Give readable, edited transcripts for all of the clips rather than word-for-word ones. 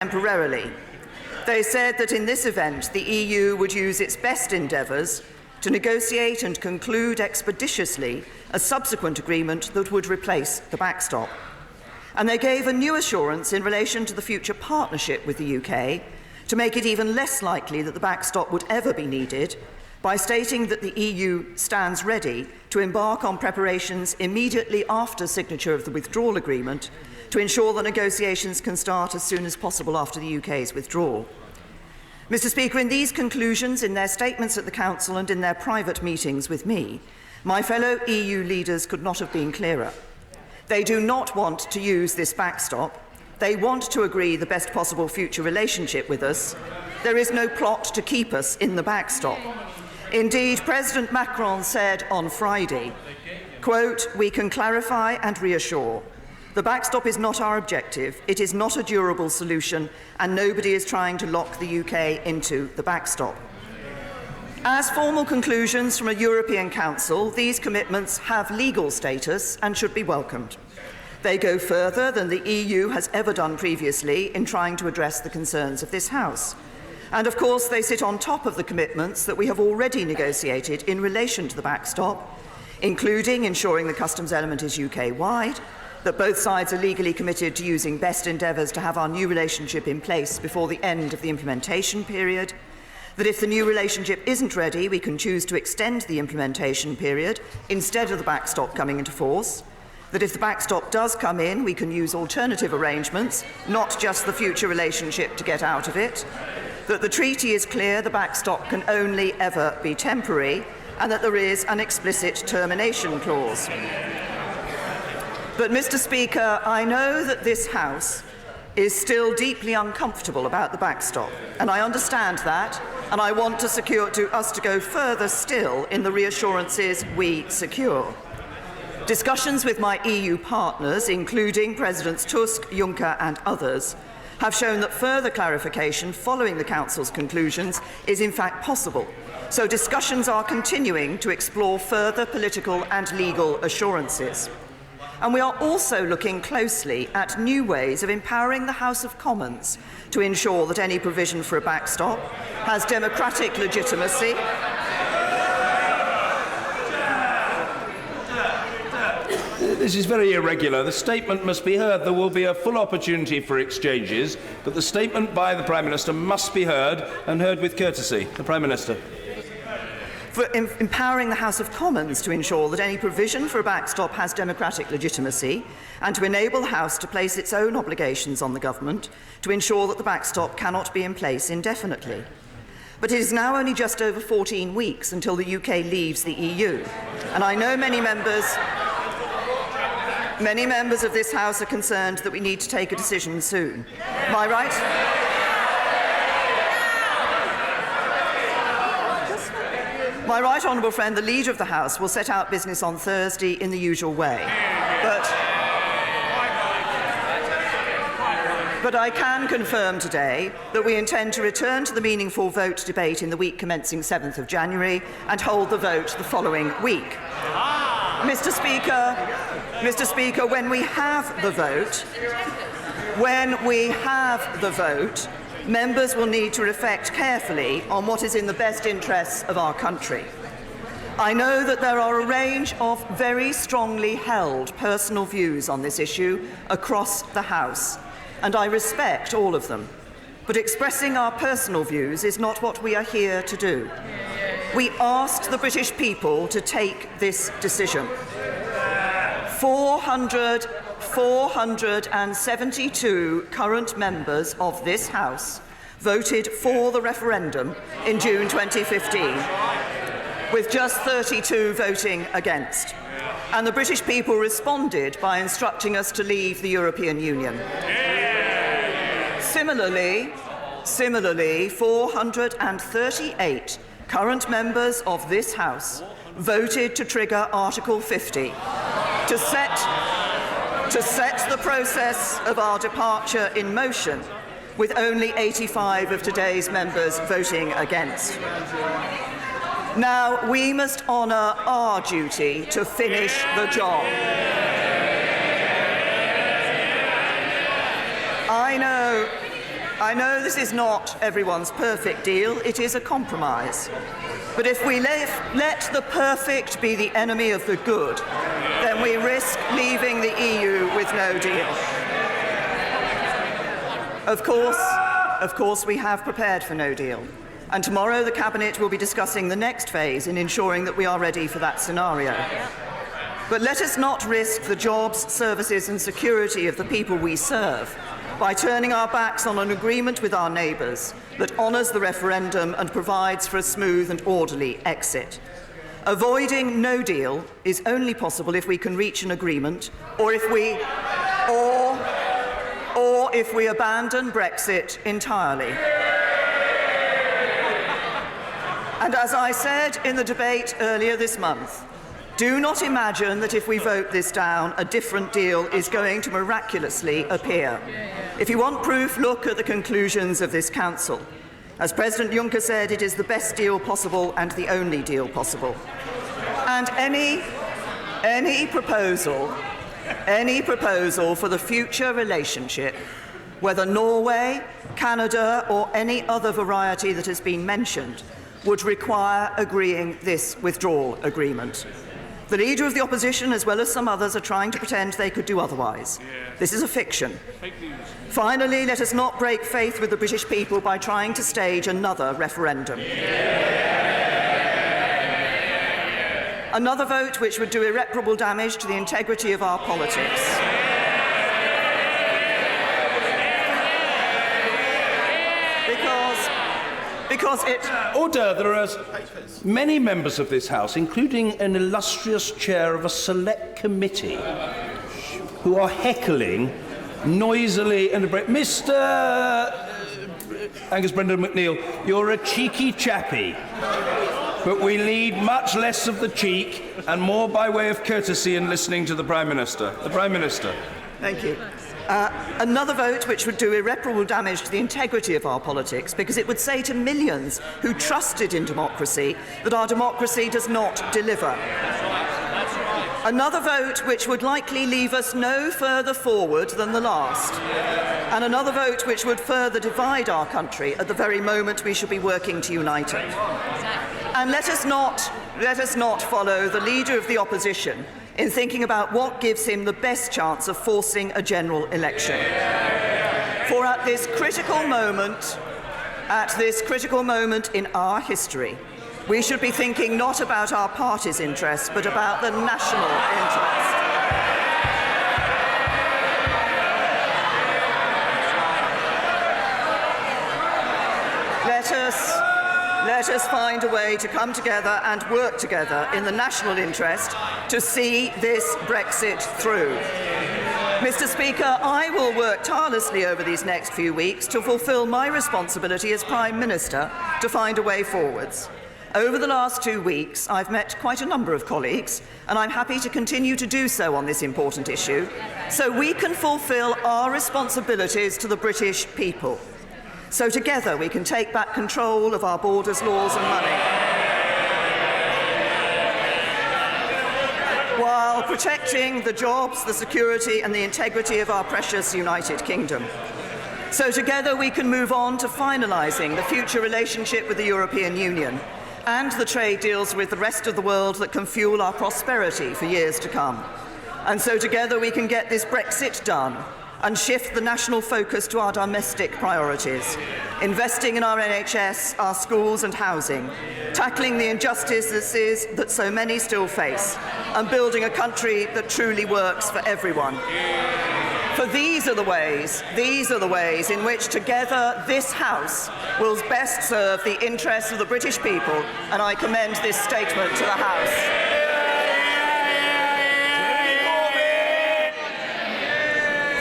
temporarily. They said that in this event, the EU would use its best endeavours to negotiate and conclude expeditiously a subsequent agreement that would replace the backstop. And they gave a new assurance in relation to the future partnership with the UK to make it even less likely that the backstop would ever be needed, by stating that the EU stands ready to embark on preparations immediately after signature of the withdrawal agreement to ensure that negotiations can start as soon as possible after the UK's withdrawal. Mr. Speaker, in these conclusions, in their statements at the Council and in their private meetings with me, my fellow EU leaders could not have been clearer. They do not want to use this backstop. They want to agree the best possible future relationship with us. There is no plot to keep us in the backstop. Indeed, President Macron said on Friday, quote, "We can clarify and reassure. The backstop is not our objective, it is not a durable solution, and nobody is trying to lock the UK into the backstop." As formal conclusions from a European Council, these commitments have legal status and should be welcomed. They go further than the EU has ever done previously in trying to address the concerns of this House. And of course, they sit on top of the commitments that we have already negotiated in relation to the backstop, including ensuring the customs element is UK-wide, that both sides are legally committed to using best endeavours to have our new relationship in place before the end of the implementation period, that if the new relationship isn't ready, we can choose to extend the implementation period instead of the backstop coming into force, that if the backstop does come in, we can use alternative arrangements, not just the future relationship to get out of it, that the treaty is clear the backstop can only ever be temporary, and that there is an explicit termination clause. But, Mr. Speaker, I know that this House is still deeply uncomfortable about the backstop, and I understand that, and I want us to go further still in the reassurances we secure. Discussions with my EU partners, including Presidents Tusk, Juncker and others, have shown that further clarification following the Council's conclusions is in fact possible. So discussions are continuing to explore further political and legal assurances. And we are also looking closely at new ways of empowering the House of Commons to ensure that any provision for a backstop has democratic legitimacy, This is very irregular. The statement must be heard. There will be a full opportunity for exchanges, but the statement by the Prime Minister must be heard, and heard with courtesy. The Prime Minister. For empowering the House of Commons to ensure that any provision for a backstop has democratic legitimacy, and to enable the House to place its own obligations on the Government to ensure that the backstop cannot be in place indefinitely. But it is now only just over 14 weeks until the UK leaves the EU, and I know many members of this House are concerned that we need to take a decision soon. Am I right? My right honourable friend, the Leader of the House, will set out business on Thursday in the usual way. But I can confirm today that we intend to return to the meaningful vote debate in the week commencing 7th of January and hold the vote the following week. Mr. Speaker, when we have the vote, members will need to reflect carefully on what is in the best interests of our country. I know that there are a range of very strongly held personal views on this issue across the House, and I respect all of them. But expressing our personal views is not what we are here to do. We asked the British people to take this decision. 472 current members of this House voted for the referendum in June 2015, with just 32 voting against. And the British people responded by instructing us to leave the European Union. Similarly, 438 current members of this House voted to trigger Article 50 to set the process of our departure in motion, with only 85 of today's members voting against. Now, we must honour our duty to finish the job. I know this is not everyone's perfect deal. It is a compromise. But if we let the perfect be the enemy of the good, then we risk leaving the EU with no deal. Of course, we have prepared for no deal. And tomorrow the Cabinet will be discussing the next phase in ensuring that we are ready for that scenario. But let us not risk the jobs, services and security of the people we serve by turning our backs on an agreement with our neighbours that honours the referendum and provides for a smooth and orderly exit. Avoiding no deal is only possible if we can reach an agreement, or if we abandon Brexit entirely. And as I said in the debate earlier this month, do not imagine that if we vote this down, a different deal is going to miraculously appear. If you want proof, look at the conclusions of this Council. As President Juncker said, it is the best deal possible and the only deal possible. And any proposal for the future relationship, whether Norway, Canada or any other variety that has been mentioned, would require agreeing this withdrawal agreement. The Leader of the Opposition, as well as some others, are trying to pretend they could do otherwise. This is a fiction. Finally, let us not break faith with the British people by trying to stage another referendum. Another vote which would do irreparable damage to the integrity of our politics. Because it... Order. There are many members of this House, including an illustrious chair of a select committee, who are heckling noisily and... Mr. Angus Brendan McNeill, you're a cheeky chappy, but we need much less of the cheek and more by way of courtesy in listening to the Prime Minister. The Prime Minister. Thank you. Another vote which would do irreparable damage to the integrity of our politics, because it would say to millions who trusted in democracy that our democracy does not deliver. Another vote which would likely leave us no further forward than the last. And another vote which would further divide our country at the very moment we should be working to unite it. And let us not follow the Leader of the Opposition in thinking about what gives him the best chance of forcing a general election. For at this critical moment in our history, we should be thinking not about our party's interests, but about the national interest. Let us find a way to come together and work together in the national interest to see this Brexit through. Mr. Speaker, I will work tirelessly over these next few weeks to fulfil my responsibility as Prime Minister to find a way forwards. Over the last 2 weeks, I've met quite a number of colleagues, and I'm happy to continue to do so on this important issue, so we can fulfil our responsibilities to the British people. So together we can take back control of our borders, laws and money, while protecting the jobs, the security and the integrity of our precious United Kingdom. So together we can move on to finalising the future relationship with the European Union and the trade deals with the rest of the world that can fuel our prosperity for years to come. And so together we can get this Brexit done and shift the national focus to our domestic priorities, investing in our NHS, our schools and housing, tackling the injustices that so many still face, and building a country that truly works for everyone. For these are the ways in which together this House will best serve the interests of the British people, and I commend this statement to the House.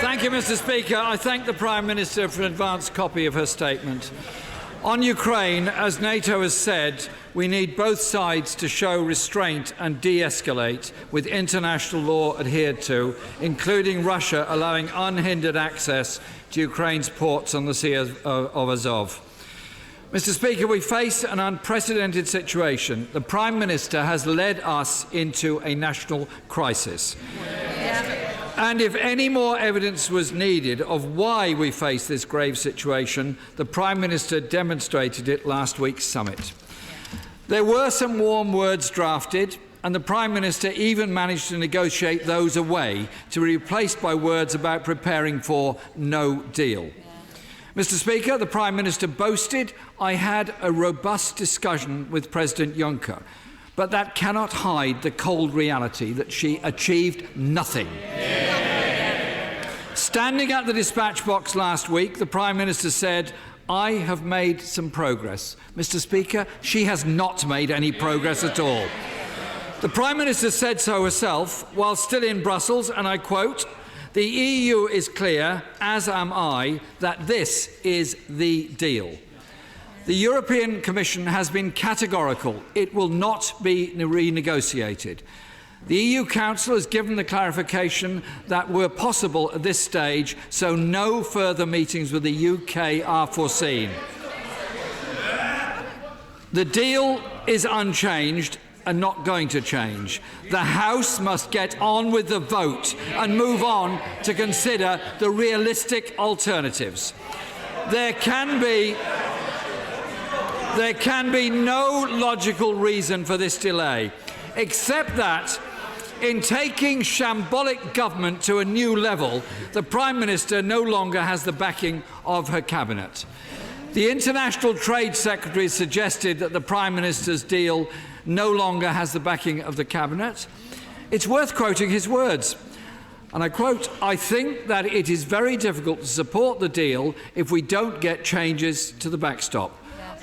Thank you, Mr. Speaker. I thank the Prime Minister for an advance copy of her statement. On Ukraine, as NATO has said, we need both sides to show restraint and de-escalate with international law adhered to, including Russia allowing unhindered access to Ukraine's ports on the Sea of Azov. Mr. Speaker, we face an unprecedented situation. The Prime Minister has led us into a national crisis. And if any more evidence was needed of why we face this grave situation, the Prime Minister demonstrated it last week's summit. There were some warm words drafted, and the Prime Minister even managed to negotiate those away to be replaced by words about preparing for no deal. Mr. Speaker, the Prime Minister boasted, "I had a robust discussion with President Juncker," but that cannot hide the cold reality that she achieved nothing. Standing at the dispatch box last week, the Prime Minister said, "I have made some progress." Mr. Speaker, she has not made any progress at all. The Prime Minister said so herself while still in Brussels, and I quote, "The EU is clear, as am I, that this is the deal." The European Commission has been categorical. It will not be renegotiated. The EU Council has given the clarification that were possible at this stage, so no further meetings with the UK are foreseen. The deal is unchanged and not going to change. The House must get on with the vote and move on to consider the realistic alternatives. There can be no logical reason for this delay, except that in taking shambolic government to a new level, the Prime Minister no longer has the backing of her cabinet. The International Trade Secretary suggested that the Prime Minister's deal no longer has the backing of the cabinet. It's worth quoting his words. And I quote, "I think that it is very difficult to support the deal if we don't get changes to the backstop.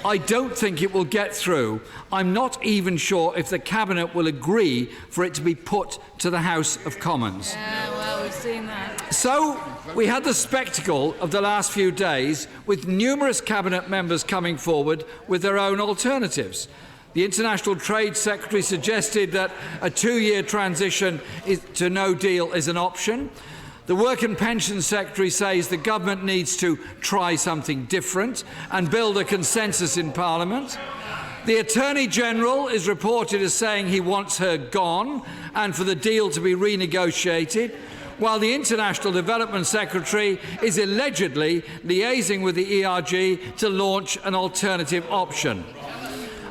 I don't think it will get through. I'm not even sure if the Cabinet will agree for it to be put to the House of Commons." Yeah, well, we've seen that. So we had the spectacle of the last few days with numerous Cabinet members coming forward with their own alternatives. The International Trade Secretary suggested that a 2-year transition to no deal is an option. The Work and Pension Secretary says the government needs to try something different and build a consensus in Parliament. The Attorney General is reported as saying he wants her gone and for the deal to be renegotiated, while the International Development Secretary is allegedly liaising with the ERG to launch an alternative option.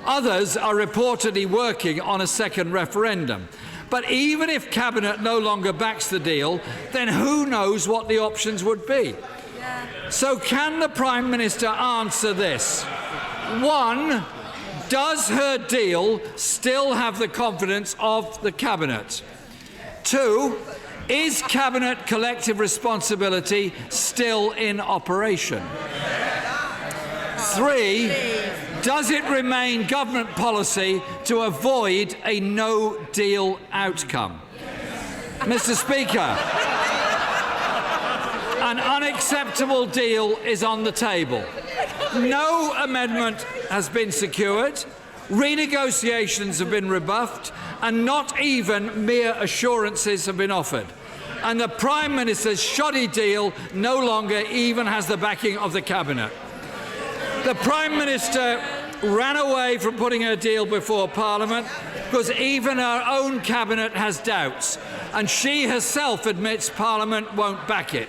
Others are reportedly working on a second referendum. But even if Cabinet no longer backs the deal, then who knows what the options would be? So can the Prime Minister answer this? 1, does her deal still have the confidence of the Cabinet? 2, is Cabinet collective responsibility still in operation? 3, does it remain government policy to avoid a no-deal outcome? Mr. Speaker, an unacceptable deal is on the table. No amendment has been secured, renegotiations have been rebuffed, and not even mere assurances have been offered. And the Prime Minister's shoddy deal no longer even has the backing of the Cabinet. The Prime Minister ran away from putting her deal before Parliament because even her own Cabinet has doubts, and she herself admits Parliament won't back it.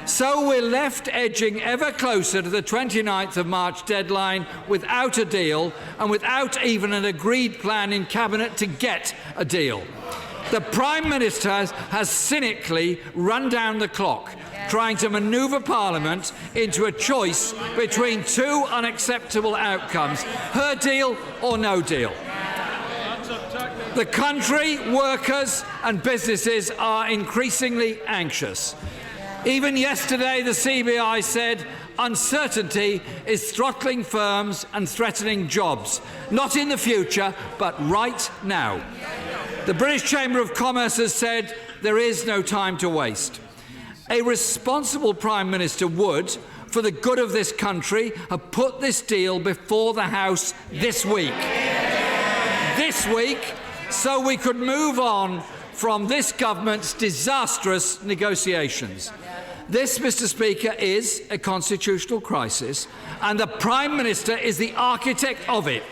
So we're left edging ever closer to the 29th of March deadline without a deal and without even an agreed plan in Cabinet to get a deal. The Prime Minister has cynically run down the clock, trying to manoeuvre Parliament into a choice between 2 unacceptable outcomes, her deal or no deal. The country, workers and businesses are increasingly anxious. Even yesterday, the CBI said uncertainty is throttling firms and threatening jobs, not in the future, but right now. The British Chamber of Commerce has said there is no time to waste. A responsible Prime Minister would, for the good of this country, have put this deal before the House this week. This week, so we could move on from this government's disastrous negotiations. This, Mr. Speaker, is a constitutional crisis, and the Prime Minister is the architect of it.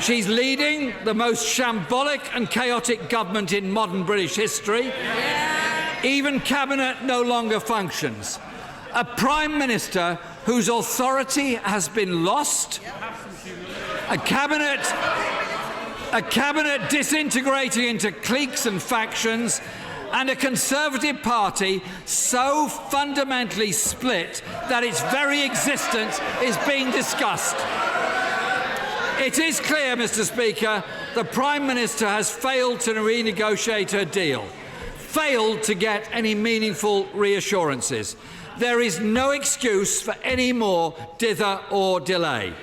She's leading the most shambolic and chaotic government in modern British history. Even Cabinet no longer functions. A Prime Minister whose authority has been lost. A cabinet disintegrating into cliques and factions, and a Conservative Party so fundamentally split that its very existence is being discussed. It is clear, Mr. Speaker, the Prime Minister has failed to renegotiate her deal, failed to get any meaningful reassurances. There is no excuse for any more dither or delay.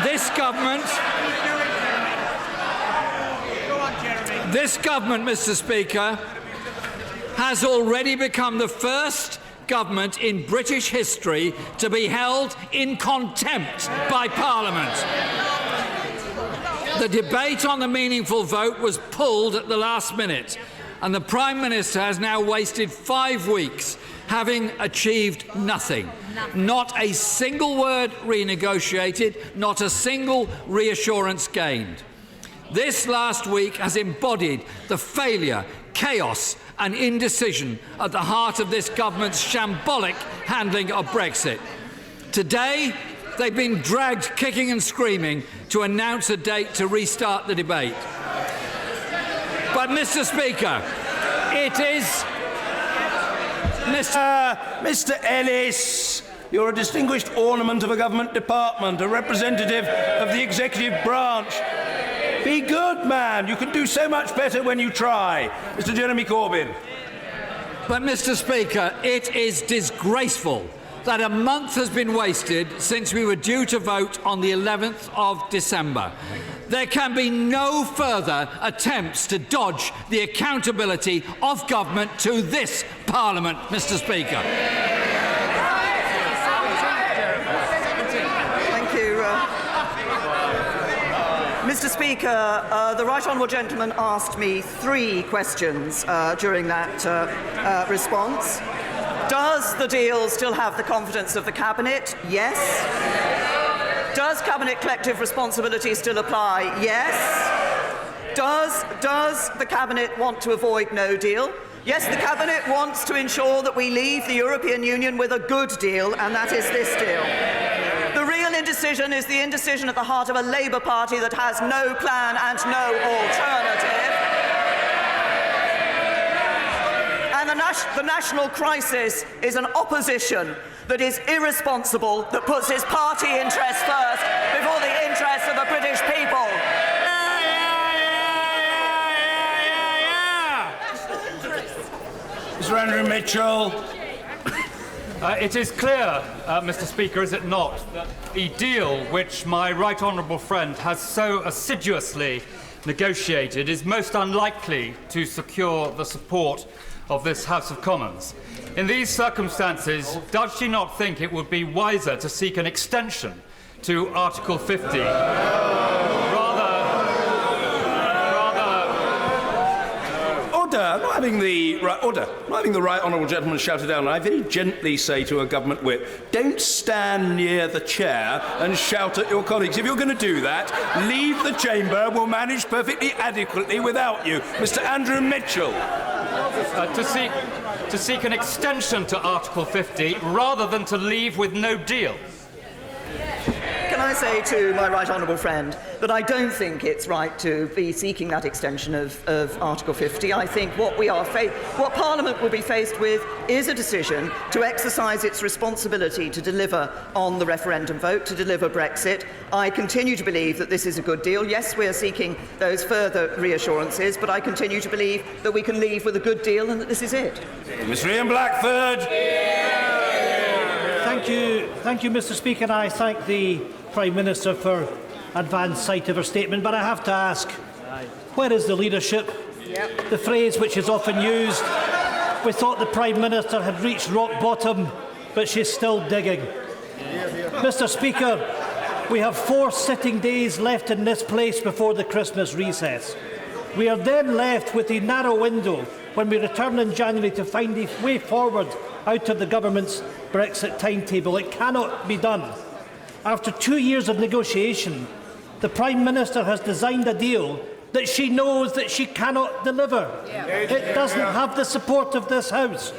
This government, Mr. Speaker, has already become the first government in British history to be held in contempt by Parliament. The debate on the meaningful vote was pulled at the last minute, and the Prime Minister has now wasted 5 weeks having achieved nothing. Not a single word renegotiated, not a single reassurance gained. This last week has embodied the failure, chaos and indecision at the heart of this government's shambolic handling of Brexit. Today, they've been dragged kicking and screaming to announce a date to restart the debate. But, Mr. Speaker, it is... Mr. Ellis, you're a distinguished ornament of a government department, a representative of the executive branch. Be good, man. You can do so much better when you try. Mr. Jeremy Corbyn. But, Mr. Speaker, it is disgraceful that a month has been wasted since we were due to vote on the 11th of December. There can be no further attempts to dodge the accountability of government to this Parliament, Mr. Speaker. Thank you. Mr. Speaker, the Right Honourable Gentleman asked me 3 questions during that response. Does the deal still have the confidence of the Cabinet? Yes. Does Cabinet collective responsibility still apply? Yes. Does the Cabinet want to avoid no deal? Yes, the Cabinet wants to ensure that we leave the European Union with a good deal, and that is this deal. The real indecision is the indecision at the heart of a Labour Party that has no plan and no alternative. And the national crisis is an opposition that is irresponsible, that puts his party interests first before the interests of the British people. Mr. Andrew Mitchell. It is clear, Mr. Speaker, is it not, that the deal which my right honourable friend has so assiduously negotiated is most unlikely to secure the support of this House of Commons. In these circumstances, does she not think it would be wiser to seek an extension to Article 50? Order! Not having the right honourable gentleman shouted down. I very gently say to a government whip, don't stand near the chair and shout at your colleagues. If you're going to do that, leave the chamber. We'll manage perfectly adequately without you. Mr. Andrew Mitchell. To seek an extension to Article 50 rather than to leave with no deal. Can I say to my right honourable friend that I don't think it's right to be seeking that extension of Article 50. I think what Parliament will be faced with is a decision to exercise its responsibility to deliver on the referendum vote, to deliver Brexit. I continue to believe that this is a good deal. Yes, we are seeking those further reassurances, but I continue to believe that we can leave with a good deal and that this is it. Mr. Ian Blackford. Thank you, Mr. Speaker. And I thank the Prime Minister for advance sight of her statement, but I have to ask, where is the leadership? The phrase which is often used, we thought the Prime Minister had reached rock bottom, but she's still digging. Mr. Speaker, we have 4 sitting days left in this place before the Christmas recess. We are then left with a narrow window when we return in January to find a way forward out of the government's Brexit timetable. It cannot be done. After 2 years of negotiation, the Prime Minister has designed a deal that she knows that she cannot deliver. It doesn't have the support of this House.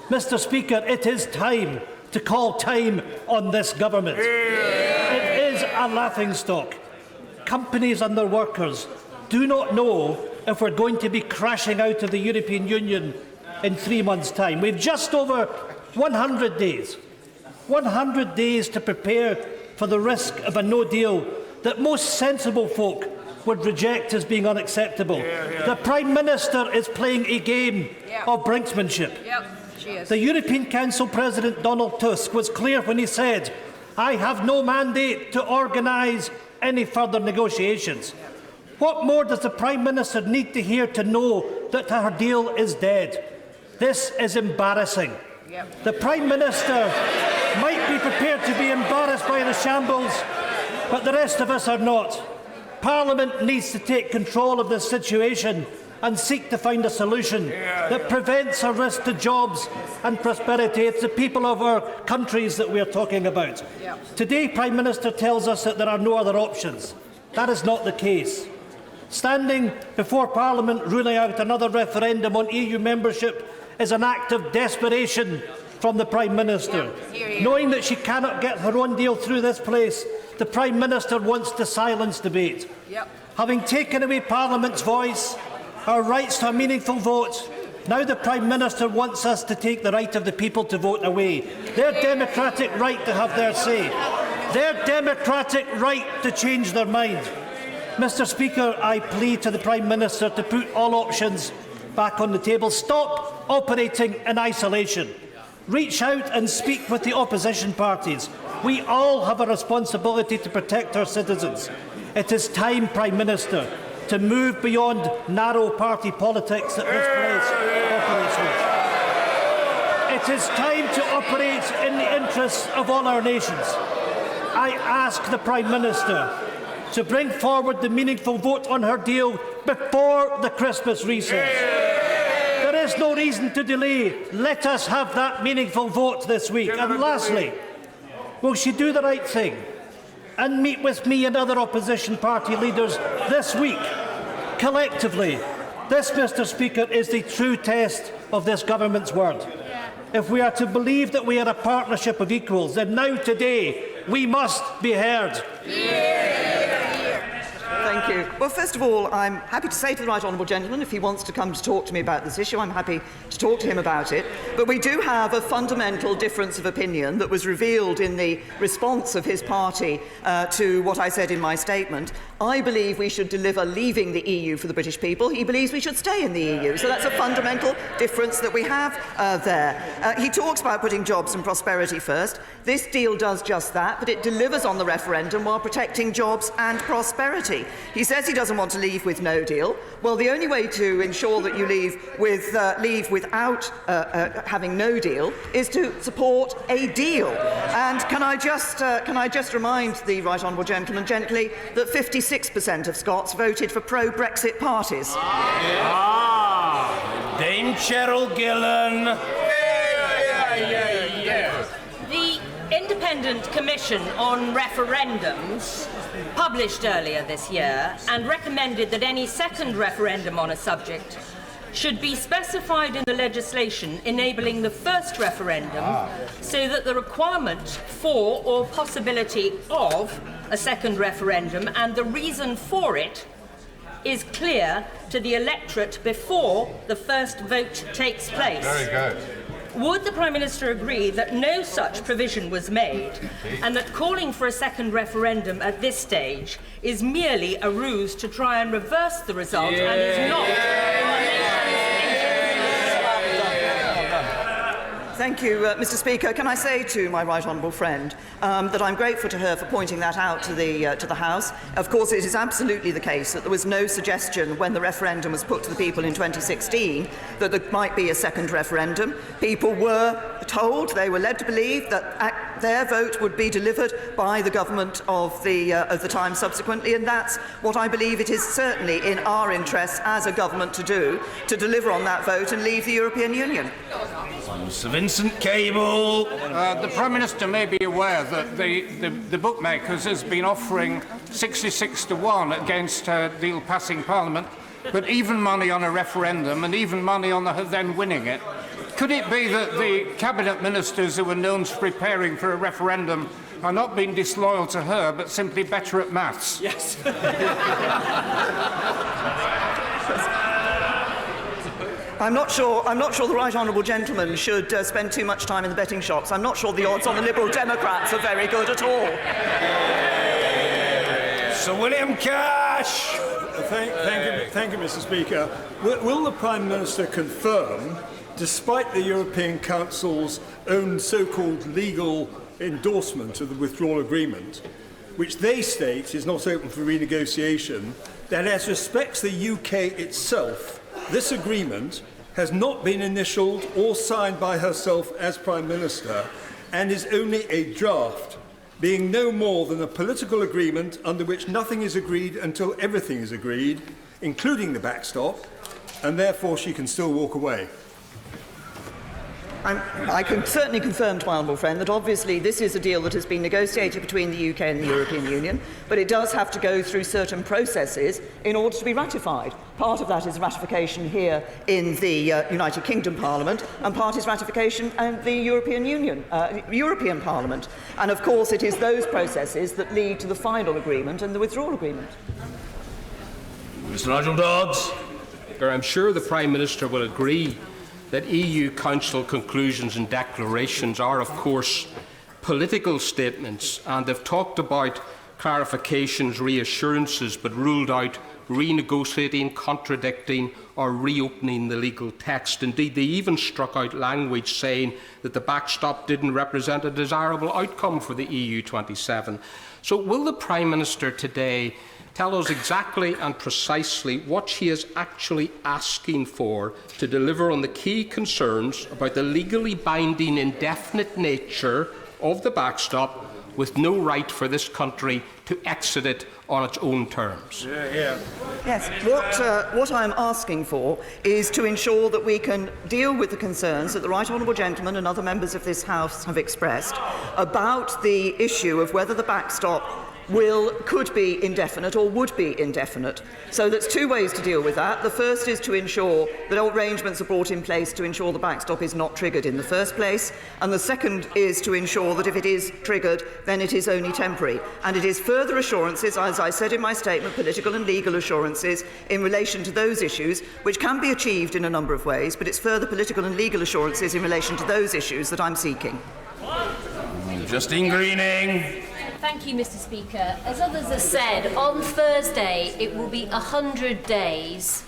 Mr. Speaker, it is time to call time on this government. It is a laughingstock. Companies and their workers do not know if we're going to be crashing out of the European Union in 3 months' time. We've just over 100 days. 100 days to prepare for the risk of a no deal that most sensible folk would reject as being unacceptable. The Prime Minister is playing a game of brinksmanship. The European Council President Donald Tusk was clear when he said, "I have no mandate to organise any further negotiations." What more does the Prime Minister need to hear to know that her deal is dead? This is embarrassing. The Prime Minister might be prepared to be embarrassed by the shambles, but the rest of us are not. Parliament needs to take control of this situation and seek to find a solution that prevents a risk to jobs and prosperity. It's the people of our countries that we are talking about. Today, Prime Minister tells us that there are no other options. That is not the case. Standing before Parliament ruling out another referendum on EU membership is an act of desperation from the Prime Minister. Knowing that she cannot get her own deal through this place, the Prime Minister wants to silence debate. Having taken away Parliament's voice, our rights to a meaningful vote, now the Prime Minister wants us to take the right of the people to vote away. Their democratic right to have their say. Their democratic right to change their mind. Mr. Speaker, I plead to the Prime Minister to put all options back on the table. Stop operating in isolation. Reach out and speak with the opposition parties. We all have a responsibility to protect our citizens. It is time, Prime Minister, to move beyond narrow party politics that this place operates with. It is time to operate in the interests of all our nations. I ask the Prime Minister to bring forward the meaningful vote on her deal before the Christmas recess. There is no reason to delay. Let us have that meaningful vote this week. And lastly, will she do the right thing and meet with me and other opposition party leaders this week, collectively? This, Mr. Speaker, is the true test of this government's word. If we are to believe that we are a partnership of equals, then now today we must be heard. Thank you. Well, first of all, I'm happy to say to the right honourable gentleman, if he wants to come to talk to me about this issue, I'm happy to talk to him about it. But we do have a fundamental difference of opinion that was revealed in the response of his party to what I said in my statement. I believe we should deliver leaving the EU for the British people. He believes we should stay in the EU. So that's a fundamental difference that we have there. He talks about putting jobs and prosperity first. This deal does just that, but it delivers on the referendum while protecting jobs and prosperity. He says he doesn't want to leave with no deal. Well, the only way to ensure that you leave without having no deal is to support a deal. And can I just remind the right honourable gentleman gently that 56% of Scots voted for pro-Brexit parties. Dame Cheryl Gillan. The Independent Commission on Referendums published earlier this year and recommended that any second referendum on a subject should be specified in the legislation enabling the first referendum so that the requirement for or possibility of a second referendum and the reason for it is clear to the electorate before the first vote takes place. Very good. Would the Prime Minister agree that no such provision was made and that calling for a second referendum at this stage is merely a ruse to try and reverse the result and is not in the nation's Thank you, Mr. Speaker. Can I say to my right honourable friend that I'm grateful to her for pointing that out to the House. Of course, it is absolutely the case that there was no suggestion when the referendum was put to the people in 2016 that there might be a second referendum. People were told, they were led to believe that their vote would be delivered by the government of the time subsequently, and that's what I believe it is certainly in our interests as a government to do, to deliver on that vote and leave the European Union. Sir Vincent Cable. The Prime Minister may be aware that the bookmakers has been offering 66-1 against her deal passing Parliament, but even money on a referendum and even money on her then winning it. Could it be that the cabinet ministers who were known for preparing for a referendum are not being disloyal to her, but simply better at maths? Yes. I'm not sure the right honourable gentleman should spend too much time in the betting shops. I'm not sure the odds on the Liberal Democrats are very good at all. Sir William Cash! Thank you, Mr. Speaker. Will the Prime Minister confirm, despite the European Council's own so-called legal endorsement of the withdrawal agreement, which they state is not open for renegotiation, that as respects the UK itself, this agreement has not been initialled or signed by herself as Prime Minister and is only a draft, being no more than a political agreement under which nothing is agreed until everything is agreed, including the backstop, and therefore she can still walk away? I can certainly confirm to my honourable friend that obviously this is a deal that has been negotiated between the UK and the European Union, but it does have to go through certain processes in order to be ratified. Part of that is ratification here in the United Kingdom Parliament, and part is ratification in the European Parliament. And of course it is those processes that lead to the final agreement and the withdrawal agreement. Mr. Nigel Dodds. I'm sure the Prime Minister will agree that EU Council conclusions and declarations are, of course, political statements, and they've talked about clarifications, reassurances, but ruled out renegotiating, contradicting or reopening the legal text. Indeed, they even struck out language saying that the backstop didn't represent a desirable outcome for the EU 27. So will the Prime Minister today tell us exactly and precisely what she is actually asking for to deliver on the key concerns about the legally binding indefinite nature of the backstop, with no right for this country to exit it on its own terms? Yes, what I'm asking for is to ensure that we can deal with the concerns that the Right Honourable Gentleman and other members of this House have expressed about the issue of whether the backstop could be indefinite or would be indefinite. So there's two ways to deal with that. The first is to ensure that arrangements are brought in place to ensure the backstop is not triggered in the first place, and the second is to ensure that if it is triggered, then it is only temporary. And it is further assurances, as I said in my statement, political and legal assurances in relation to those issues, which can be achieved in a number of ways, but it's further political and legal assurances in relation to those issues that I'm seeking. Justine Greening. Thank you, Mr. Speaker. As others have said, on Thursday it will be 100 days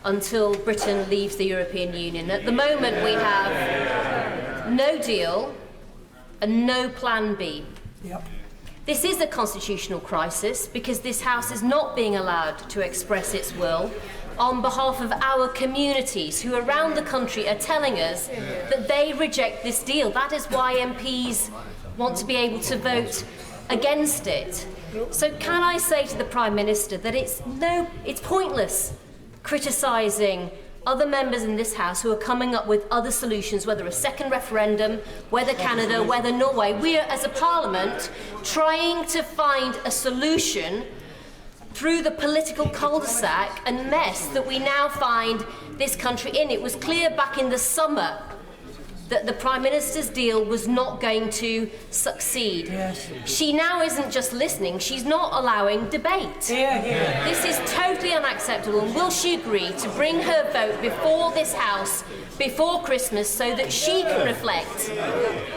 until Britain leaves the European Union. At the moment we have no deal and no plan B. This is a constitutional crisis because this House is not being allowed to express its will on behalf of our communities who around the country are telling us that they reject this deal. That is why MPs want to be able to vote against it. So can I say to the Prime Minister that it's pointless criticising other members in this House who are coming up with other solutions, whether a second referendum, whether Canada, whether Norway. We are, as a Parliament, trying to find a solution through the political cul-de-sac and mess that we now find this country in. It was clear back in the summer that the Prime Minister's deal was not going to succeed. Yes. She now isn't just listening, she's not allowing debate. This is totally unacceptable, and will she agree to bring her vote before this House before Christmas so that she can reflect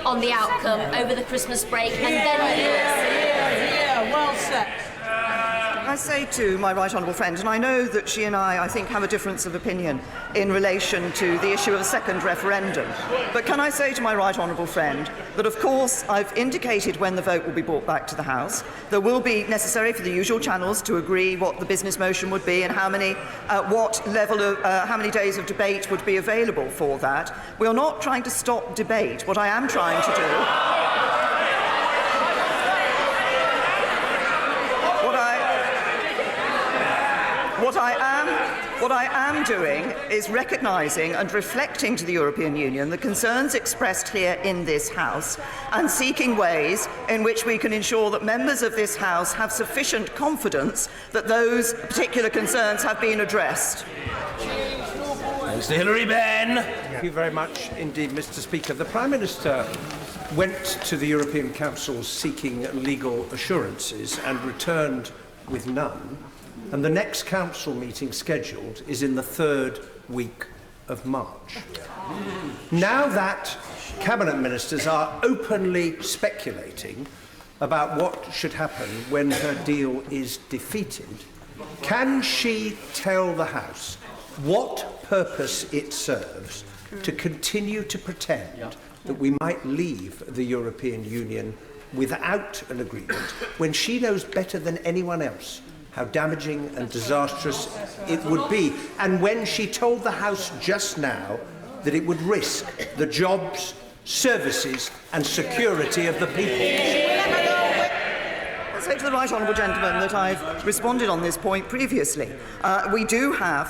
on the outcome over the Christmas break and then leave us? Well said. I say to my right honourable friend, and I know that she and I think, have a difference of opinion in relation to the issue of a second referendum, but can I say to my right honourable friend that, of course, I've indicated when the vote will be brought back to the House. There will be necessary for the usual channels to agree what the business motion would be and how many days of debate would be available for that. We are not trying to stop debate. What I am trying to do... What I am doing is recognising and reflecting to the European Union the concerns expressed here in this House and seeking ways in which we can ensure that members of this House have sufficient confidence that those particular concerns have been addressed. Mr. Hilary Benn. Thank you very much indeed, Mr. Speaker. The Prime Minister went to the European Council seeking legal assurances and returned with none. And the next Council meeting scheduled is in the 3rd week of March. Now that Cabinet Ministers are openly speculating about what should happen when her deal is defeated, can she tell the House what purpose it serves to continue to pretend that we might leave the European Union without an agreement when she knows better than anyone else how damaging and disastrous it would be, and when she told the House just now that it would risk the jobs, services and security of the people? I'll say to the right honourable gentleman that I've responded on this point previously.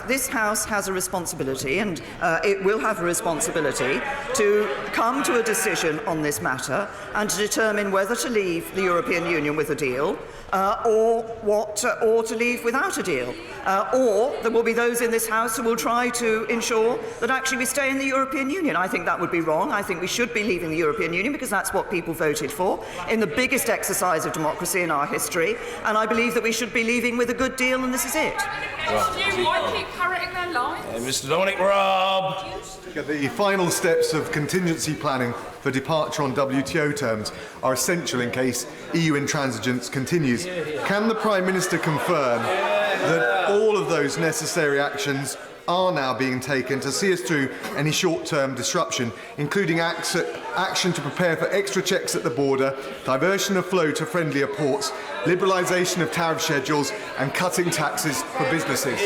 This House has a responsibility, and it will have a responsibility to come to a decision on this matter and to determine whether to leave the European Union with a deal or to leave without a deal. Or there will be those in this House who will try to ensure that actually we stay in the European Union. I think that would be wrong. I think we should be leaving the European Union because that's what people voted for in the biggest exercise of democracy in our history. And I believe that we should be leaving with a good deal, and this is it. Why keep carrying their lines? Mr. Dominic Raab. The final steps of contingency planning for departure on WTO terms are essential in case EU intransigence continues. Can the Prime Minister confirm that all of those necessary actions are now being taken to see us through any short-term disruption, including action to prepare for extra checks at the border, diversion of flow to friendlier ports, liberalisation of tariff schedules and cutting taxes for businesses?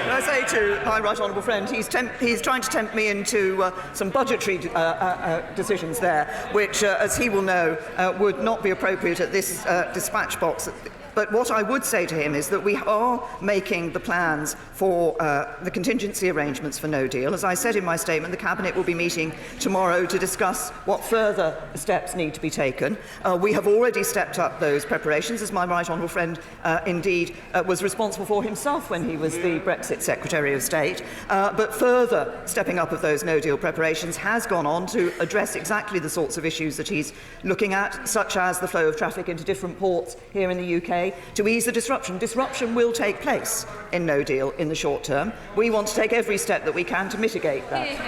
I say to my right honourable friend, he's trying to tempt me into some budgetary decisions there, which, as he will know, would not be appropriate at this dispatch box. But what I would say to him is that we are making the plans for the contingency arrangements for no deal. As I said in my statement, the Cabinet will be meeting tomorrow to discuss what further steps need to be taken. We have already stepped up those preparations, as my right honourable friend indeed was responsible for himself when he was the Brexit Secretary of State. But further stepping up of those no deal preparations has gone on to address exactly the sorts of issues that he's looking at, such as the flow of traffic into different ports here in the UK, to ease the disruption. Disruption will take place in no deal in the short term. We want to take every step that we can to mitigate that.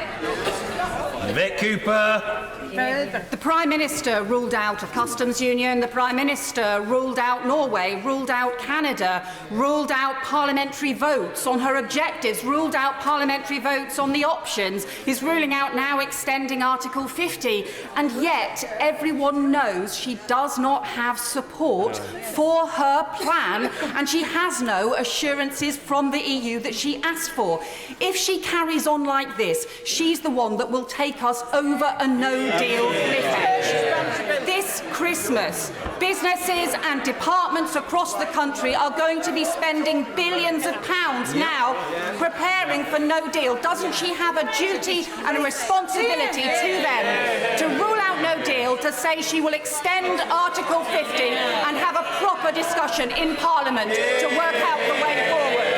Vic Cooper. The Prime Minister ruled out a customs union, the Prime Minister ruled out Norway, ruled out Canada, ruled out parliamentary votes on her objectives, ruled out parliamentary votes on the options, is ruling out now extending Article 50, and yet everyone knows she does not have support for her plan, and she has no assurances from the EU that she asked for. If she carries on like this, she's the one that will take us over a no-deal cliff edge. This Christmas, businesses and departments across the country are going to be spending billions of pounds now preparing for no deal. Doesn't she have a duty and a responsibility to them to rule out no deal, to say she will extend Article 50 and have a proper discussion in Parliament to work out the way forward?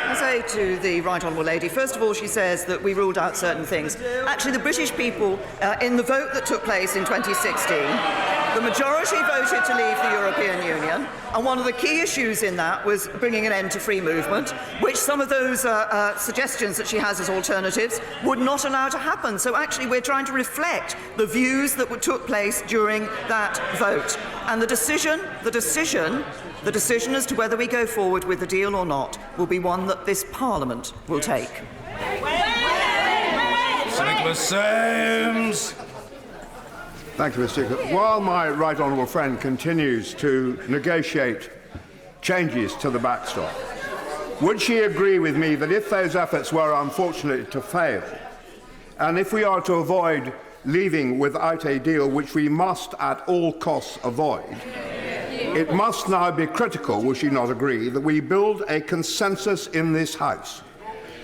I say to the right honourable lady, first of all, she says that we ruled out certain things. Actually, the British people, in the vote that took place in 2016, the majority voted to leave the European Union, and one of the key issues in that was bringing an end to free movement, which some of those suggestions that she has as alternatives would not allow to happen. So actually, we're trying to reflect the views that took place during that vote. And the decision as to whether we go forward with the deal or not will be one that this Parliament will take. Sir Nicholas Soames. Thank you, Mr. Speaker. While my right honourable friend continues to negotiate changes to the backstop, would she agree with me that if those efforts were unfortunately to fail, and if we are to avoid leaving without a deal, which we must at all costs avoid, it must now be critical, will she not agree, that we build a consensus in this House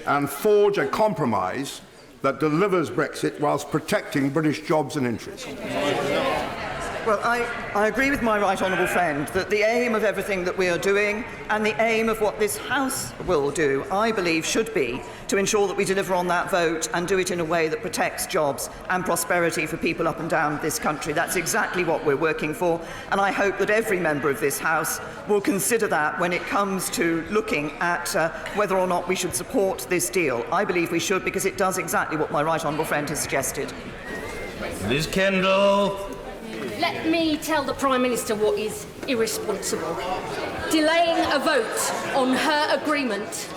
and forge a compromise that delivers Brexit whilst protecting British jobs and interests? Well, I agree with my right honourable friend that the aim of everything that we are doing and the aim of what this House will do, I believe, should be to ensure that we deliver on that vote and do it in a way that protects jobs and prosperity for people up and down this country. That's exactly what we're working for, and I hope that every member of this House will consider that when it comes to looking at whether or not we should support this deal. I believe we should, because it does exactly what my right honourable friend has suggested. Liz Kendall. Let me tell the Prime Minister what is irresponsible. Delaying a vote on her agreement,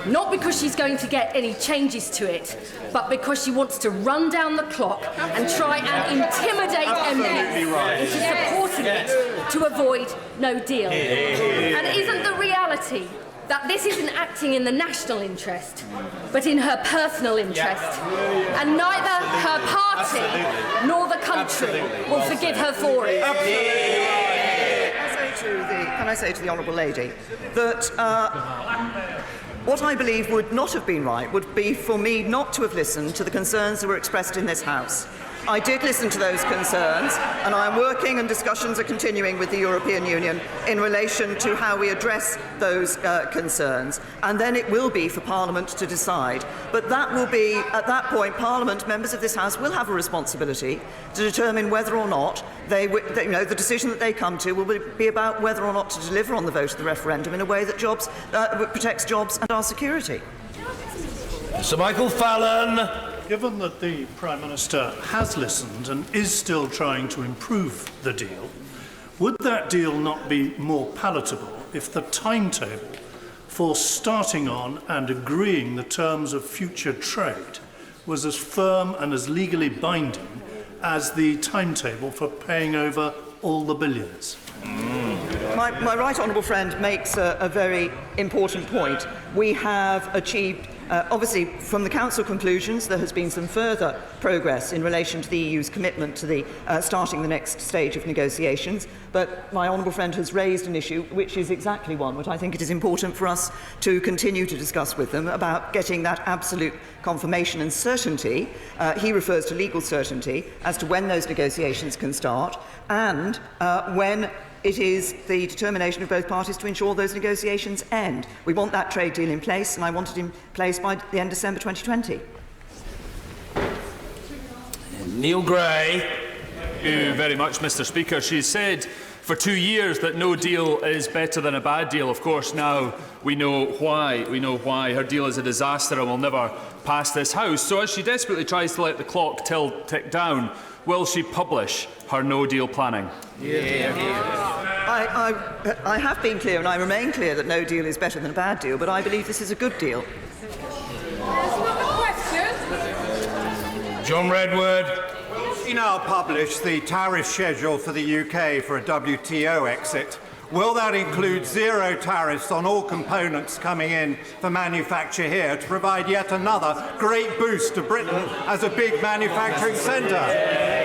not because she's going to get any changes to it, but because she wants to run down the clock and try and intimidate MPs into supporting it to avoid no deal. And isn't the reality that this isn't acting in the national interest, but in her personal interest? And neither her party nor the country will forgive her for it. Can I say to the Honourable Lady that what I believe would not have been right would be for me not to have listened to the concerns that were expressed in this House. I did listen to those concerns, and I am working and discussions are continuing with the European Union in relation to how we address those concerns, and then it will be for Parliament to decide. But that will be, at that point, Parliament, members of this House, will have a responsibility to determine whether or not the decision that they come to will be about whether or not to deliver on the vote of the referendum in a way that protects jobs and our security. Sir Michael Fallon. Given that the Prime Minister has listened and is still trying to improve the deal, would that deal not be more palatable if the timetable for starting on and agreeing the terms of future trade was as firm and as legally binding as the timetable for paying over all the billions? My right honourable friend makes a very important point. We have achieved, obviously, from the Council conclusions, there has been some further progress in relation to the EU's commitment to the starting the next stage of negotiations. But my honourable friend has raised an issue which is exactly one which I think it is important for us to continue to discuss with them about getting that absolute confirmation and certainty. He refers to legal certainty as to when those negotiations can start and when it is the determination of both parties to ensure those negotiations end. We want that trade deal in place, and I want it in place by the end of December 2020. Neil Gray. Thank you very much, Mr. Speaker. She said for 2 years that no deal is better than a bad deal. Of course, now we know why. We know why. Her deal is a disaster and will never pass this House. So as she desperately tries to let the clock tick down, will she publish her no-deal planning? I have been clear, and I remain clear, that no deal is better than a bad deal, but I believe this is a good deal. John Redwood. We now publish the tariff schedule for the UK for a WTO exit. Will that include zero tariffs on all components coming in for manufacture here to provide yet another great boost to Britain as a big manufacturing centre?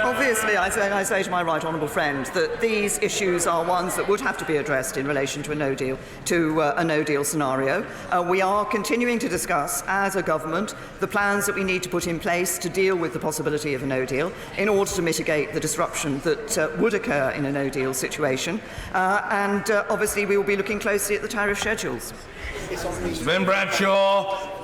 Obviously, I say to my right honourable friend that these issues are ones that would have to be addressed in relation to a no-deal scenario. We are continuing to discuss, as a government, the plans that we need to put in place to deal with the possibility of a no-deal in order to mitigate the disruption that would occur in a no-deal situation. And obviously, we will be looking closely at the tariff schedules. Ben Bradshaw.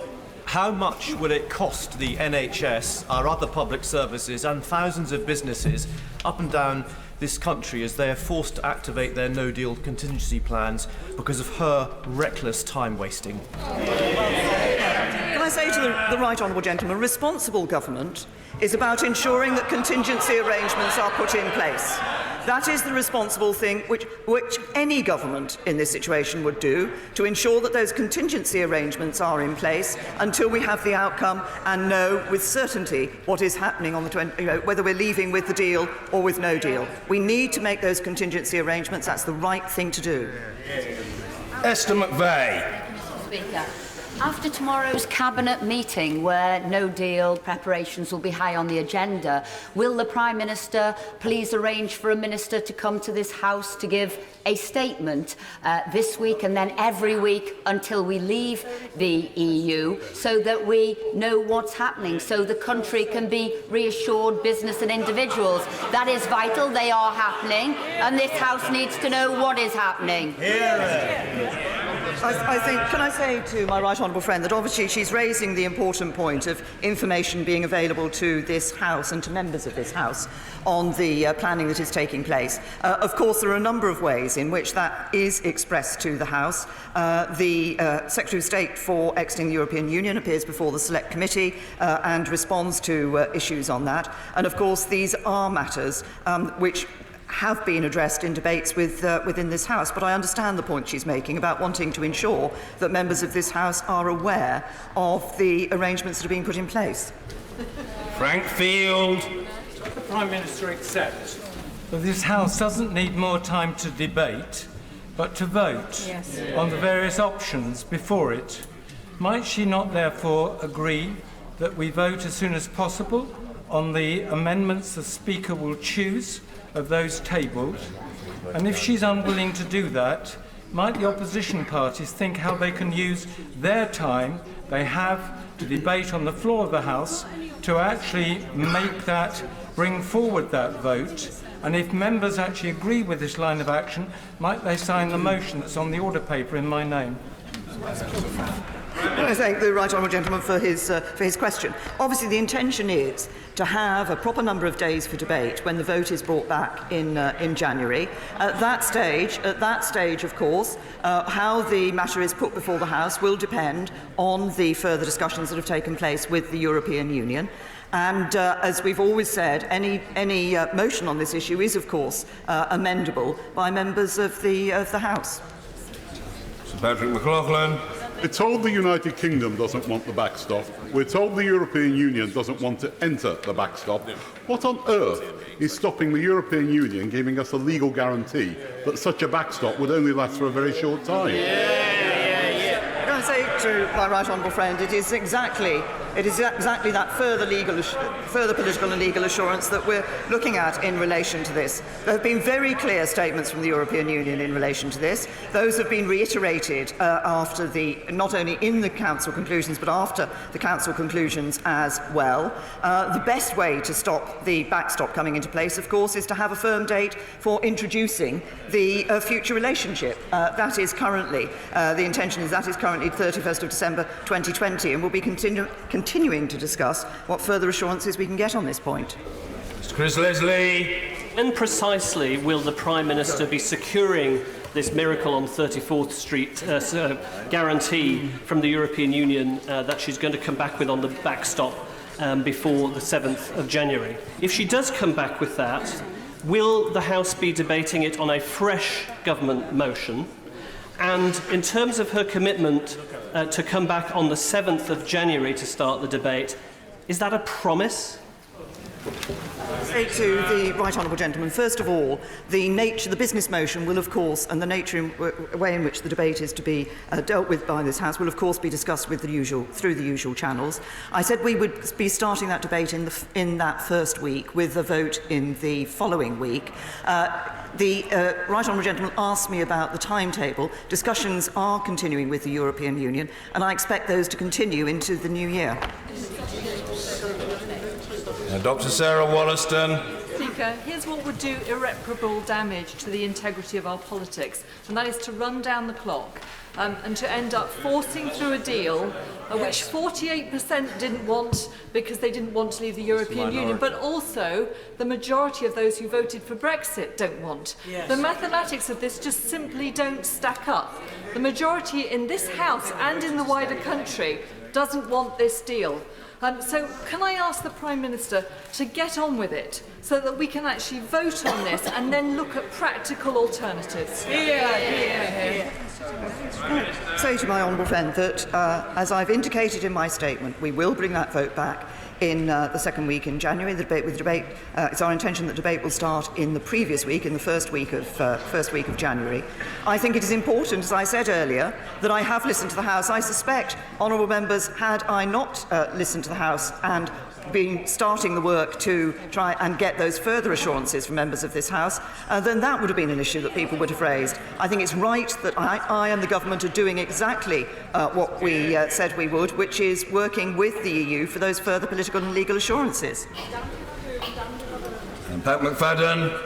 How much will it cost the NHS, our other public services and thousands of businesses up and down this country as they are forced to activate their no-deal contingency plans because of her reckless time wasting? Can I say to the right honourable gentleman, responsible government is about ensuring that contingency arrangements are put in place. That is the responsible thing which any government in this situation would do, to ensure that those contingency arrangements are in place until we have the outcome and know with certainty what is happening on the whether we're leaving with the deal or with no deal. We need to make those contingency arrangements. That's the right thing to do. Esther McVeigh. Speaker, After tomorrow's Cabinet meeting, where no deal preparations will be high on the agenda, will the Prime Minister please arrange for a minister to come to this House to give a statement this week and then every week until we leave the EU, so that we know what's happening, so the country can be reassured, business and individuals? That is vital. They are happening, and this House needs to know what is happening. I think, can I say to my right honourable friend that obviously she's raising the important point of information being available to this House and to members of this House on the planning that is taking place. Of course, there are a number of ways in which that is expressed to the House. The Secretary of State for exiting the European Union appears before the Select Committee and responds to issues on that. And of course, these are matters which have been addressed in debates within this House, but I understand the point she's making about wanting to ensure that members of this House are aware of the arrangements that are being put in place. Frank Field. The Prime Minister accepts that this House doesn't need more time to debate, but to vote on the various options before it. Might she not therefore agree that we vote as soon as possible on the amendments the Speaker will choose of those tabled? And if she's unwilling to do that, might the opposition parties think how they can use their time they have to debate on the floor of the House to actually bring forward that vote? And if members actually agree with this line of action, might they sign the motion that's on the order paper in my name? I thank the right honourable gentleman for his question. Obviously, the intention is to have a proper number of days for debate when the vote is brought back in January. At that stage, of course, how the matter is put before the House will depend on the further discussions that have taken place with the European Union. And as we've always said, any motion on this issue is, of course, amendable by members of the House. Sir Patrick McLaughlin. We're told the United Kingdom doesn't want the backstop. We're told the European Union doesn't want to enter the backstop. What on earth is stopping the European Union giving us a legal guarantee that such a backstop would only last for a very short time? Can I say to my right honourable friend, it is exactly that further political and legal assurance that we're looking at in relation to this. There have been very clear statements from the European Union in relation to this. Those have been reiterated not only in the Council conclusions, but after the Council conclusions as well. The best way to stop the backstop coming into place, of course, is to have a firm date for introducing the future relationship. That is currently, the intention is that is currently 31st of December 2020, and we'll be continuing to discuss what further assurances we can get on this point. Mr. Chris Leslie. When precisely will the Prime Minister be securing this miracle on 34th Street guarantee from the European Union that she's going to come back with on the backstop before the 7th of January? If she does come back with that, will the House be debating it on a fresh government motion? And in terms of her commitment to come back on the 7th of January to start the debate, is that a promise? Say to the right honourable gentleman, first of all, the business motion will, of course, and the way in which the debate is to be dealt with by this House will, of course, be discussed through the usual channels. I said we would be starting that debate in that first week, with a vote in the following week. The right honourable gentleman asked me about the timetable. Discussions are continuing with the European Union, and I expect those to continue into the new year. Dr. Sarah Wollaston. Speaker, here's what would do irreparable damage to the integrity of our politics, and that is to run down the clock and to end up forcing through a deal which 48% didn't want because they didn't want to leave the European Union, but also the majority of those who voted for Brexit don't want. The mathematics of this just simply don't stack up. The majority in this House and in the wider country doesn't want this deal. So can I ask the Prime Minister to get on with it so that we can actually vote on this and then look at practical alternatives? Say to my honourable friend that, as I've indicated in my statement, we will bring that vote back in the second week in January. It's our intention that debate will start in the previous week, in the first week of January. I think it is important, as I said earlier, that I have listened to the House. I suspect, honourable members, had I not listened to the House and been starting the work to try and get those further assurances from members of this House, then that would have been an issue that people would have raised. I think it's right that I and the government are doing exactly what we said we would, which is working with the EU for those further political and legal assurances. And Pat McFadden.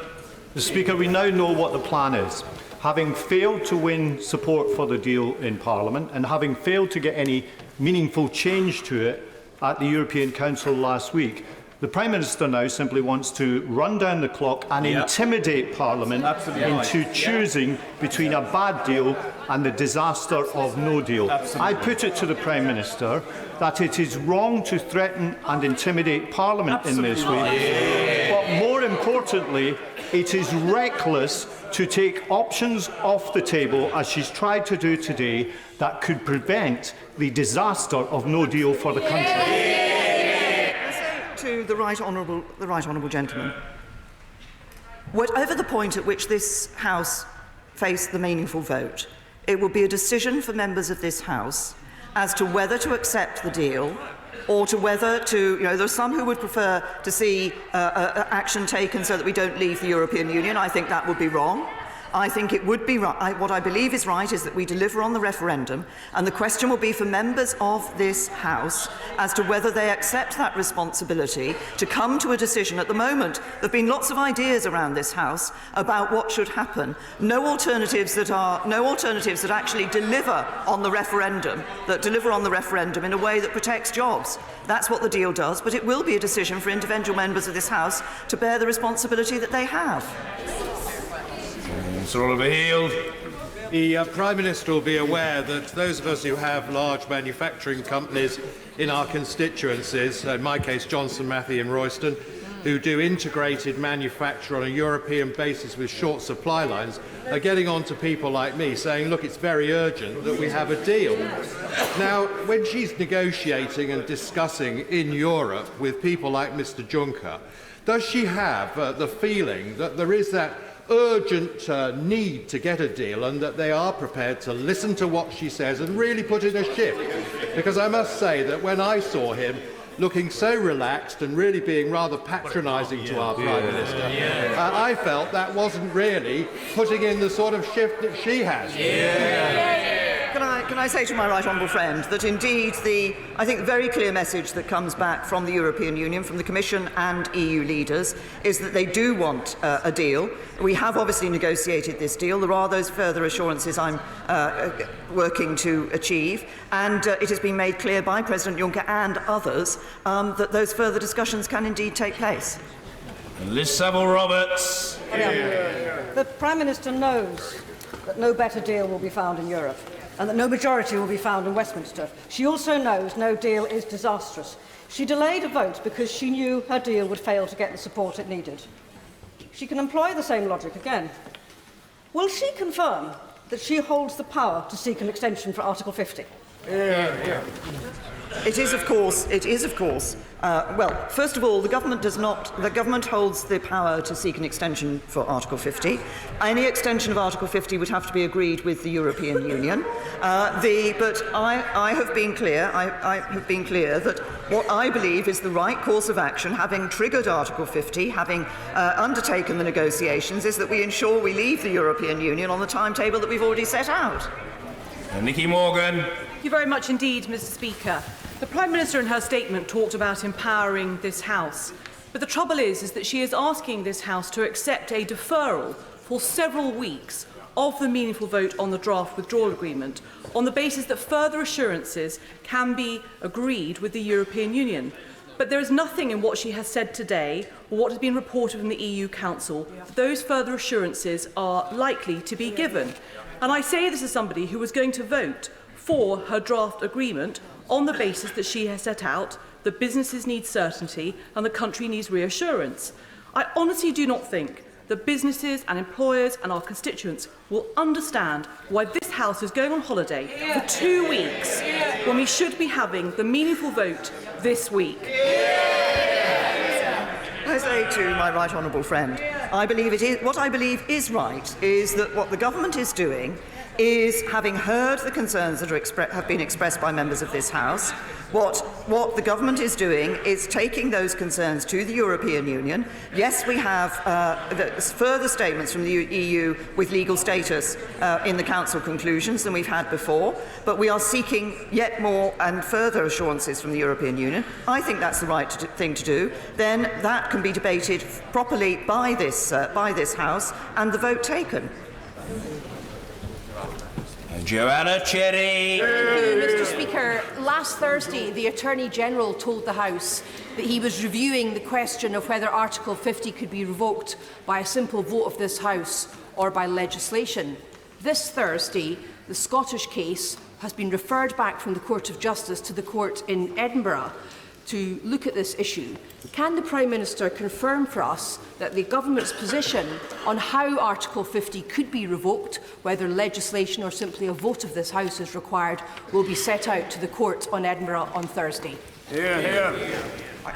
Mr. Speaker, we now know what the plan is. Having failed to win support for the deal in Parliament and having failed to get any meaningful change to it at the European Council last week, the Prime Minister now simply wants to run down the clock and intimidate Parliament into choosing between a bad deal and the disaster of no deal. I put it to the Prime Minister that it is wrong to threaten and intimidate Parliament in this way. But more importantly, it is reckless to take options off the table, as she's tried to do today, that could prevent the disaster of no deal for the country. To the right honourable gentleman, whatever the point at which this House face the meaningful vote, it will be a decision for members of this House as to whether to accept the deal or to whether to, there are some who would prefer to see action taken so that we don't leave the European Union. I think that would be wrong. I think it would be right. What I believe is right is that we deliver on the referendum, and the question will be for members of this House as to whether they accept that responsibility to come to a decision. At the moment, there have been lots of ideas around this House about what should happen. No alternatives that actually deliver on the referendum, in a way that protects jobs. That's what the deal does, but it will be a decision for individual members of this House to bear the responsibility that they have. Sir Oliver Heald. The Prime Minister will be aware that those of us who have large manufacturing companies in our constituencies, in my case Johnson Matthey and Royston, who do integrated manufacture on a European basis with short supply lines, are getting on to people like me saying, look, it's very urgent that we have a deal. Now, when she's negotiating and discussing in Europe with people like Mr Juncker, does she have the feeling that there is that urgent need to get a deal and that they are prepared to listen to what she says and really put in a shift? Because I must say that when I saw him looking so relaxed and really being rather patronising to our Prime Minister, I felt that wasn't really putting in the sort of shift that she has. Can I say to my right honourable friend that indeed I think the very clear message that comes back from the European Union, from the Commission and EU leaders, is that they do want a deal. We have obviously negotiated this deal. There are those further assurances I'm working to achieve, and it has been made clear by President Juncker and others that those further discussions can indeed take place. Liz Savile-Roberts. The Prime Minister knows that no better deal will be found in Europe, and that no majority will be found in Westminster. She also knows no deal is disastrous. She delayed a vote because she knew her deal would fail to get the support it needed. She can employ the same logic again. Will she confirm that she holds the power to seek an extension for Article 50? It is, of course. Well, first of all, the government does not. The government holds the power to seek an extension for Article 50. Any extension of Article 50 would have to be agreed with the European Union. But I have been clear. I have been clear that what I believe is the right course of action, having triggered Article 50, having undertaken the negotiations, is that we ensure we leave the European Union on the timetable that we've already set out. Nicky Morgan. Thank you very much indeed, Mr Speaker. The Prime Minister in her statement talked about empowering this House. But the trouble is that she is asking this House to accept a deferral for several weeks of the meaningful vote on the draft withdrawal agreement on the basis that further assurances can be agreed with the European Union. But there is nothing in what she has said today or what has been reported from the EU Council that those further assurances are likely to be given. And I say this as somebody who was going to vote for her draft agreement on the basis that she has set out that businesses need certainty and the country needs reassurance. I honestly do not think that businesses and employers and our constituents will understand why this House is going on holiday for 2 weeks when we should be having the meaningful vote this week. I say to my right honourable friend, what I believe is right is that what the government is doing is, having heard the concerns that have been expressed by members of this House, what the government is doing is taking those concerns to the European Union. Yes, we have further statements from the EU with legal status in the Council conclusions than we've had before, but we are seeking yet more and further assurances from the European Union. I think that's the right thing to do. Then that can be debated properly by this House and the vote taken. Joanna Cherry. Thank you, Mr. Speaker. Last Thursday, the Attorney-General told the House that he was reviewing the question of whether Article 50 could be revoked by a simple vote of this House or by legislation. This Thursday, the Scottish case has been referred back from the Court of Justice to the court in Edinburgh to look at this issue. Can the Prime Minister confirm for us that the Government's position on how Article 50 could be revoked, whether legislation or simply a vote of this House is required, will be set out to the court on Edinburgh on Thursday? Hear, hear.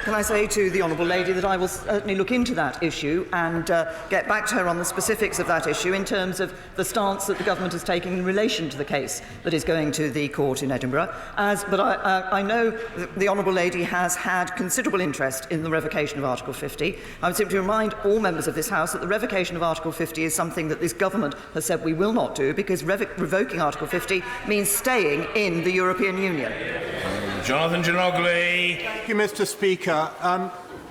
Can I say to the Honourable Lady that I will certainly look into that issue and get back to her on the specifics of that issue in terms of the stance that the Government is taking in relation to the case that is going to the court in Edinburgh. But I know that the Honourable Lady has had considerable interest in the revocation of Article 50. I would simply remind all members of this House that the revocation of Article 50 is something that this Government has said we will not do, because revoking Article 50 means staying in the European Union. Jonathan Ginogly. Thank you, Mr. Speaker.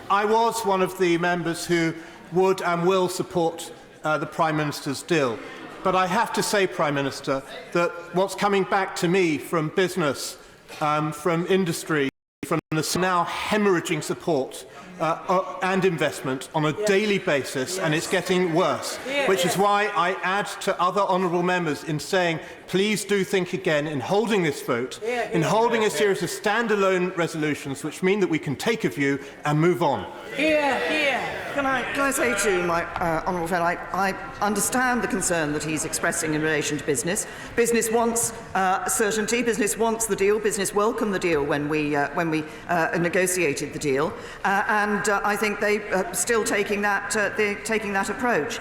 I was one of the members who would and will support the Prime Minister's deal. But I have to say, Prime Minister, that what's coming back to me from business, from industry, from the now hemorrhaging support and investment on a daily basis, and it's getting worse, which is why I add to other honourable members in saying, please do think again in holding this vote, in holding a series of standalone resolutions which mean that we can take a view and move on. Can I say to my honourable friend, I understand the concern that he's expressing in relation to business. Business wants certainty. Business wants the deal. Business welcomed the deal when we negotiated the deal, and I think they are still taking that approach.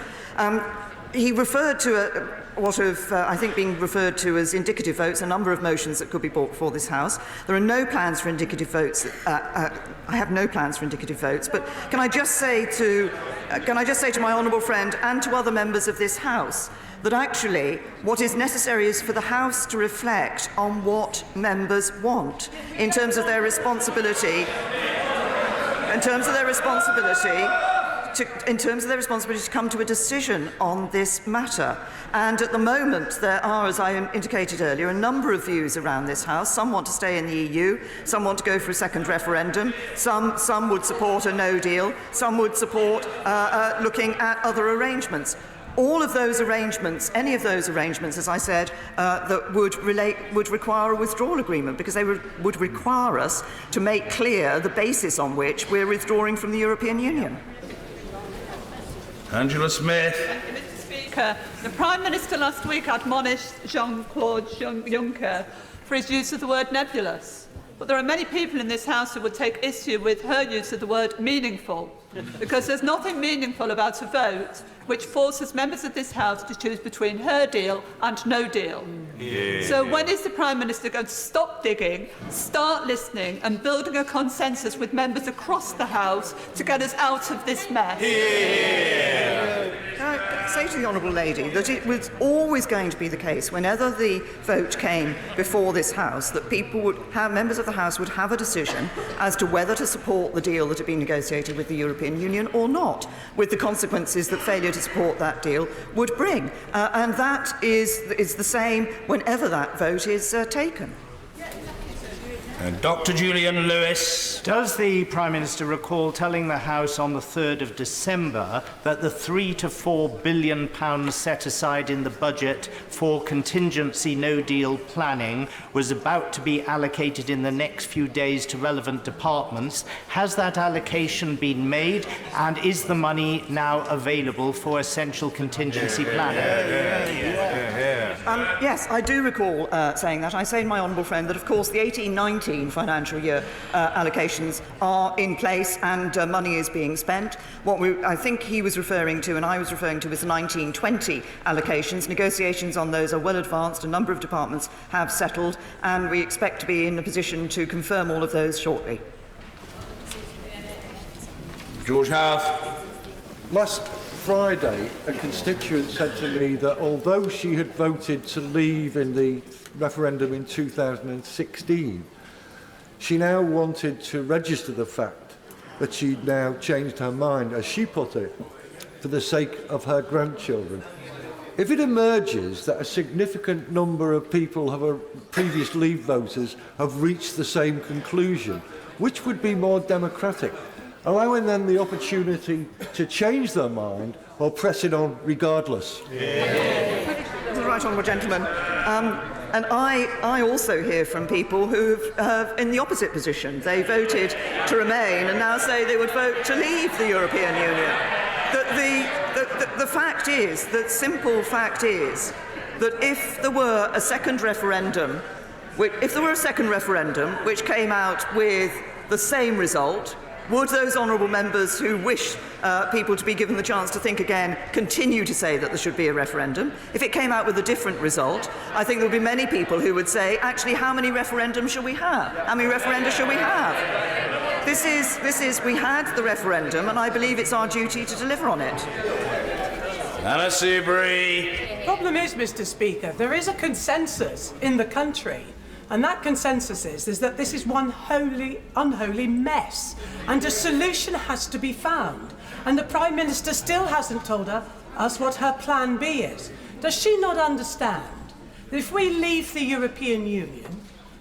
He referred to what have, I think, been referred to as indicative votes, a number of motions that could be brought before this House. There are no plans for indicative votes. I have no plans for indicative votes. But can I just say to my honourable friend and to other members of this House that actually what is necessary is for the House to reflect on what members want in terms of their responsibility. In terms of their responsibility to come to a decision on this matter. And at the moment, there are, as I indicated earlier, a number of views around this House. Some want to stay in the EU, some want to go for a second referendum, some would support a no deal, some would support looking at other arrangements. All of those arrangements, any of those arrangements, as I said, that would require a withdrawal agreement, because they would require us to make clear the basis on which we're withdrawing from the European Union. Angela Smith. Thank you, Mr. Speaker. The Prime Minister last week admonished Jean-Claude Juncker for his use of the word nebulous. But there are many people in this House who would take issue with her use of the word meaningful, because there's nothing meaningful about a vote which forces members of this House to choose between her deal and no deal. So when is the Prime Minister going to stop digging, start listening and building a consensus with members across the House to get us out of this mess? Can I say to the Honourable Lady that it was always going to be the case, whenever the vote came before this House, that members of the House would have a decision as to whether to support the deal that had been negotiated with the European Union or not, with the consequences that failure to support that deal would bring. And that is the same whenever that vote is taken. Dr. Julian Lewis. Does the Prime Minister recall telling the House on the 3rd of December that the £3 to £4 billion set aside in the budget for contingency no-deal planning was about to be allocated in the next few days to relevant departments? Has that allocation been made, and is the money now available for essential contingency planning? Yes, I do recall saying that. I say to my honourable friend that, of course, the 18-19 2018 financial year allocations are in place and money is being spent. What I think he was referring to and I was referring to was the 1920 allocations. Negotiations on those are well advanced. A number of departments have settled and we expect to be in a position to confirm all of those shortly. George Howarth. Last Friday, a constituent said to me that although she had voted to leave in the referendum in 2016, she now wanted to register the fact that she'd now changed her mind, as she put it, for the sake of her grandchildren. If it emerges that a significant number of people, previous Leave voters, have reached the same conclusion, which would be more democratic? Allowing them the opportunity to change their mind or press it on regardless. The right honourable gentleman. And I also hear from people who are in the opposite position. They voted to remain and now say they would vote to leave the European Union. The fact is, the simple fact is, that if there were a second referendum, which came out with the same result, would those honourable members who wish people to be given the chance to think again continue to say that there should be a referendum? If it came out with a different result, I think there would be many people who would say, actually, how many referendums shall we have? How many referenda shall we have? We had the referendum, and I believe it's our duty to deliver on it. Anna Seabury. The problem is, Mr. Speaker, there is a consensus in the country. And that consensus is that this is one unholy mess. And a solution has to be found. And the Prime Minister still hasn't told us what her plan B is. Does she not understand that if we leave the European Union,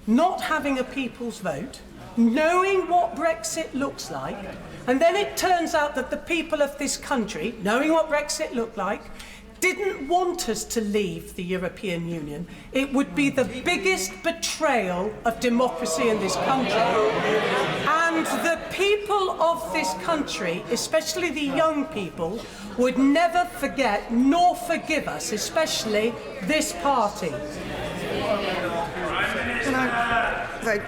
not having a people's vote, knowing what Brexit looks like, and then it turns out that the people of this country, knowing what Brexit looked like, didn't want us to leave the European Union, it would be the biggest betrayal of democracy in this country. And the people of this country, especially the young people, would never forget nor forgive us, especially this party.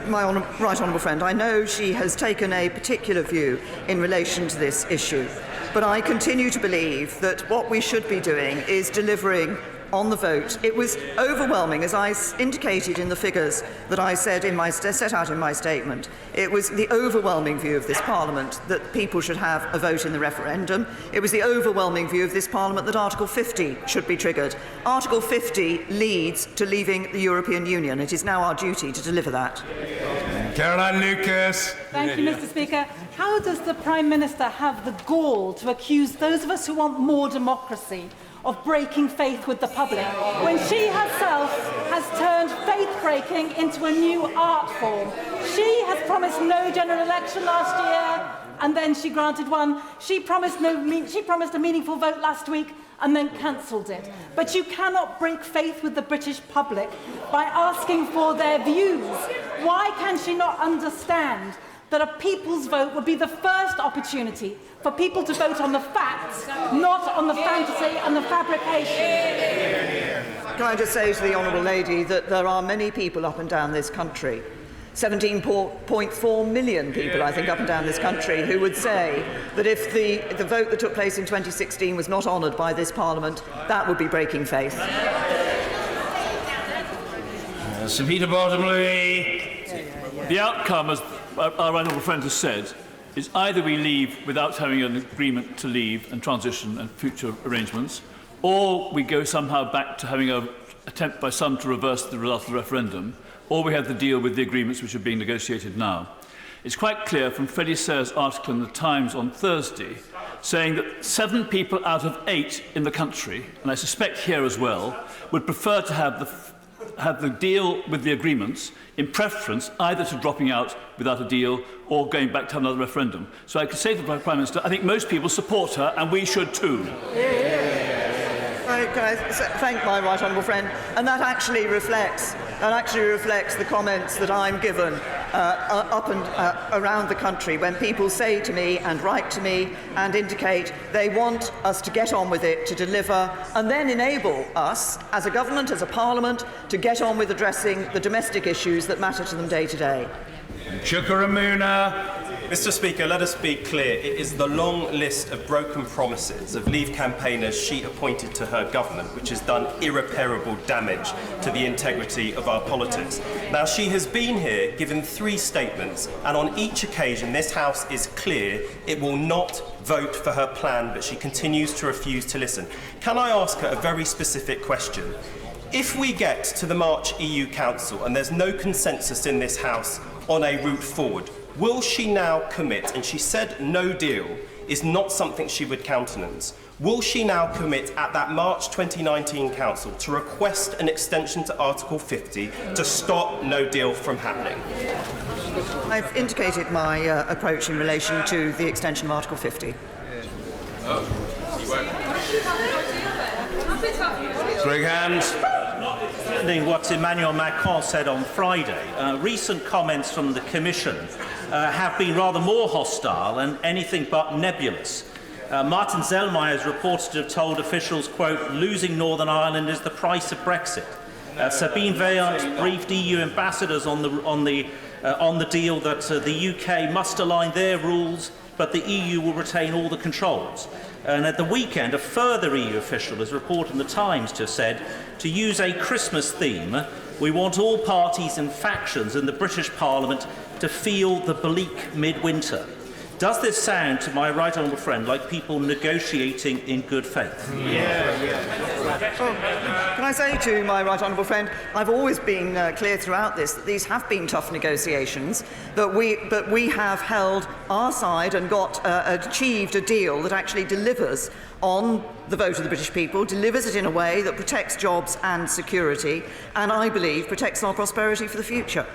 My right honourable friend, I know she has taken a particular view in relation to this issue. But I continue to believe that what we should be doing is delivering on the vote. It was overwhelming, as I indicated in the figures that I said set out in my statement. It was the overwhelming view of this Parliament that people should have a vote in the referendum. It was the overwhelming view of this Parliament that Article 50 should be triggered. Article 50 leads to leaving the European Union. It is now our duty to deliver that. Caroline Lucas. Thank you, Mr. Speaker. How does the Prime Minister have the gall to accuse those of us who want more democracy of breaking faith with the public, when she herself has turned faith-breaking into a new art form? She has promised no general election last year, and then she granted one. She promised a meaningful vote last week, and then cancelled it. But you cannot break faith with the British public by asking for their views. Why can she not understand that a people's vote would be the first opportunity for people to vote on the facts, not on the fantasy and the fabrication? Can I just say to the honourable lady that there are many people up and down this country, 17.4 million people, I think, up and down this country, who would say that if the vote that took place in 2016 was not honoured by this Parliament, that would be breaking faith. Sir Peter Bottomley. The outcome, as our honourable friend has said, is either we leave without having an agreement to leave and transition and future arrangements, or we go somehow back to having an attempt by some to reverse the result of the referendum, or we have to deal with the agreements which are being negotiated now. It's quite clear from Freddie Sayre's article in the Times on Thursday, saying that 7 people out of 8 in the country, and I suspect here as well, would prefer to have the deal with the agreements in preference either to dropping out without a deal or going back to have another referendum. So I could say to the Prime Minister, I think most people support her, and we should too. Can I thank my right honourable friend? And that actually reflects the comments that I'm given up and around the country when people say to me and write to me and indicate they want us to get on with it, to deliver, and then enable us, as a government, as a parliament, to get on with addressing the domestic issues that matter to them day to day. Chukaramuna. Mr. Speaker, let us be clear. It is the long list of broken promises of Leave campaigners she appointed to her government which has done irreparable damage to the integrity of our politics. Now, she has been here given 3 statements, and on each occasion this House is clear it will not vote for her plan, but she continues to refuse to listen. Can I ask her a very specific question? If we get to the March EU Council and there's no consensus in this House on a route forward, will she now commit, and she said no deal is not something she would countenance, will she now commit at that March 2019 Council to request an extension to Article 50 to stop no deal from happening? I've indicated my approach in relation to the extension of Article 50. Three hands. What Emmanuel Macron said on Friday. Recent comments from the Commission have been rather more hostile and anything but nebulous. Martin Zellmeyer is reported to have told officials, quote, losing Northern Ireland is the price of Brexit. Sabine Vaillant briefed EU ambassadors on the deal that the UK must align their rules, but the EU will retain all the controls. And at the weekend, a further EU official is reported in the Times to have said, to use a Christmas theme, we want all parties and factions in the British Parliament to feel the bleak midwinter. Does this sound, to my right honourable friend, like people negotiating in good faith? Can I say to my right honourable friend, I've always been clear throughout this that these have been tough negotiations, but we have held our side and achieved a deal that actually delivers on the vote of the British people, delivers it in a way that protects jobs and security, and I believe protects our prosperity for the future.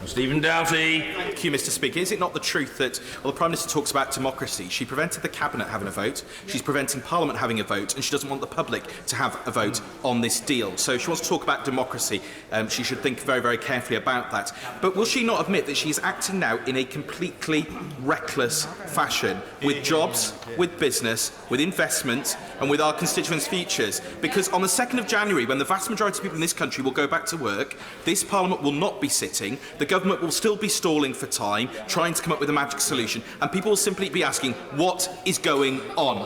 Stephen Doughty. Thank you, Mr. Speaker. Is it not the truth that, well, the Prime Minister talks about democracy? She prevented the Cabinet having a vote, she's preventing Parliament having a vote, and she doesn't want the public to have a vote on this deal. So she wants to talk about democracy. She should think very, very carefully about that. But will she not admit that she is acting now in a completely reckless fashion with jobs, with business, with investment, and with our constituents' futures? Because on the 2nd of January, when the vast majority of people in this country will go back to work, this Parliament will not be sitting, the government will still be stalling for time, trying to come up with a magic solution, and people will simply be asking, what is going on?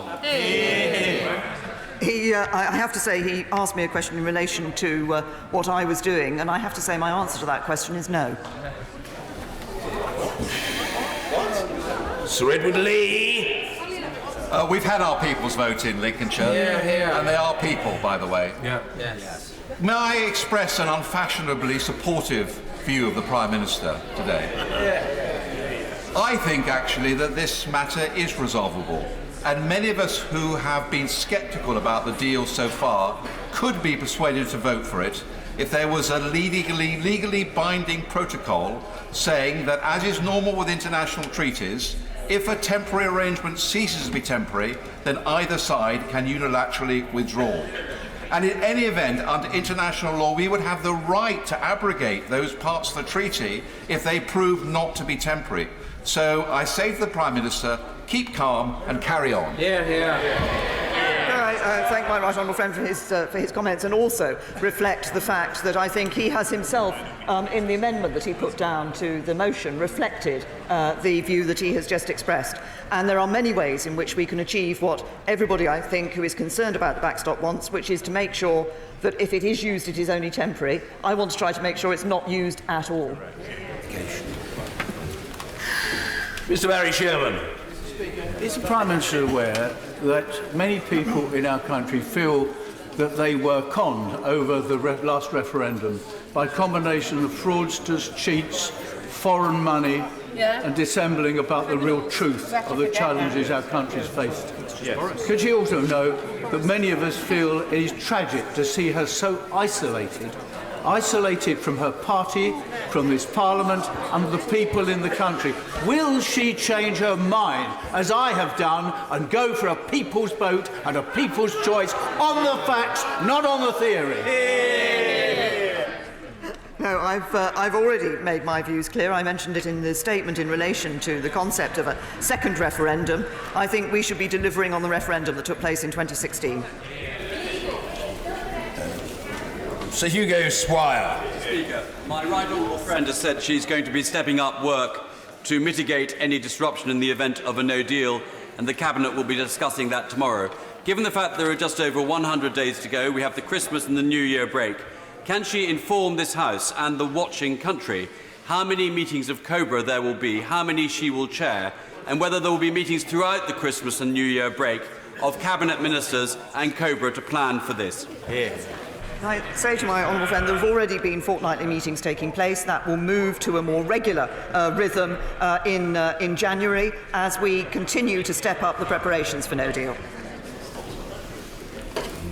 I have to say, he asked me a question in relation to what I was doing, and I have to say my answer to that question is no. Sir Edward Lee. We've had our people's vote in Lincolnshire, and they are people, by the way. Yes. May I express an unfashionably supportive view of the Prime Minister today? I think, actually, that this matter is resolvable, and many of us who have been sceptical about the deal so far could be persuaded to vote for it if there was a legally binding protocol saying that, as is normal with international treaties, if a temporary arrangement ceases to be temporary, then either side can unilaterally withdraw. And in any event, under international law, we would have the right to abrogate those parts of the treaty if they prove not to be temporary. So I say to the Prime Minister, keep calm and carry on. I thank my right honourable friend for his comments, and also reflect the fact that I think he has himself, in the amendment that he put down to the motion, reflected the view that he has just expressed. And there are many ways in which we can achieve what everybody, I think, who is concerned about the backstop wants, which is to make sure that if it is used, it is only temporary. I want to try to make sure it's not used at all. Mr. Barry Sherman. Is the Prime Minister aware that many people in our country feel that they were conned over the last referendum by a combination of fraudsters, cheats, foreign money, and dissembling about the real truth of the challenges our country has faced? Yes. Could you also know that many of us feel it is tragic to see her so isolated from her party, from this Parliament, and the people in the country? Will she change her mind, as I have done, and go for a people's vote and a people's choice on the facts, not on the theory? No, I've already made my views clear. I mentioned it in the statement in relation to the concept of a second referendum. I think we should be delivering on the referendum that took place in 2016. Sir Hugo Swire. Speaker, my right honourable friend has said she's going to be stepping up work to mitigate any disruption in the event of a no deal, and the Cabinet will be discussing that tomorrow. Given the fact there are just over 100 days to go, we have the Christmas and the New Year break. Can she inform this House and the watching country how many meetings of COBRA there will be, how many she will chair, and whether there will be meetings throughout the Christmas and New Year break of Cabinet Ministers and COBRA to plan for this? Can I say to my honourable friend, there have already been fortnightly meetings taking place. That will move to a more regular rhythm in January as we continue to step up the preparations for no deal.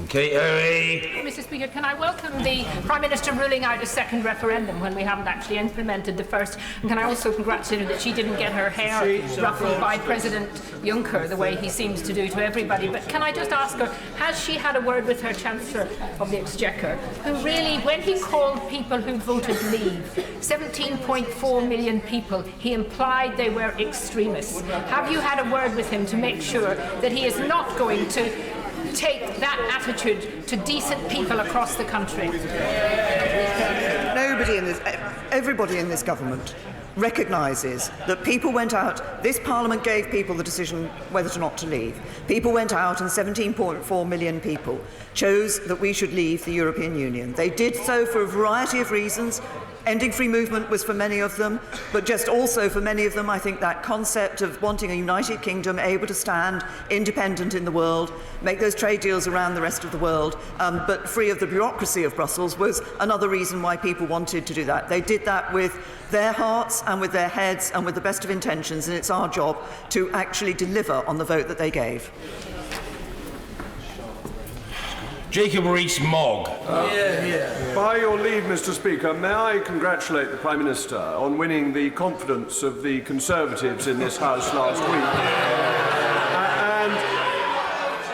Mr. Speaker, can I welcome the Prime Minister ruling out a second referendum when we haven't actually implemented the first? And can I also congratulate her that she didn't get her hair ruffled by President Juncker the way he seems to do to everybody? But can I just ask her, has she had a word with her Chancellor of the Exchequer, who really, when he called people who voted leave, 17.4 million people, he implied they were extremists? Have you had a word with him to make sure that he is not going to take that attitude to decent people across the country? Everybody in this government recognises that people went out. This Parliament gave people the decision whether or not to leave. People went out, and 17.4 million people chose that we should leave the European Union. They did so for a variety of reasons. Ending free movement was for many of them, but just also for many of them, I think that concept of wanting a United Kingdom able to stand independent in the world, make those trade deals around the rest of the world, but free of the bureaucracy of Brussels, was another reason why people wanted to do that. They did that with their hearts and with their heads and with the best of intentions, and it's our job to actually deliver on the vote that they gave. Jacob Rees-Mogg. By your leave, Mr. Speaker, may I congratulate the Prime Minister on winning the confidence of the Conservatives in this House last week,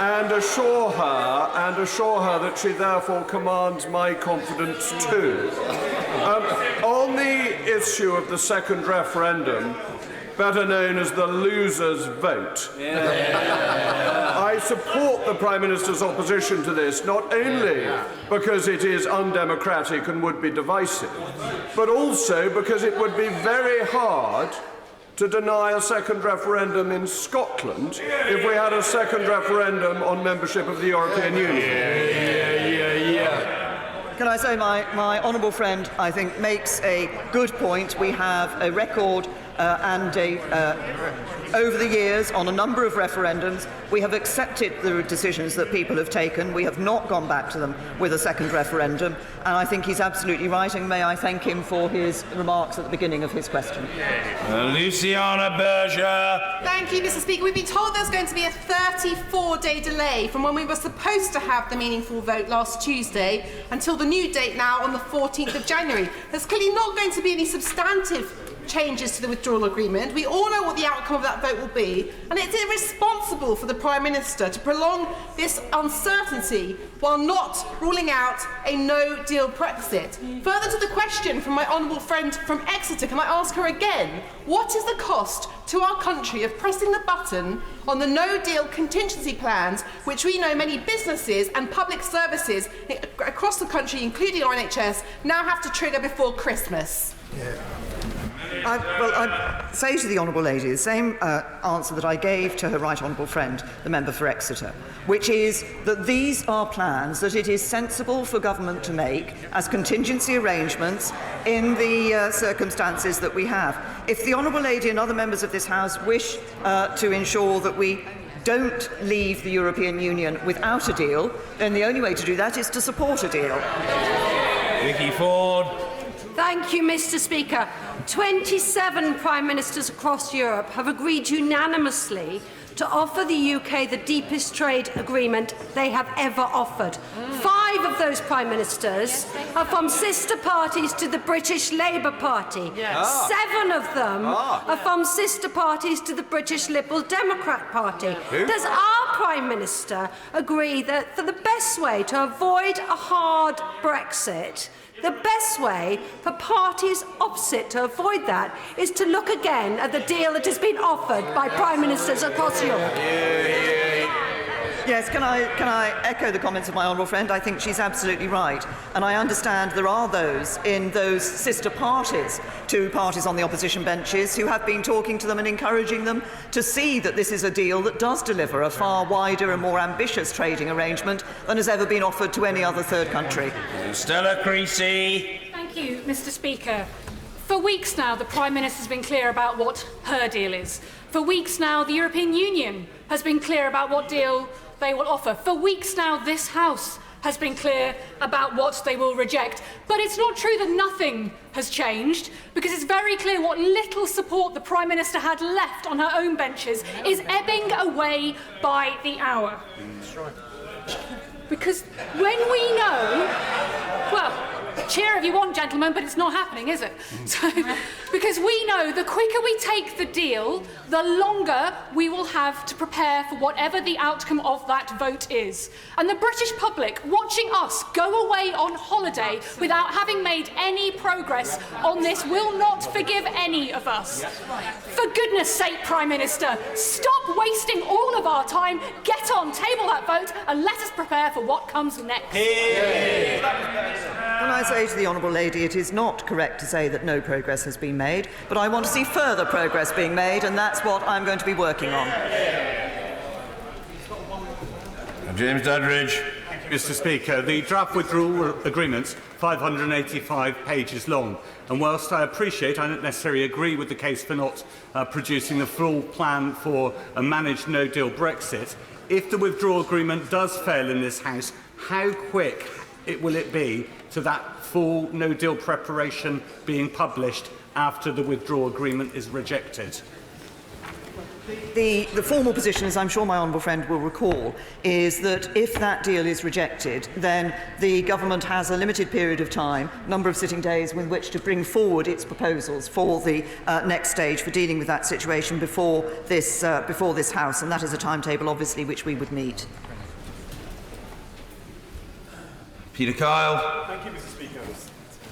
and assure her that she therefore commands my confidence too. On the issue of the second referendum, better known as the loser's vote, I support the Prime Minister's opposition to this, not only because it is undemocratic and would be divisive, but also because it would be very hard to deny a second referendum in Scotland if we had a second referendum on membership of the European Union. Can I say my honourable friend, I think, makes a good point. We have a record over the years on a number of referendums. We have accepted the decisions that people have taken. We have not gone back to them with a second referendum, and I think he's absolutely right, and may I thank him for his remarks at the beginning of his question. Luciana Berger. Thank you, Mr. Speaker. We've been told there's going to be a 34-day delay from when we were supposed to have the meaningful vote last Tuesday until the new date now on the 14th of January. There's clearly not going to be any substantive changes to the withdrawal agreement. We all know what the outcome of that vote will be, and it's irresponsible for the Prime Minister to prolong this uncertainty while not ruling out a no-deal Brexit. Further to the question from my honourable friend from Exeter, can I ask her again, what is the cost to our country of pressing the button on the no-deal contingency plans, which we know many businesses and public services across the country, including our NHS, now have to trigger before Christmas? I say to the honourable lady the same answer that I gave to her right honourable friend, the member for Exeter, which is that these are plans that it is sensible for government to make as contingency arrangements in the circumstances that we have. If the honourable lady and other members of this House wish to ensure that we don't leave the European Union without a deal, then the only way to do that is to support a deal. Vicky Ford. Thank you, Mr. Speaker. 27 Prime Ministers across Europe have agreed unanimously to offer the UK the deepest trade agreement they have ever offered. 5 5 of those Prime Ministers are from sister parties to the British Labour Party. 7 of them are from sister parties to the British Liberal Democrat Party. Does our Prime Minister agree that for the best way to avoid a hard Brexit, the best way for parties opposite to avoid that is to look again at the deal that has been offered by Prime Ministers across Europe? Yes, can I echo the comments of my honourable friend? I think she's absolutely right. And I understand there are those in those sister parties to parties on the opposition benches who have been talking to them and encouraging them to see that this is a deal that does deliver a far wider and more ambitious trading arrangement than has ever been offered to any other third country. Stella Creasy. Thank you, Mr. Speaker. For weeks now, the Prime Minister has been clear about what her deal is. For weeks now, the European Union has been clear about what deal they will offer. For weeks now, this House has been clear about what they will reject. But it's not true that nothing has changed, because it's very clear what little support the Prime Minister had left on her own benches is ebbing away by the hour. That's right. Because when we know, well, cheer if you want, gentlemen, but it's not happening, is it? So, because we know the quicker we take the deal, the longer we will have to prepare for whatever the outcome of that vote is. And the British public watching us go away on holiday without having made any progress on this will not forgive any of us. For goodness sake, Prime Minister, stop wasting all of our time, get on, table that vote, and let us prepare for what comes next. Can I say to the honourable lady, it is not correct to say that no progress has been made, but I want to see further progress being made, and that's what I'm going to be working on. James Dudridge. Mr. Speaker, the draft withdrawal agreement's 585 pages long, and whilst I appreciate, I don't necessarily agree with the case for not producing the full plan for a managed no-deal Brexit, if the withdrawal agreement does fail in this House, how quick will it be to that full no-deal preparation being published after the withdrawal agreement is rejected? The formal position, as I'm sure my honourable friend will recall, is that if that deal is rejected, then the government has a limited period of time, number of sitting days, with which to bring forward its proposals for the next stage for dealing with that situation before this House, and that is a timetable, obviously, which we would meet. Peter Kyle. Thank you, Mr. Speaker.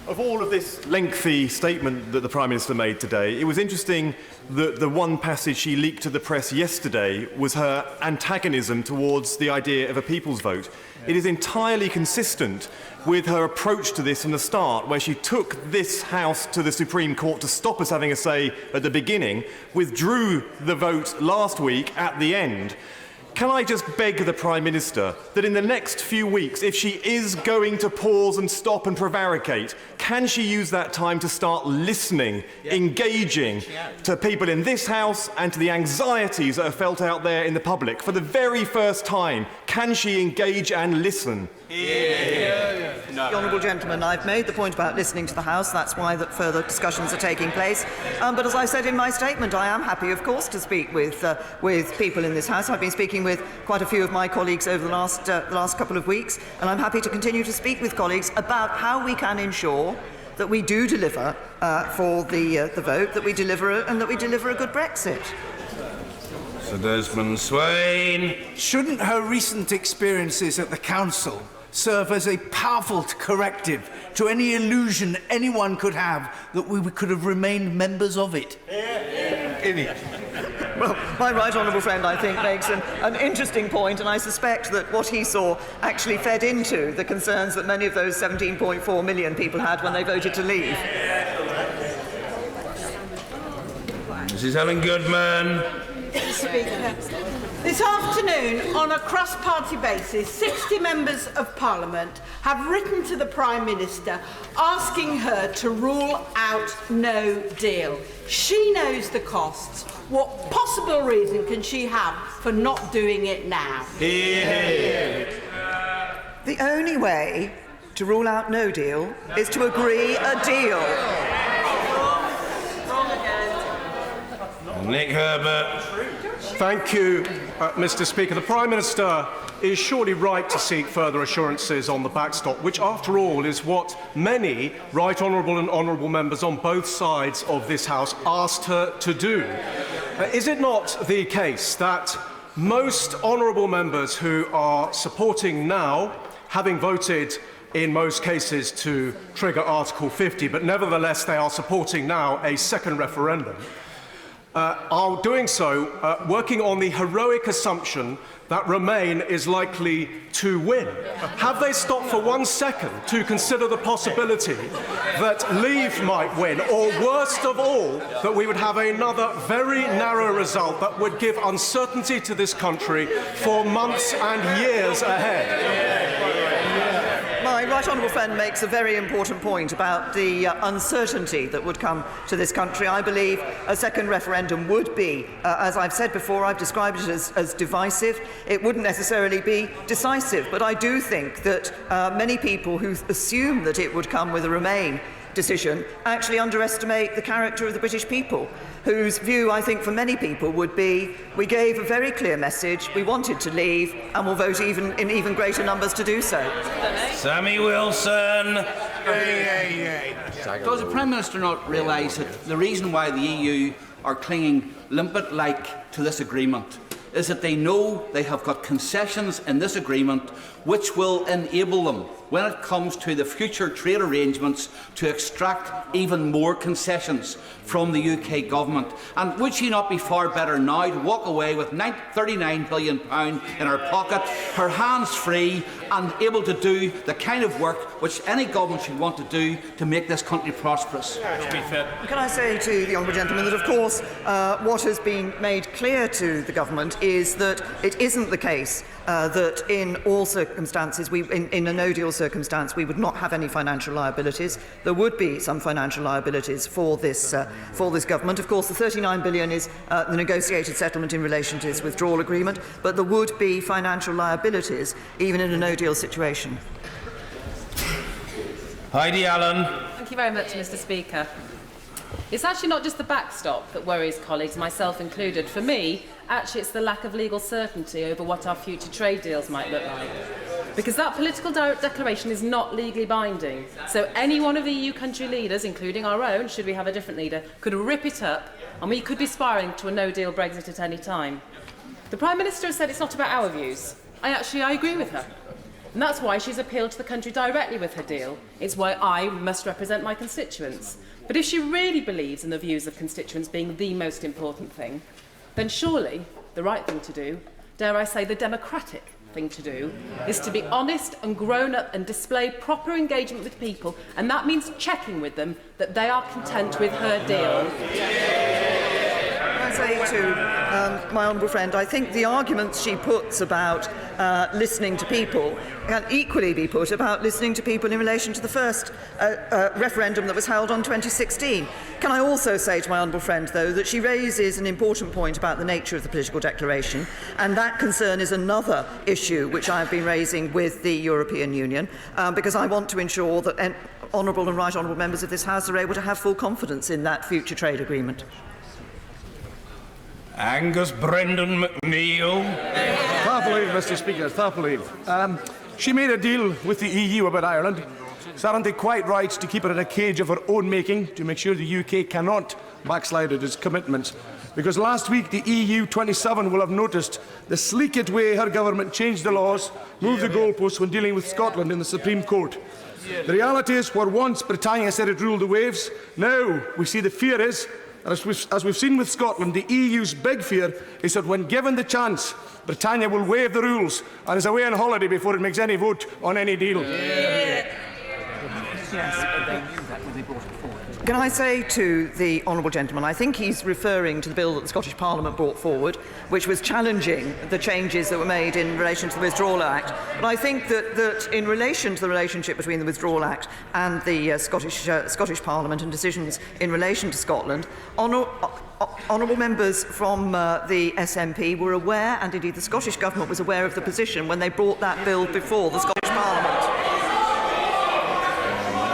Of all of this lengthy statement that the Prime Minister made today, it was interesting that the one passage she leaked to the press yesterday was her antagonism towards the idea of a people's vote. It is entirely consistent with her approach to this from the start, where she took this House to the Supreme Court to stop us having a say at the beginning, withdrew the vote last week at the end. Can I just beg the Prime Minister that in the next few weeks, if she is going to pause and stop and prevaricate, can she use that time to start listening, engaging to people in this House and to the anxieties that are felt out there in the public? For the very first time, can she engage and listen? The honourable gentleman, I've made the point about listening to the House. That's why that further discussions are taking place. But as I said in my statement, I am happy, of course, to speak with people in this House. I've been speaking with quite a few of my colleagues over the last couple of weeks, and I'm happy to continue to speak with colleagues about how we can ensure that we do deliver for the vote, that we deliver and that we deliver a good Brexit. Sir Desmond Swain. Shouldn't her recent experiences at the Council serve as a powerful corrective to any illusion anyone could have that we could have remained members of it? Well, my right honourable friend, I think, makes an interesting point, and I suspect that what he saw actually fed into the concerns that many of those 17.4 million people had when they voted to leave. Mrs. Helen Goodman. Speaker. This afternoon, on a cross-party basis, 60 members of Parliament have written to the Prime Minister asking her to rule out no deal. She knows the costs. What possible reason can she have for not doing it now? The only way to rule out no deal is to agree a deal. Nick Herbert. Thank you, Mr. Speaker. The Prime Minister is surely right to seek further assurances on the backstop, which, after all, is what many Right Honourable and Honourable members on both sides of this House asked her to do. Is it not the case that most Honourable members who are supporting now, having voted in most cases to trigger Article 50, but nevertheless they are supporting now a second referendum, are doing so working on the heroic assumption that Remain is likely to win? Have they stopped for 1 second to consider the possibility that Leave might win, or worst of all, that we would have another very narrow result that would give uncertainty to this country for months and years ahead? My right honourable friend makes a very important point about the uncertainty that would come to this country. I believe a second referendum would be, as I've said before, I've described it as divisive. It wouldn't necessarily be decisive, but I do think that many people who assume that it would come with a Remain decision actually underestimate the character of the British people, whose view, I think, for many people would be, we gave a very clear message, we wanted to leave, and we'll vote in even greater numbers to do so. Sammy Wilson. Does the Prime Minister not realise that the reason why the EU are clinging limpet-like to this agreement is that they know they have got concessions in this agreement which will enable them, when it comes to the future trade arrangements, to extract even more concessions from the UK government? And would she not be far better now to walk away with £39 billion in her pocket, her hands free, and able to do the kind of work which any government should want to do to make this country prosperous? Can I say to the honourable gentleman that, of course, what has been made clear to the government is that it isn't the case that in all circumstances, in a no-deal circumstance, we would not have any financial liabilities. There would be some financial liabilities for this government. Of course, the £39 billion is the negotiated settlement in relation to this withdrawal agreement, but there would be financial liabilities even in a no-deal situation. Heidi Allen. Thank you very much, Mr. Speaker. It's actually not just the backstop that worries colleagues, myself included. For me, actually it's the lack of legal certainty over what our future trade deals might look like. Because that political declaration is not legally binding. So any one of the EU country leaders, including our own, should we have a different leader, could rip it up, and we could be spiralling to a no-deal Brexit at any time. The Prime Minister has said it's not about our views. I agree with her. And that's why she's appealed to the country directly with her deal. It's why I must represent my constituents. But if she really believes in the views of constituents being the most important thing, then surely the right thing to do, dare I say the democratic thing to do, is to be honest and grown up and display proper engagement with people, and that means checking with them that they are content with her deal. I say to my honourable friend, I think the arguments she puts about listening to people can equally be put about listening to people in relation to the first referendum that was held on 2016. Can I also say to my honourable friend, though, that she raises an important point about the nature of the political declaration, and that concern is another issue which I have been raising with the European Union, because I want to ensure that honourable and right honourable members of this House are able to have full confidence in that future trade agreement. Angus Brendan McNeill. Thankfully, Mr. Speaker, thankfully. She made a deal with the EU about Ireland. So aren't they quite right to keep her in a cage of her own making to make sure the UK cannot backslide at its commitments? Because last week the EU 27 will have noticed the sleeked way her government changed the laws, moved the goalposts when dealing with Scotland in the Supreme Court. The reality is, where once Britannia said it ruled the waves, now we see the fear is, as we've seen with Scotland, the EU's big fear is that when given the chance, Britannia will waive the rules and is away on holiday before it makes any vote on any deal. Can I say to the honourable gentleman, I think he's referring to the bill that the Scottish Parliament brought forward, which was challenging the changes that were made in relation to the Withdrawal Act. But I think that in relation to the relationship between the Withdrawal Act and the Scottish Parliament and decisions in relation to Scotland, honourable members from the SNP were aware, and indeed the Scottish Government was aware of the position when they brought that bill before the Scottish Parliament.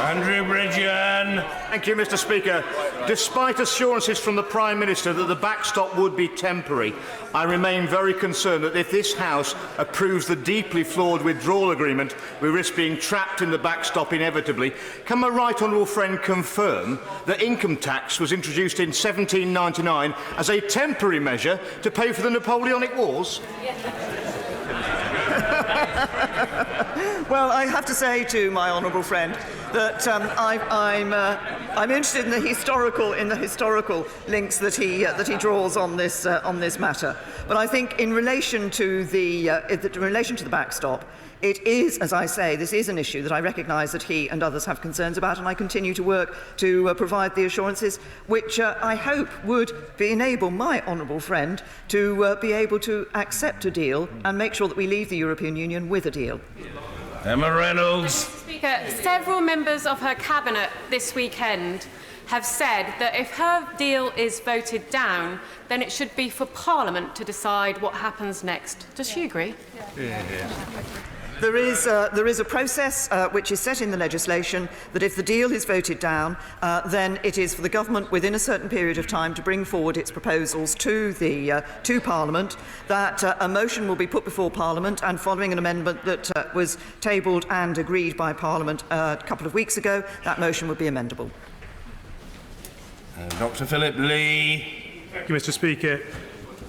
Andrew Bridgen. Thank you, Mr. Speaker. Despite assurances from the Prime Minister that the backstop would be temporary, I remain very concerned that if this House approves the deeply flawed withdrawal agreement, we risk being trapped in the backstop inevitably. Can my right honourable friend confirm that income tax was introduced in 1799 as a temporary measure to pay for the Napoleonic Wars? Well, I have to say to my honourable friend that I'm interested in the historical links that he draws on this matter. But I think in relation to the backstop, it is, as I say, this is an issue that I recognise that he and others have concerns about, and I continue to work to provide the assurances which I hope would enable my honourable friend to be able to accept a deal and make sure that we leave the European Union with a deal. Emma Reynolds. Speaker, several members of her cabinet this weekend have said that if her deal is voted down, then it should be for Parliament to decide what happens next. Does she agree? Yeah. There is a process which is set in the legislation that if the deal is voted down, then it is for the government within a certain period of time to bring forward its proposals to Parliament. That a motion will be put before Parliament, and following an amendment that was tabled and agreed by Parliament a couple of weeks ago, that motion would be amendable. Dr. Philip Lee. Thank you, Mr. Speaker.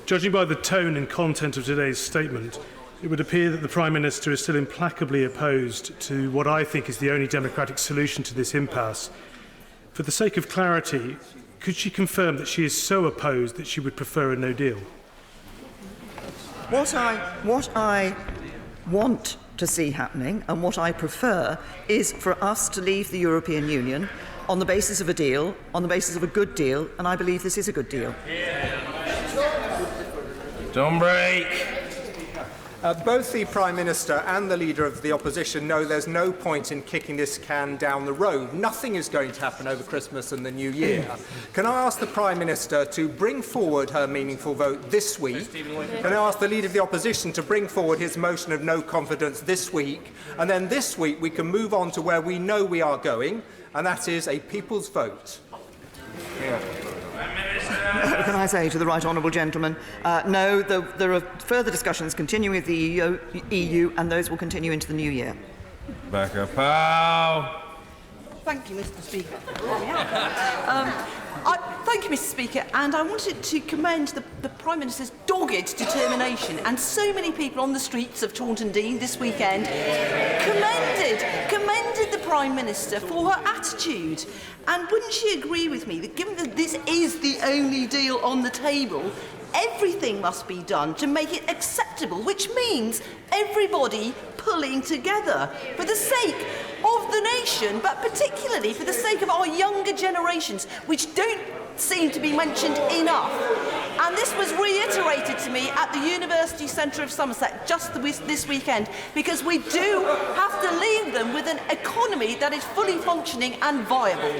Judging by the tone and content of today's statement, it would appear that the Prime Minister is still implacably opposed to what I think is the only democratic solution to this impasse. For the sake of clarity, could she confirm that she is so opposed that she would prefer a no deal? What I want to see happening and what I prefer is for us to leave the European Union on the basis of a deal, on the basis of a good deal, and I believe this is a good deal. Don't break. Both the Prime Minister and the Leader of the Opposition know there's no point in kicking this can down the road. Nothing is going to happen over Christmas and the New Year. Can I ask the Prime Minister to bring forward her meaningful vote this week? Can I ask the Leader of the Opposition to bring forward his motion of no confidence this week? And then this week we can move on to where we know we are going, and that is a people's vote. Can I say to the right honourable gentleman, no, there are further discussions continuing with the EU, and those will continue into the new year. Becca Powell. Thank you, Mr. Speaker. Thank you, Mr. Speaker, and I wanted to commend the Prime Minister's dogged determination, and so many people on the streets of Taunton Deane this weekend commended the Prime Minister for her attitude. And wouldn't she agree with me that given that this is the only deal on the table, everything must be done to make it acceptable, which means everybody pulling together for the sake of the nation, but particularly for the sake of our younger generations, which don't seem to be mentioned enough. And this was reiterated to me at the University Centre of Somerset just this weekend, because we do have to leave them with an economy that is fully functioning and viable.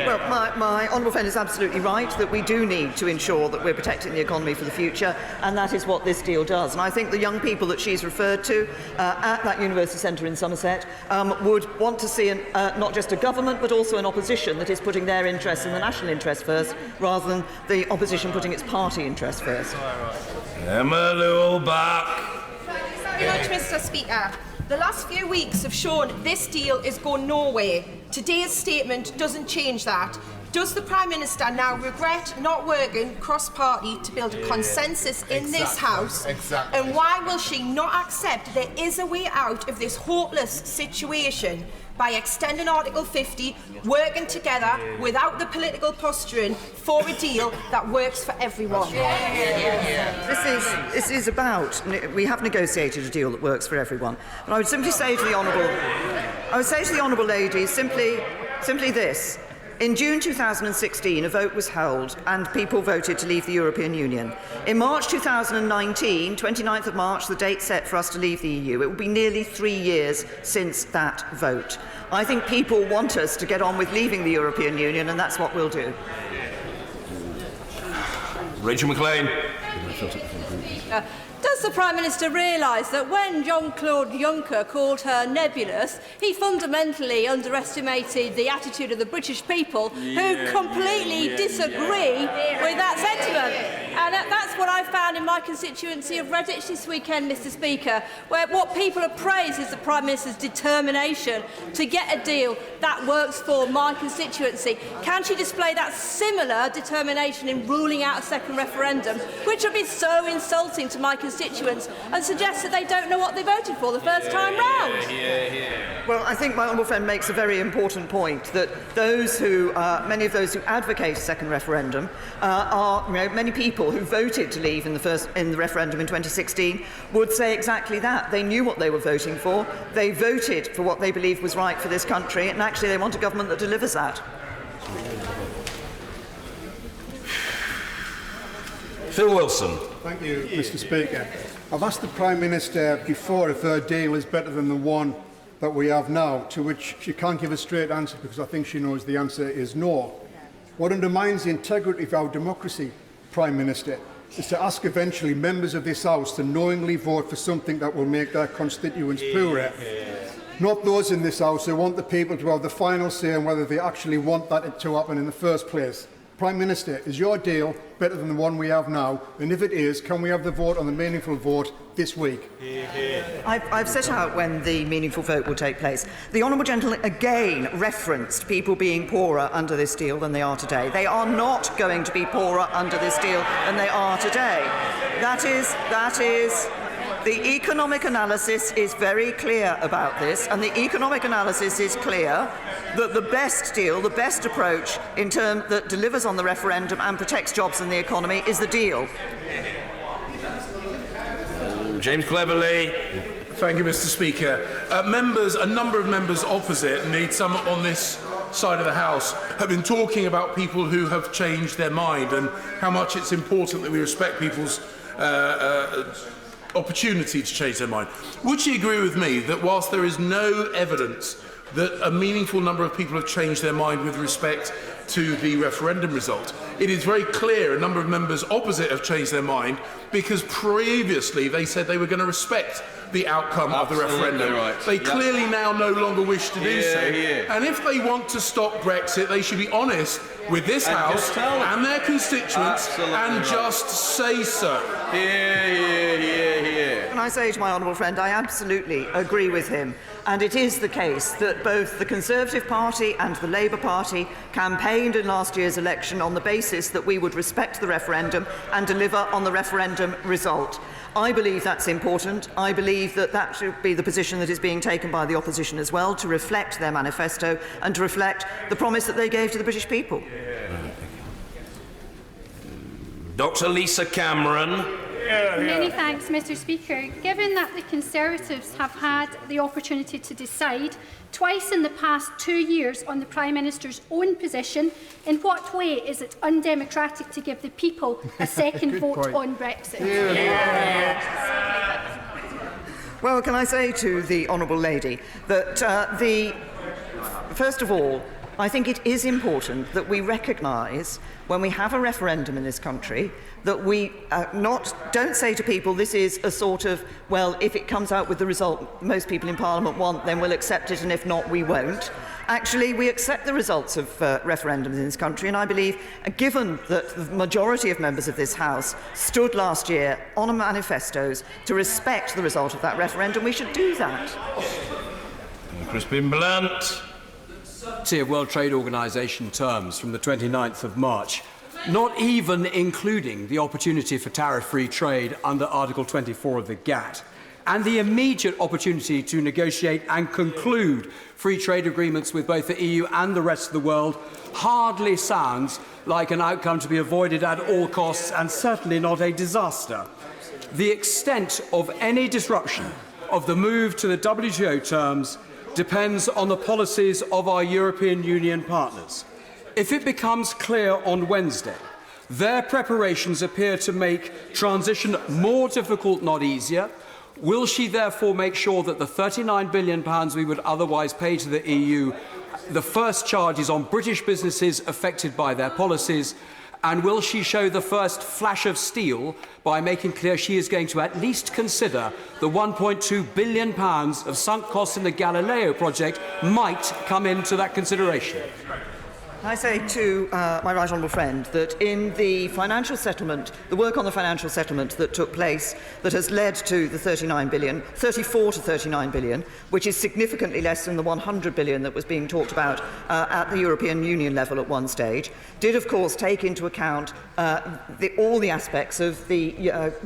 Well, my honourable friend is absolutely right that we do need to ensure that we're protecting the economy for the future, and that is what this deal does. And I think the young people that she's referred to at that University Centre in Somerset would want to see not just a government but also an opposition that is putting their interests and the national interest first, rather than the opposition putting its party interest first. Emma Lewell-Buck. Thank you very much, Mr. Speaker. The last few weeks have shown this deal is going nowhere. Today's statement doesn't change that. Does the Prime Minister now regret not working cross-party to build a consensus in this House? Exactly. And why will she not accept there is a way out of this hopeless situation by extending Article 50, working together without the political posturing for a deal that works for everyone? This is about, we have negotiated a deal that works for everyone. But I would simply say to the honourable lady simply this. In June 2016, a vote was held and people voted to leave the European Union. In March 2019, 29th of March, the date set for us to leave the EU, it will be nearly 3 years since that vote. I think people want us to get on with leaving the European Union, and that's what we'll do. Rachel McLean. Does Does the Prime Minister realise that when Jean-Claude Juncker called her nebulous, he fundamentally underestimated the attitude of the British people who completely disagree with that sentiment? And that's what I found in my constituency of Redditch this weekend, Mr Speaker, where what people have praised is the Prime Minister's determination to get a deal that works for my constituency. Can she display that similar determination in ruling out a second referendum, which would be so insulting to my constituents and suggest that they don't know what they voted for the first time round? Well, I think my honourable friend makes a very important point, that those who, many of those who advocate a second referendum are many people who voted to leave in the referendum in 2016 would say exactly that. They knew what they were voting for. They voted for what they believed was right for this country, and actually they want a government that delivers that. Phil Wilson. Thank you, Mr Speaker. I've asked the Prime Minister before if her deal is better than the one that we have now, to which she can't give a straight answer because I think she knows the answer is no. What undermines the integrity of our democracy, Prime Minister, is to ask eventually members of this House to knowingly vote for something that will make their constituents poorer. Not those in this House who want the people to have the final say on whether they actually want that to happen in the first place. Prime Minister, is your deal better than the one we have now? And if it is, can we have the vote on the meaningful vote this week? I've set out when the meaningful vote will take place. The Honourable Gentleman again referenced people being poorer under this deal than they are today. They are not going to be poorer under this deal than they are today. That is the economic analysis is very clear about this, and the economic analysis is clear that the best deal, the best approach in terms that delivers on the referendum and protects jobs and the economy is the deal. James Cleverly. Thank you, Mr Speaker. A number of members opposite, indeed some on this side of the House, have been talking about people who have changed their mind and how much it's important that we respect people's opportunity to change their mind. Would she agree with me that whilst there is no evidence that a meaningful number of people have changed their mind with respect to the referendum result, it is very clear a number of members opposite have changed their mind because previously they said they were going to respect the outcome of the referendum. Right. They clearly now no longer wish to do so. And if they want to stop Brexit, they should be honest with this House and their constituents and just say so. Can I say to my honourable friend, I absolutely agree with him. And it is the case that both the Conservative Party and the Labour Party campaigned in last year's election on the basis that we would respect the referendum and deliver on the referendum result. I believe that's important. I believe that that should be the position that is being taken by the opposition as well, to reflect their manifesto and to reflect the promise that they gave to the British people. Dr. Lisa Cameron. Many thanks, Mr Speaker. Given that the Conservatives have had the opportunity to decide twice in the past 2 years on the Prime Minister's own position, in what way is it undemocratic to give the people a second vote on Brexit? Well, can I say to the honourable lady that first of all, I think it is important that we recognise when we have a referendum in this country that we don't say to people this is a sort of, well, if it comes out with the result most people in Parliament want, then we'll accept it, and if not, we won't. Actually, we accept the results of referendums in this country, and I believe, given that the majority of members of this House stood last year on manifestos to respect the result of that referendum, we should do that. Crispin Blunt. Of World Trade Organization terms from the 29th of March, not even including the opportunity for tariff-free trade under Article 24 of the GATT, and the immediate opportunity to negotiate and conclude free trade agreements with both the EU and the rest of the world, hardly sounds like an outcome to be avoided at all costs, and certainly not a disaster. The extent of any disruption of the move to the WTO terms depends on the policies of our European Union partners. If it becomes clear on Wednesday their preparations appear to make transition more difficult, not easier, will she therefore make sure that the £39 billion we would otherwise pay to the EU, the first charge is on British businesses affected by their policies, And will she show the first flash of steel by making clear she is going to at least consider the £1.2 billion of sunk costs in the Galileo project might come into that consideration? I say to my right honourable friend that in the financial settlement, the work on the financial settlement that took place, that has led to the 34 to 39 billion, which is significantly less than the 100 billion that was being talked about at the European Union level at one stage, did of course take into account all the aspects of the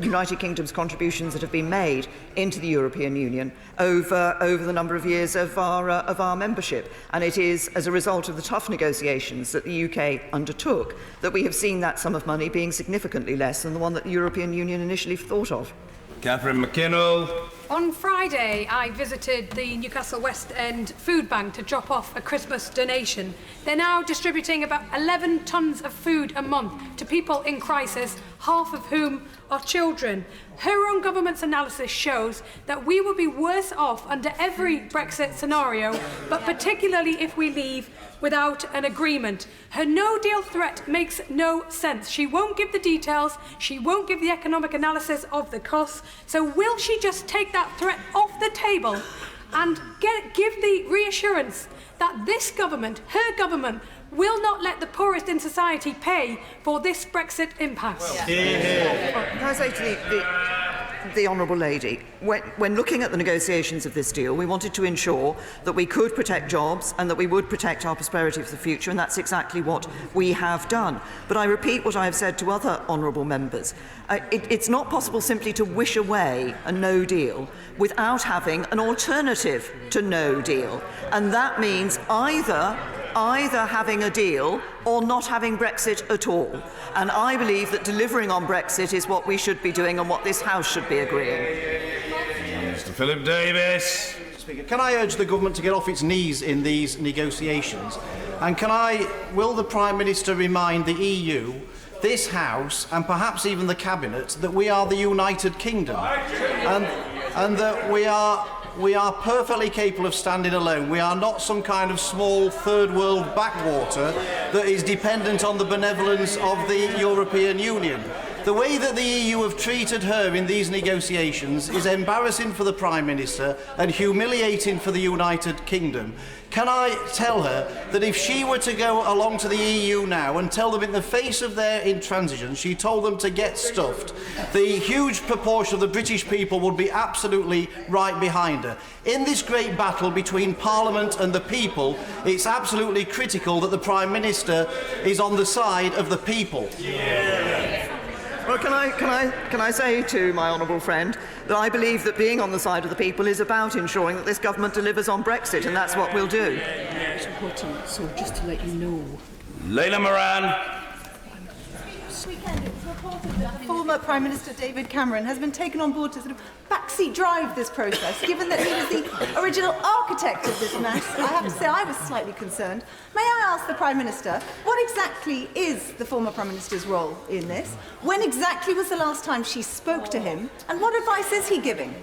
United Kingdom's contributions that have been made into the European Union over the number of years of our membership. And it is as a result of the tough negotiations that the UK undertook that we have seen that sum of money being significantly less than the one that the European Union initially thought of. Catherine McKinnell. On Friday, I visited the Newcastle West End Food Bank to drop off a Christmas donation. They're now distributing about 11 tonnes of food a month to people in crisis, half of whom are children. Her own government's analysis shows that we will be worse off under every Brexit scenario, but particularly if we leave without an agreement. Her no-deal threat makes no sense. She won't give the details, she won't give the economic analysis of the costs, so will she just take that threat off the table and give the reassurance that this government, her government, will not let the poorest in society pay for this Brexit impasse? Can I say to the Honourable Lady, when looking at the negotiations of this deal, we wanted to ensure that we could protect jobs and that we would protect our prosperity for the future, and that's exactly what we have done. But I repeat what I have said to other honourable members. It's not possible simply to wish away a no deal without having an alternative to no deal. And that means either having a deal or not having Brexit at all. And I believe that delivering on Brexit is what we should be doing and what this House should be agreeing. Mr. Philip Davis. Speaker, can I urge the government to get off its knees in these negotiations? And will the Prime Minister remind the EU, this House, and perhaps even the Cabinet, that we are the United Kingdom and that we are perfectly capable of standing alone. We are not some kind of small third world backwater that is dependent on the benevolence of the European Union. The way that the EU have treated her in these negotiations is embarrassing for the Prime Minister and humiliating for the United Kingdom. Can I tell her that if she were to go along to the EU now and tell them in the face of their intransigence, she told them to get stuffed, the huge proportion of the British people would be absolutely right behind her. In this great battle between Parliament and the people, it's absolutely critical that the Prime Minister is on the side of the people. Well, can I say to my honourable friend that I believe that being on the side of the people is about ensuring that this government delivers on Brexit, and that's what we'll do. It's important, so just to let you know. Leila Moran. This weekend it was reported that former Prime Minister David Cameron has been taken on board to sort of backseat drive this process, given that he was the original architect of this mess. I have to say I was slightly concerned. May I ask the Prime Minister, what exactly is the former Prime Minister's role in this? When exactly was the last time she spoke to him? And what advice is he giving?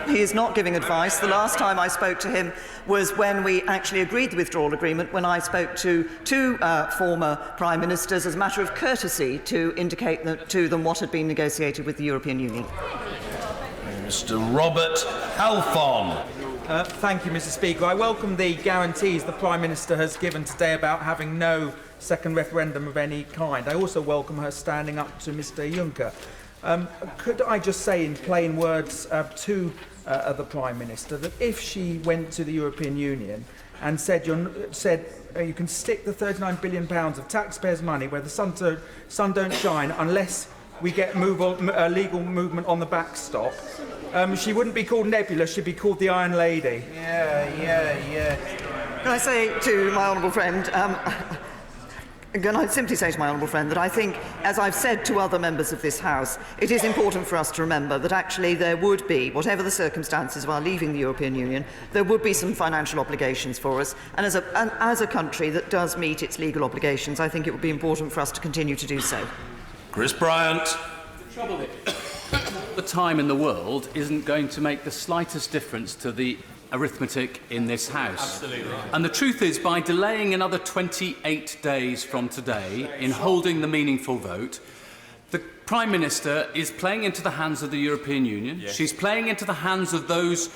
He is not giving advice. The last time I spoke to him was when we actually agreed the withdrawal agreement, when I spoke to two former Prime Ministers as a matter of courtesy to indicate to them what had been negotiated with the European Union. Mr. Robert Halfon. Thank you, Mr. Speaker. I welcome the guarantees the Prime Minister has given today about having no second referendum of any kind. I also welcome her standing up to Mr. Juncker. Could I just say in plain words to the Prime Minister that if she went to the European Union and said you can stick the £39 billion of taxpayers' money where the sun don't shine unless we get legal movement on the backstop, she wouldn't be called Nebula, she'd be called the Iron Lady. Can I say to my honourable friend, Can I simply say to my honourable friend that I think, as I've said to other members of this House, it is important for us to remember that actually there would be, whatever the circumstances of our leaving the European Union, there would be some financial obligations for us. And as a country that does meet its legal obligations, I think it would be important for us to continue to do so. Chris Bryant. The trouble is, the time in the world isn't going to make the slightest difference to the arithmetic in this House. Absolutely. And the truth is, by delaying another 28 days from today in holding the meaningful vote, the Prime Minister is playing into the hands of the European Union. Yes. She's playing into the hands of those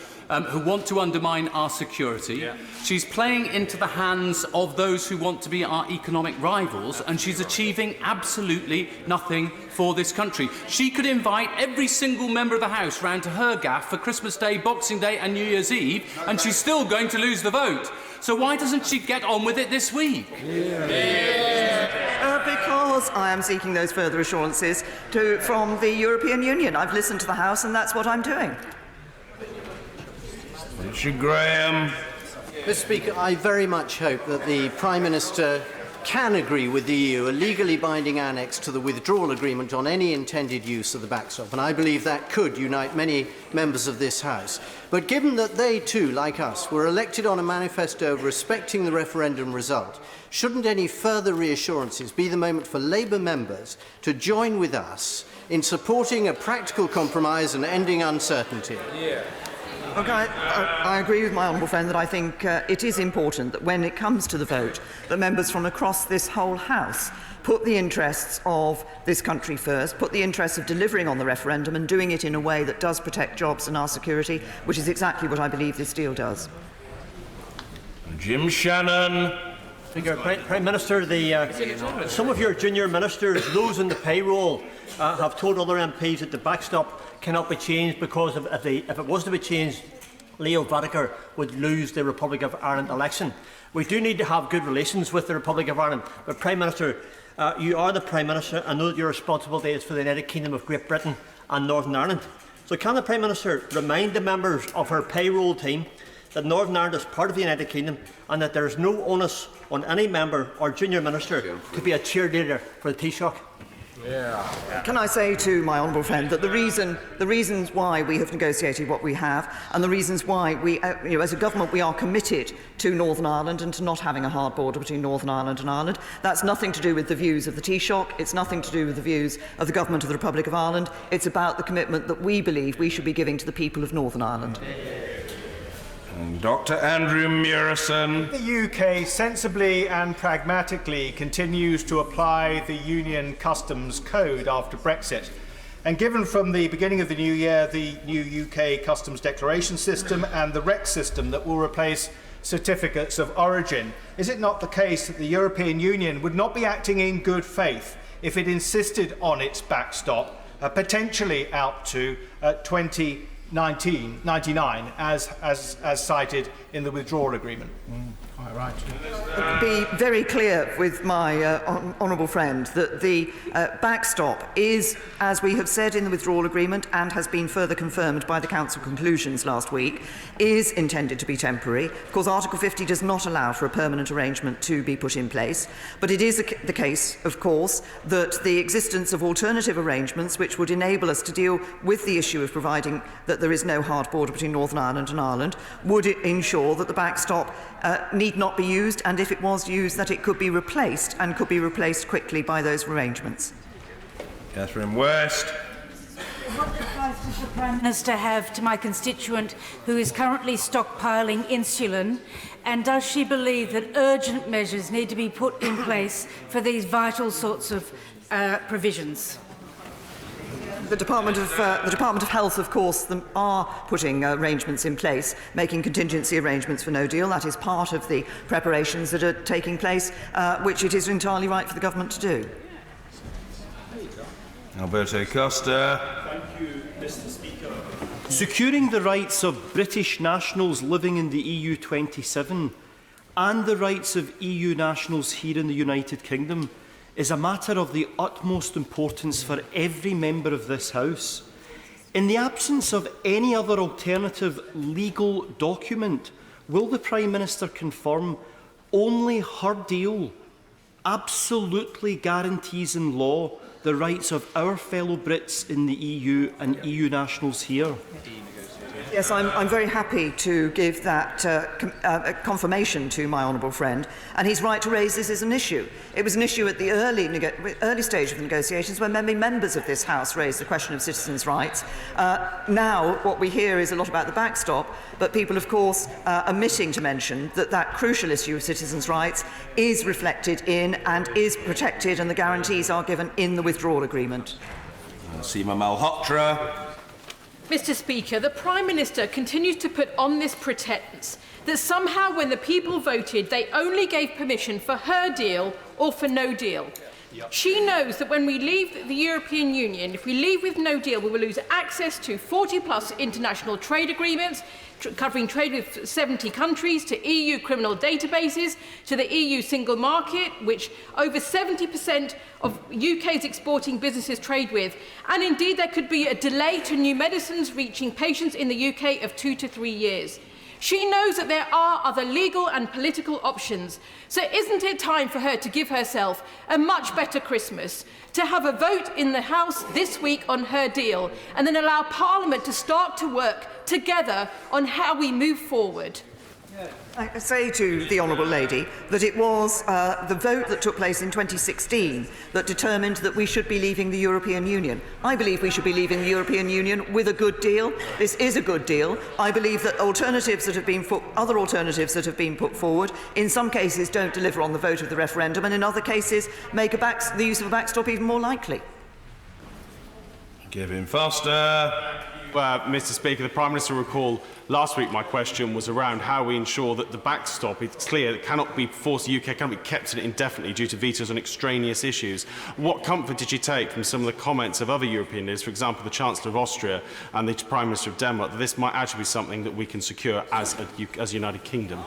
who want to undermine our security. Yeah. She's playing into the hands of those who want to be our economic rivals, and she's achieving absolutely nothing for this country. She could invite every single member of the House round to her gaff for Christmas Day, Boxing Day and New Year's Eve, and she's still going to lose the vote. So why doesn't she get on with it this week? Because I am seeking those further assurances from the European Union. I've listened to the House, and that's what I'm doing. Mr. Graham. Mr. Speaker, I very much hope that the Prime Minister can agree with the EU a legally binding annex to the withdrawal agreement on any intended use of the backstop, and I believe that could unite many members of this House. But given that they too, like us, were elected on a manifesto respecting the referendum result, shouldn't any further reassurances be the moment for Labour members to join with us in supporting a practical compromise and ending uncertainty? Yeah. Look, I agree with my honourable friend that I think it is important that when it comes to the vote, that members from across this whole House put the interests of this country first, put the interests of delivering on the referendum and doing it in a way that does protect jobs and our security, which is exactly what I believe this deal does. Jim Shannon. Speaker, Prime Minister, some of your junior ministers, those on the payroll, have told other MPs that the backstop cannot be changed because if it was to be changed, Leo Varadkar would lose the Republic of Ireland election. We do need to have good relations with the Republic of Ireland, but Prime Minister, you are the Prime Minister. I know that your responsibility is for the United Kingdom of Great Britain and Northern Ireland. So can the Prime Minister remind the members of her payroll team that Northern Ireland is part of the United Kingdom and that there is no onus on any member or junior minister to be a cheerleader for the Taoiseach? Yeah. Can I say to my honourable friend that the reasons why we have negotiated what we have, and the reasons why we, as a government, we are committed to Northern Ireland and to not having a hard border between Northern Ireland and Ireland, that's nothing to do with the views of the Taoiseach, it's nothing to do with the views of the Government of the Republic of Ireland, it's about the commitment that we believe we should be giving to the people of Northern Ireland. And Dr. Andrew Murison. The UK sensibly and pragmatically continues to apply the Union Customs Code after Brexit. And given from the beginning of the new year the new UK Customs Declaration System and the REC system that will replace certificates of origin, is it not the case that the European Union would not be acting in good faith if it insisted on its backstop, potentially out to 2099, as cited in the withdrawal agreement? Quite right. Be very clear with my honourable friend that the backstop is, as we have said in the withdrawal agreement and has been further confirmed by the Council conclusions last week, is intended to be temporary. Of course, Article 50 does not allow for a permanent arrangement to be put in place, but it is the case, of course, that the existence of alternative arrangements which would enable us to deal with the issue of providing that there is no hard border between Northern Ireland and Ireland would ensure that the backstop need not be used, and if it was used, that it could be replaced, and could be replaced quickly by those arrangements. Catherine West. What advice does the Prime Minister have to my constituent who is currently stockpiling insulin, and does she believe that urgent measures need to be put in place for these vital sorts of provisions? The Department of Health, of course, are putting arrangements in place, making contingency arrangements for no deal. That is part of the preparations that are taking place, which it is entirely right for the government to do. Alberto Costa. Thank you, Mr. Speaker. Securing the rights of British nationals living in the EU 27 and the rights of EU nationals here in the United Kingdom is a matter of the utmost importance for every member of this House. In the absence of any other alternative legal document, will the Prime Minister confirm only her deal absolutely guarantees in law the rights of our fellow Brits in the EU and EU nationals here? Yes, I'm very happy to give that confirmation to my honourable friend, and he's right to raise this as an issue. It was an issue at the early stage of the negotiations when many members of this House raised the question of citizens' rights. Now, what we hear is a lot about the backstop, but people, of course, omitting to mention that that crucial issue of citizens' rights is reflected in and is protected, and the guarantees are given in the withdrawal agreement. Seema Malhotra. Mr. Speaker, the Prime Minister continues to put on this pretence that somehow when the people voted, they only gave permission for her deal or for no deal. She knows that when we leave the European Union, if we leave with no deal, we will lose access to 40-plus international trade agreements, covering trade with 70 countries, to EU criminal databases, to the EU single market, which over 70% of UK's exporting businesses trade with. And indeed, there could be a delay to new medicines reaching patients in the UK of 2 to 3 years. She knows that there are other legal and political options. So isn't it time for her to give herself a much better Christmas, to have a vote in the House this week on her deal, and then allow Parliament to start to work together on how we move forward? I say to the Honourable Lady that it was the vote that took place in 2016 that determined that we should be leaving the European Union. I believe we should be leaving the European Union with a good deal. This is a good deal. I believe that other alternatives that have been put forward, in some cases don't deliver on the vote of the referendum, and in other cases make the use of a backstop even more likely. Kevin Foster. Mr. Speaker, the Prime Minister will recall last week my question was around how we ensure that the backstop, it's clear, it cannot be forced, the UK cannot be kept in it indefinitely due to vetoes on extraneous issues. What comfort did you take from some of the comments of other European leaders, for example, the Chancellor of Austria and the Prime Minister of Denmark, that this might actually be something that we can secure as a United Kingdom?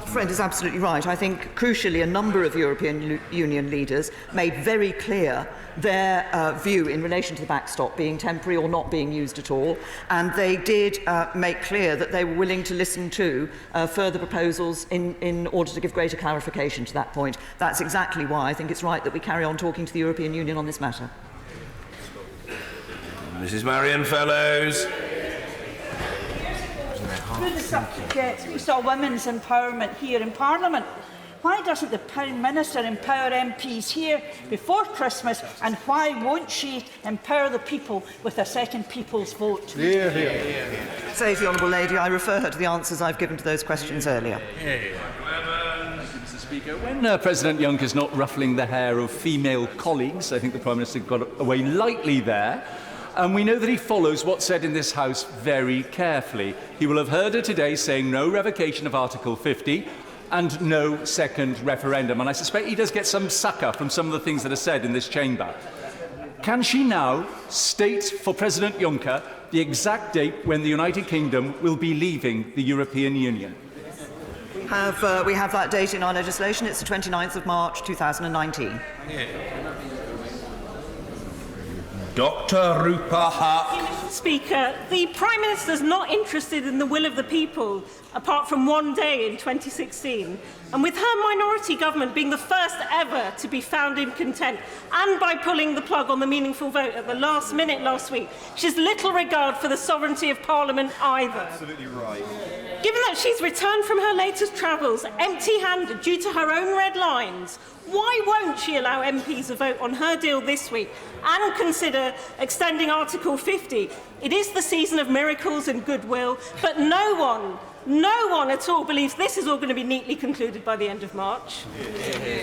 Friend is absolutely right. I think, crucially, a number of European Union leaders made very clear their view in relation to the backstop being temporary or not being used at all, and they did make clear that they were willing to listen to further proposals in order to give greater clarification to that point. That's exactly why I think it's right that we carry on talking to the European Union on this matter. Mrs. Marion Fellows. Through the suffragettes, we saw women's empowerment here in Parliament. Why doesn't the Prime Minister empower MPs here before Christmas, and why won't she empower the people with a second people's vote? Hear, hear. Say to the Honourable Lady, I refer her to the answers I've given to those questions earlier. Mr. Speaker, when President Juncker's not ruffling the hair of female colleagues, I think the Prime Minister got away lightly there. And we know that he follows what's said in this House very carefully. He will have heard her today saying no revocation of Article 50 and no second referendum. And I suspect he does get some succor from some of the things that are said in this chamber. Can she now state for President Juncker the exact date when the United Kingdom will be leaving the European Union? We have that date in our legislation. It's the 29th of March 2019. Dr. Rupa Haq. Speaker, the Prime Minister is not interested in the will of the people, apart from one day in 2016. And with her minority government being the first ever to be found in contempt, and by pulling the plug on the meaningful vote at the last minute last week, she has little regard for the sovereignty of Parliament either. Absolutely right. Given that she's returned from her latest travels empty-handed due to her own red lines, why won't she allow MPs a vote on her deal this week and consider extending Article 50? It is the season of miracles and goodwill, but no one at all believes this is all going to be neatly concluded by the end of March.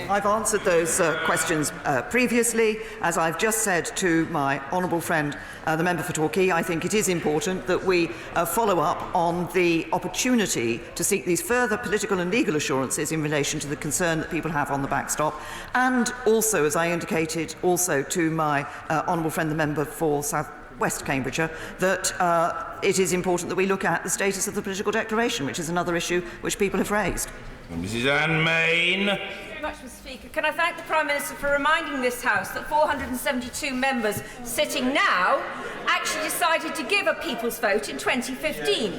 I've answered those questions previously. As I've just said to my honourable friend, the member for Torquay, I think it is important that we follow up on the opportunity to seek these further political and legal assurances in relation to the concern that people have on the backstop, and also, as I indicated, also to my honourable friend, the member for South West Cambridgeshire, that it is important that we look at the status of the political declaration, which is another issue which people have raised. Mrs. Anne Main. Thank you very much, Mr. Speaker. Can I thank the Prime Minister for reminding this House that 472 members sitting now actually decided to give a people's vote in 2015?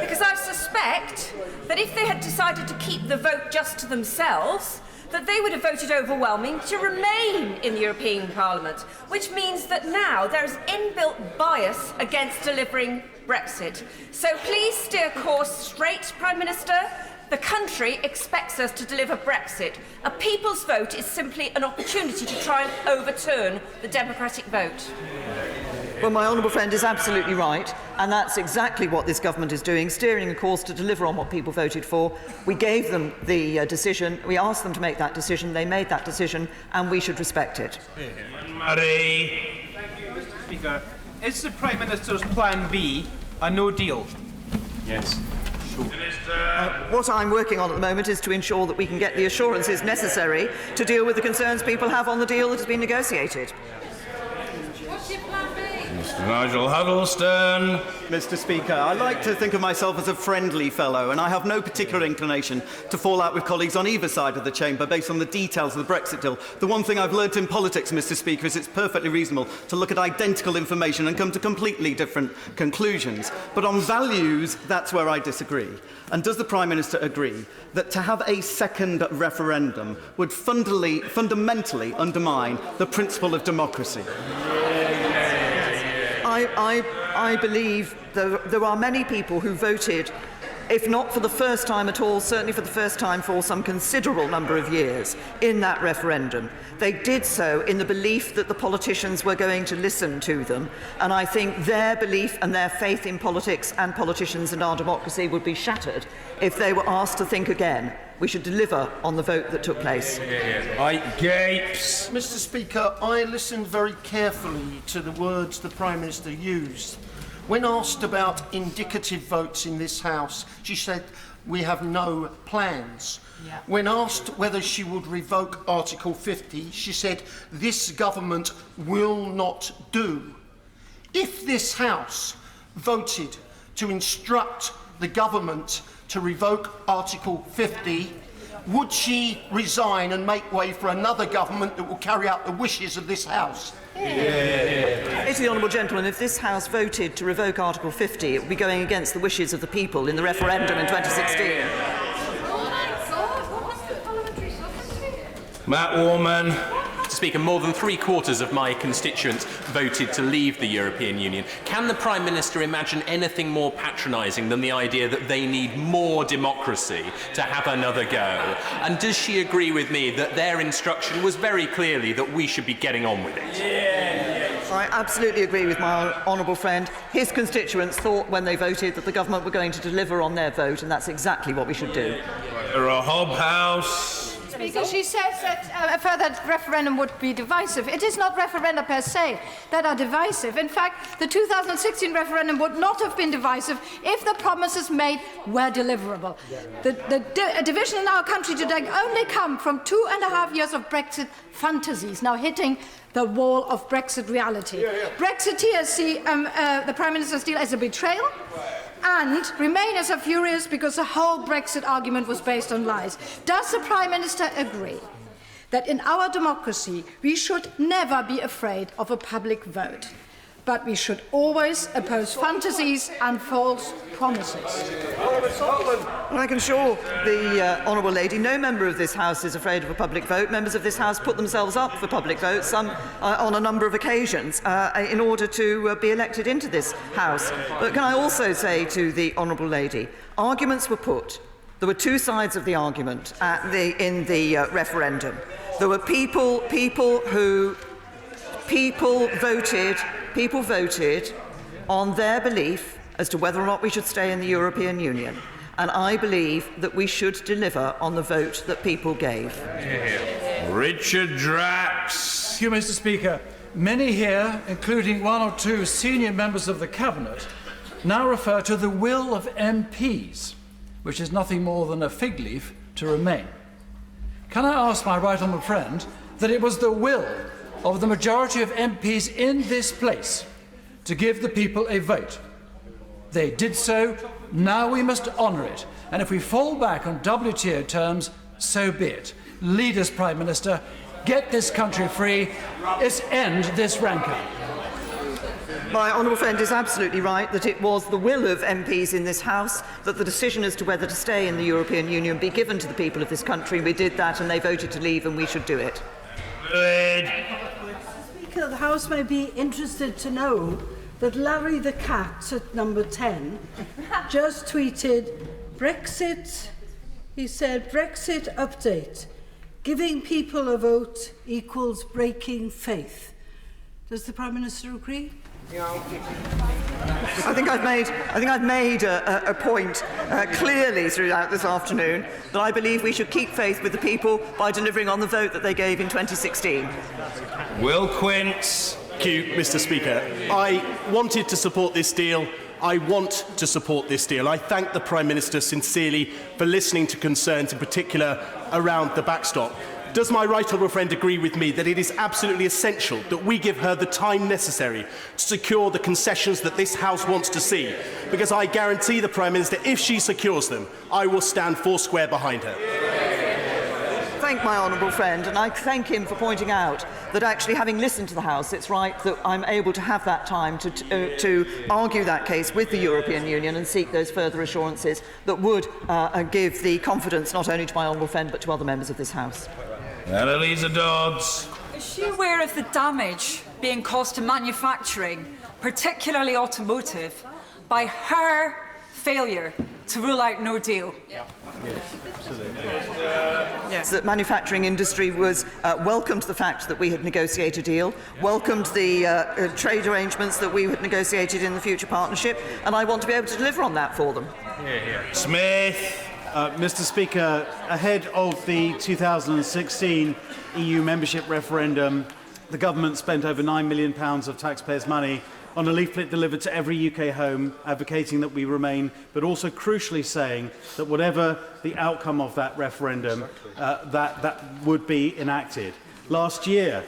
Because I suspect that if they had decided to keep the vote just to themselves, that they would have voted overwhelming to remain in the European Parliament, which means that now there is inbuilt bias against delivering Brexit. So please steer course straight, Prime Minister. The country expects us to deliver Brexit. A people's vote is simply an opportunity to try and overturn the democratic vote. Well, my honourable friend is absolutely right, and that's exactly what this government is doing, steering a course to deliver on what people voted for. We gave them the decision, we asked them to make that decision, they made that decision, and we should respect it. Murray. Thank you, Mr. Speaker. Is the Prime Minister's Plan B a no deal? Yes. What I'm working on at the moment is to ensure that we can get the assurances necessary to deal with the concerns people have on the deal that has been negotiated. Mr. Nigel Huddleston. Mr. Speaker, I like to think of myself as a friendly fellow, and I have no particular inclination to fall out with colleagues on either side of the chamber based on the details of the Brexit deal. The one thing I've learnt in politics, Mr. Speaker, is it's perfectly reasonable to look at identical information and come to completely different conclusions. But on values, that's where I disagree. And does the Prime Minister agree that to have a second referendum would fundamentally undermine the principle of democracy? I believe there are many people who voted, if not for the first time at all, certainly for the first time for some considerable number of years in that referendum. They did so in the belief that the politicians were going to listen to them, and I think their belief and their faith in politics and politicians and our democracy would be shattered if they were asked to think again. We should deliver on the vote that took place. Gapes. Mr. Speaker, I listened very carefully to the words the Prime Minister used. When asked about indicative votes in this House, she said, "We have no plans." Yeah. When asked whether she would revoke Article 50, she said, "This government will not do." If this House voted to instruct the government to revoke Article 50, would she resign and make way for another government that will carry out the wishes of this House? It's the honourable gentleman, if this House voted to revoke Article 50, it would be going against the wishes of the people in the referendum in 2016. Matt Warman. Mr. Speaker, more than three-quarters of my constituents voted to leave the European Union. Can the Prime Minister imagine anything more patronising than the idea that they need more democracy to have another go? And does she agree with me that their instruction was very clearly that we should be getting on with it? I absolutely agree with my honourable friend. His constituents thought when they voted that the government were going to deliver on their vote, and that's exactly what we should do. Hobhouse. Speaker, she says that a further referendum would be divisive. It is not referenda per se that are divisive. In fact, the 2016 referendum would not have been divisive if the promises made were deliverable. The division in our country today only come from 2.5 years of Brexit fantasies now hitting the wall of Brexit reality. Brexiteers see the Prime Minister's deal as a betrayal, and Remainers are furious because the whole Brexit argument was based on lies. Does the Prime Minister agree that in our democracy we should never be afraid of a public vote, but we should always oppose fantasies and false promises? Well, I can assure the honourable lady, no member of this House is afraid of a public vote. Members of this House put themselves up for public votes, some on a number of occasions, in order to be elected into this House. But can I also say to the honourable lady, arguments were put. There were two sides of the argument in the referendum. There were people voted on their belief as to whether or not we should stay in the European Union. And I believe that we should deliver on the vote that people gave. Richard Drax. Thank you, Mr. Speaker. Many here, including one or two senior members of the Cabinet, now refer to the will of MPs, which is nothing more than a fig leaf to Remain. Can I ask my right honourable friend that it was the will of the majority of MPs in this place to give the people a vote? They did so. Now we must honour it. And if we fall back on WTO terms, so be it. Lead us, Prime Minister. Get this country free. Let's end this rancour. My honourable friend is absolutely right that it was the will of MPs in this House that the decision as to whether to stay in the European Union be given to the people of this country. We did that and they voted to leave, and we should do it. Speaker, the House may be interested to know that Larry the Cat at number 10 just tweeted Brexit. He said, Brexit update. Giving people a vote equals breaking faith. Does the Prime Minister agree? I think I've made a point clearly throughout this afternoon that I believe we should keep faith with the people by delivering on the vote that they gave in 2016. Will Quince. Thank you, Mr. Speaker. I wanted to support this deal. I want to support this deal. I thank the Prime Minister sincerely for listening to concerns, in particular around the backstop. Does my right honourable friend agree with me that it is absolutely essential that we give her the time necessary to secure the concessions that this House wants to see? Because I guarantee the Prime Minister, if she secures them, I will stand foursquare behind her. Thank my honourable friend, and I thank him for pointing out that actually, having listened to the House, it's right that I'm able to have that time to argue that case with the European Union and seek those further assurances that would give the confidence not only to my honourable friend but to other members of this House. Annalisa Dodds. Is she aware of the damage being caused to manufacturing, particularly automotive, by her failure to rule out no deal? Yes, the manufacturing industry was welcomed the fact that we had negotiated a deal, welcomed the trade arrangements that we had negotiated in the future partnership, and I want to be able to deliver on that for them. Smith. Mr. Speaker, ahead of the 2016 EU membership referendum, the government spent over £9 million of taxpayers' money on a leaflet delivered to every UK home advocating that we remain, but also crucially saying that whatever the outcome of that referendum, that would be enacted. Last year,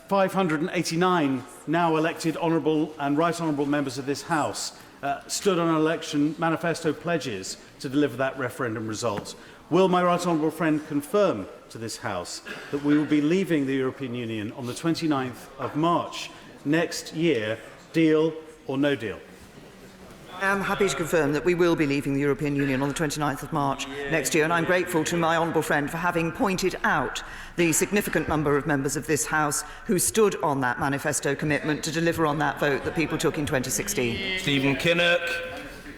589 now elected honourable and right honourable members of this House stood on election manifesto pledges to deliver that referendum result. Will my right honourable friend confirm to this House that we will be leaving the European Union on the 29th of March next year, deal or no deal? I am happy to confirm that we will be leaving the European Union on the 29th of March next year, and I'm grateful to my honourable friend for having pointed out the significant number of members of this House who stood on that manifesto commitment to deliver on that vote that people took in 2016. Stephen Kinnock.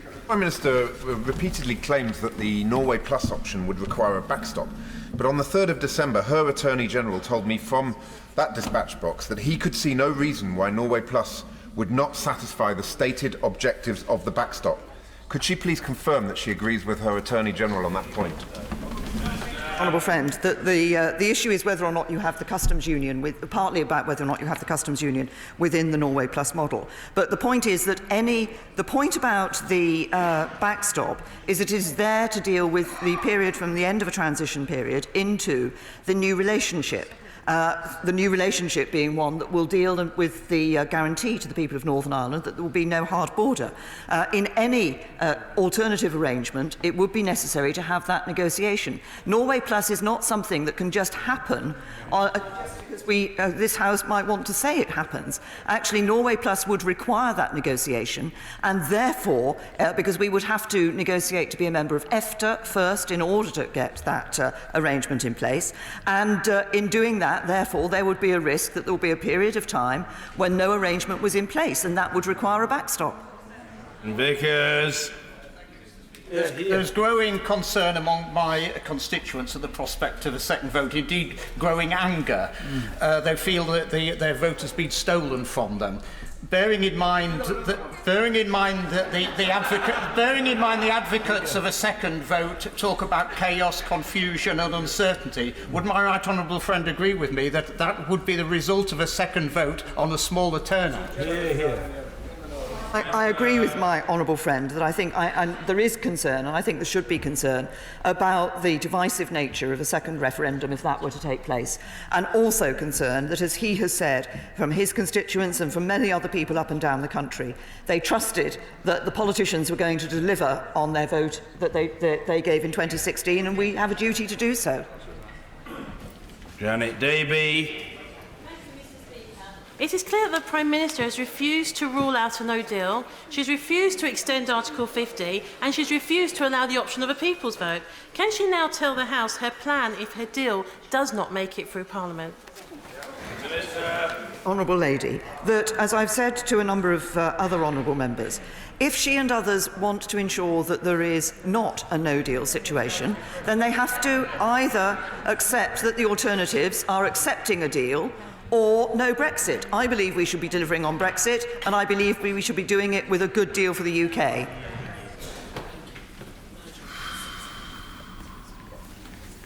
The Prime Minister repeatedly claims that the Norway Plus option would require a backstop, but on the 3rd of December, her Attorney General told me from that dispatch box that he could see no reason why Norway Plus would not satisfy the stated objectives of the backstop. Could she please confirm that she agrees with her Attorney General on that point? Honourable friend, that the issue is whether or not you have the customs union, partly about whether or not you have the customs union within the Norway Plus model. But the point is that the point about the backstop is that it is there to deal with the period from the end of a transition period into the new relationship. The new relationship being one that will deal with the guarantee to the people of Northern Ireland that there will be no hard border. In any alternative arrangement, it would be necessary to have that negotiation. Norway Plus is not something that can just happen because this House might want to say it happens. Actually, Norway Plus would require that negotiation, and therefore, because we would have to negotiate to be a member of EFTA first in order to get that arrangement in place, and in doing that, therefore, there would be a risk that there will be a period of time when no arrangement was in place, and that would require a backstop. Vickers. There's growing concern among my constituents at the prospect of a second vote, indeed growing anger. They feel that their vote has been stolen from them. Bearing in mind the advocates of a second vote talk about chaos, confusion and uncertainty, would my right honourable friend agree with me that that would be the result of a second vote on a smaller turnout? I agree with my honourable friend that I think there is concern, and I think there should be concern, about the divisive nature of a second referendum if that were to take place, and also concern that, as he has said, from his constituents and from many other people up and down the country, they trusted that the politicians were going to deliver on their vote that they gave in 2016, and we have a duty to do so. Janet Davey. It is clear that the Prime Minister has refused to rule out a no deal, she's refused to extend Article 50, and she's refused to allow the option of a people's vote. Can she now tell the House her plan if her deal does not make it through Parliament? Minister. Honourable Lady that, as I've said to a number of other honourable members, if she and others want to ensure that there is not a no-deal situation, then they have to either accept that the alternatives are accepting a deal or no Brexit. I believe we should be delivering on Brexit, and I believe we should be doing it with a good deal for the UK.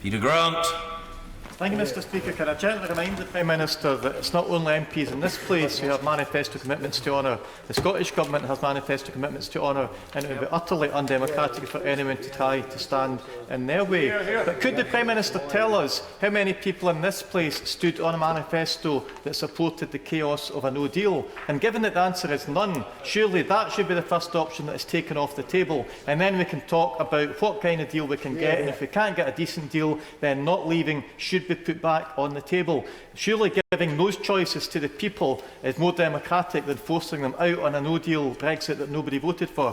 Peter Grant. Thank you, Mr. Speaker. Can I gently remind the Prime Minister that it's not only MPs in this place who have manifesto commitments to honour. The Scottish Government has manifesto commitments to honour, and it would be utterly undemocratic for anyone to try to stand in their way. But could the Prime Minister tell us how many people in this place stood on a manifesto that supported the chaos of a no deal? And given that the answer is none, surely that should be the first option that is taken off the table, and then we can talk about what kind of deal we can get, and if we can't get a decent deal, then not leaving should be put back on the table. Surely giving those choices to the people is more democratic than forcing them out on a no-deal Brexit that nobody voted for.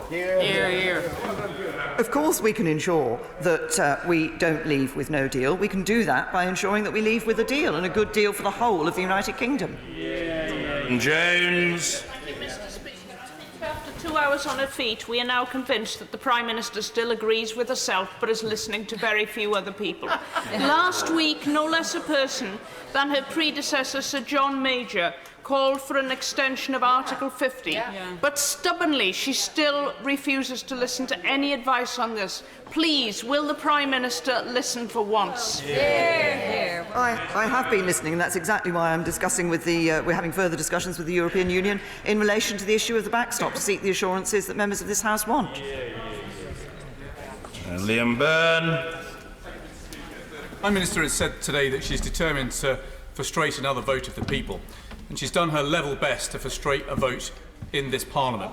Of course we can ensure that we don't leave with no deal. We can do that by ensuring that we leave with a deal, and a good deal for the whole of the United Kingdom. Jones. After 2 hours on her feet, we are now convinced that the Prime Minister still agrees with herself but is listening to very few other people. Last week, no less a person than her predecessor, Sir John Major, called for an extension of Article 50, but stubbornly she still refuses to listen to any advice on this. Please, will the Prime Minister listen for once? I have been listening, and that's exactly why I'm discussing with we're having further discussions with the European Union in relation to the issue of the backstop to seek the assurances that members of this House want. Liam Byrne. The Prime Minister has said today that she's determined to frustrate another vote of the people, and she's done her level best to frustrate a vote in this Parliament.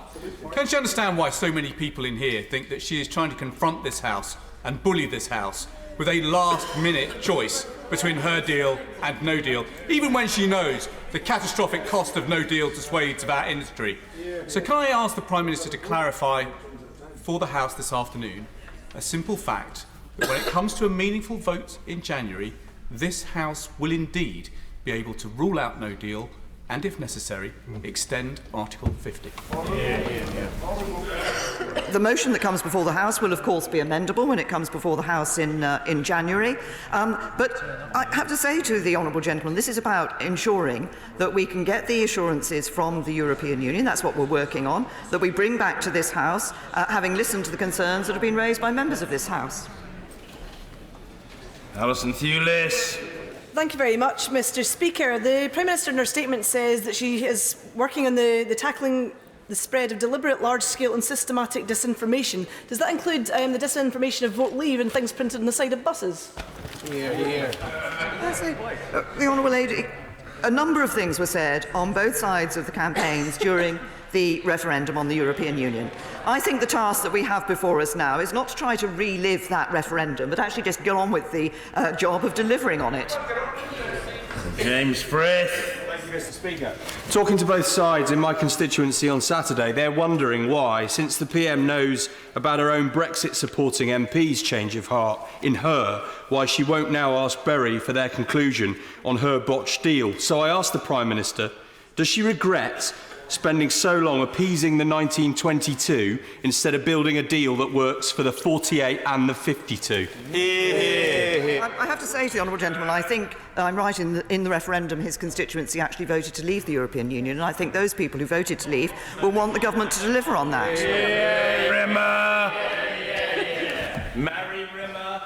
Can she understand why so many people in here think that she is trying to confront this House and bully this House with a last-minute choice between her deal and no deal, even when she knows the catastrophic cost of no deal to swathes of our industry? So can I ask the Prime Minister to clarify for the House this afternoon a simple fact, that when it comes to a meaningful vote in January, this House will indeed be able to rule out no deal and, if necessary, extend Article 50. The motion that comes before the House will, of course, be amendable when it comes before the House in January. But I have to say to the honourable gentleman, this is about ensuring that we can get the assurances from the European Union. That's what we're working on, that we bring back to this House, having listened to the concerns that have been raised by members of this House. Alison Thewlis. Thank you very much, Mr. Speaker. The Prime Minister in her statement says that she is working on the tackling the spread of deliberate, large-scale and systematic disinformation. Does that include the disinformation of vote leave and things printed on the side of buses? The Honourable Lady, a number of things were said on both sides of the campaigns during the referendum on the European Union. I think the task that we have before us now is not to try to relive that referendum, but actually just get on with the job of delivering on it. James Frith. Thank you, Mr. Speaker. Talking to both sides in my constituency on Saturday, they're wondering why, since the PM knows about her own Brexit-supporting MP's change of heart in her, why she won't now ask Bury for their conclusion on her botched deal. So I asked the Prime Minister, does she regret spending so long appeasing the 1922 instead of building a deal that works for the 48 and the 52? I have to say to the honourable gentleman, I think I'm right in the referendum his constituency actually voted to leave the European Union, and I think those people who voted to leave will want the government to deliver on that. Mary Rimmer.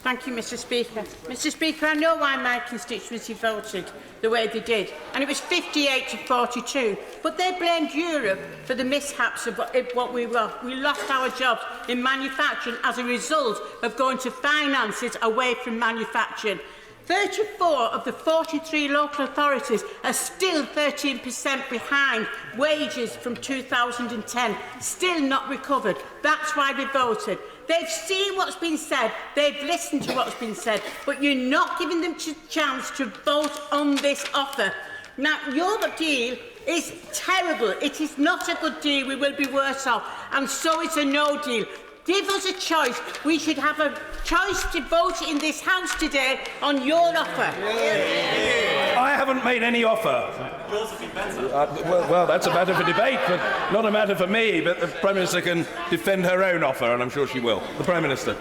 Thank you, Mr. Speaker. Mr. Speaker, I know why my constituency voted the way they did, and it was 58 to 42. But they blamed Europe for the mishaps of what we were. We lost our jobs in manufacturing as a result of going to finances away from manufacturing. 34 of the 43 local authorities are still 13% behind wages from 2010, still not recovered. That's why they voted. They've seen what's been said, they've listened to what's been said, but you're not giving them a chance to vote on this offer. Now, your deal is terrible. It is not a good deal. We will be worse off. And so is a no deal. Give us a choice. We should have a choice to vote in this House today on your offer. I haven't made any offer. Yours would be better. Well, that's a matter for debate, but not a matter for me. But the Prime Minister can defend her own offer, and I'm sure she will. The Prime Minister.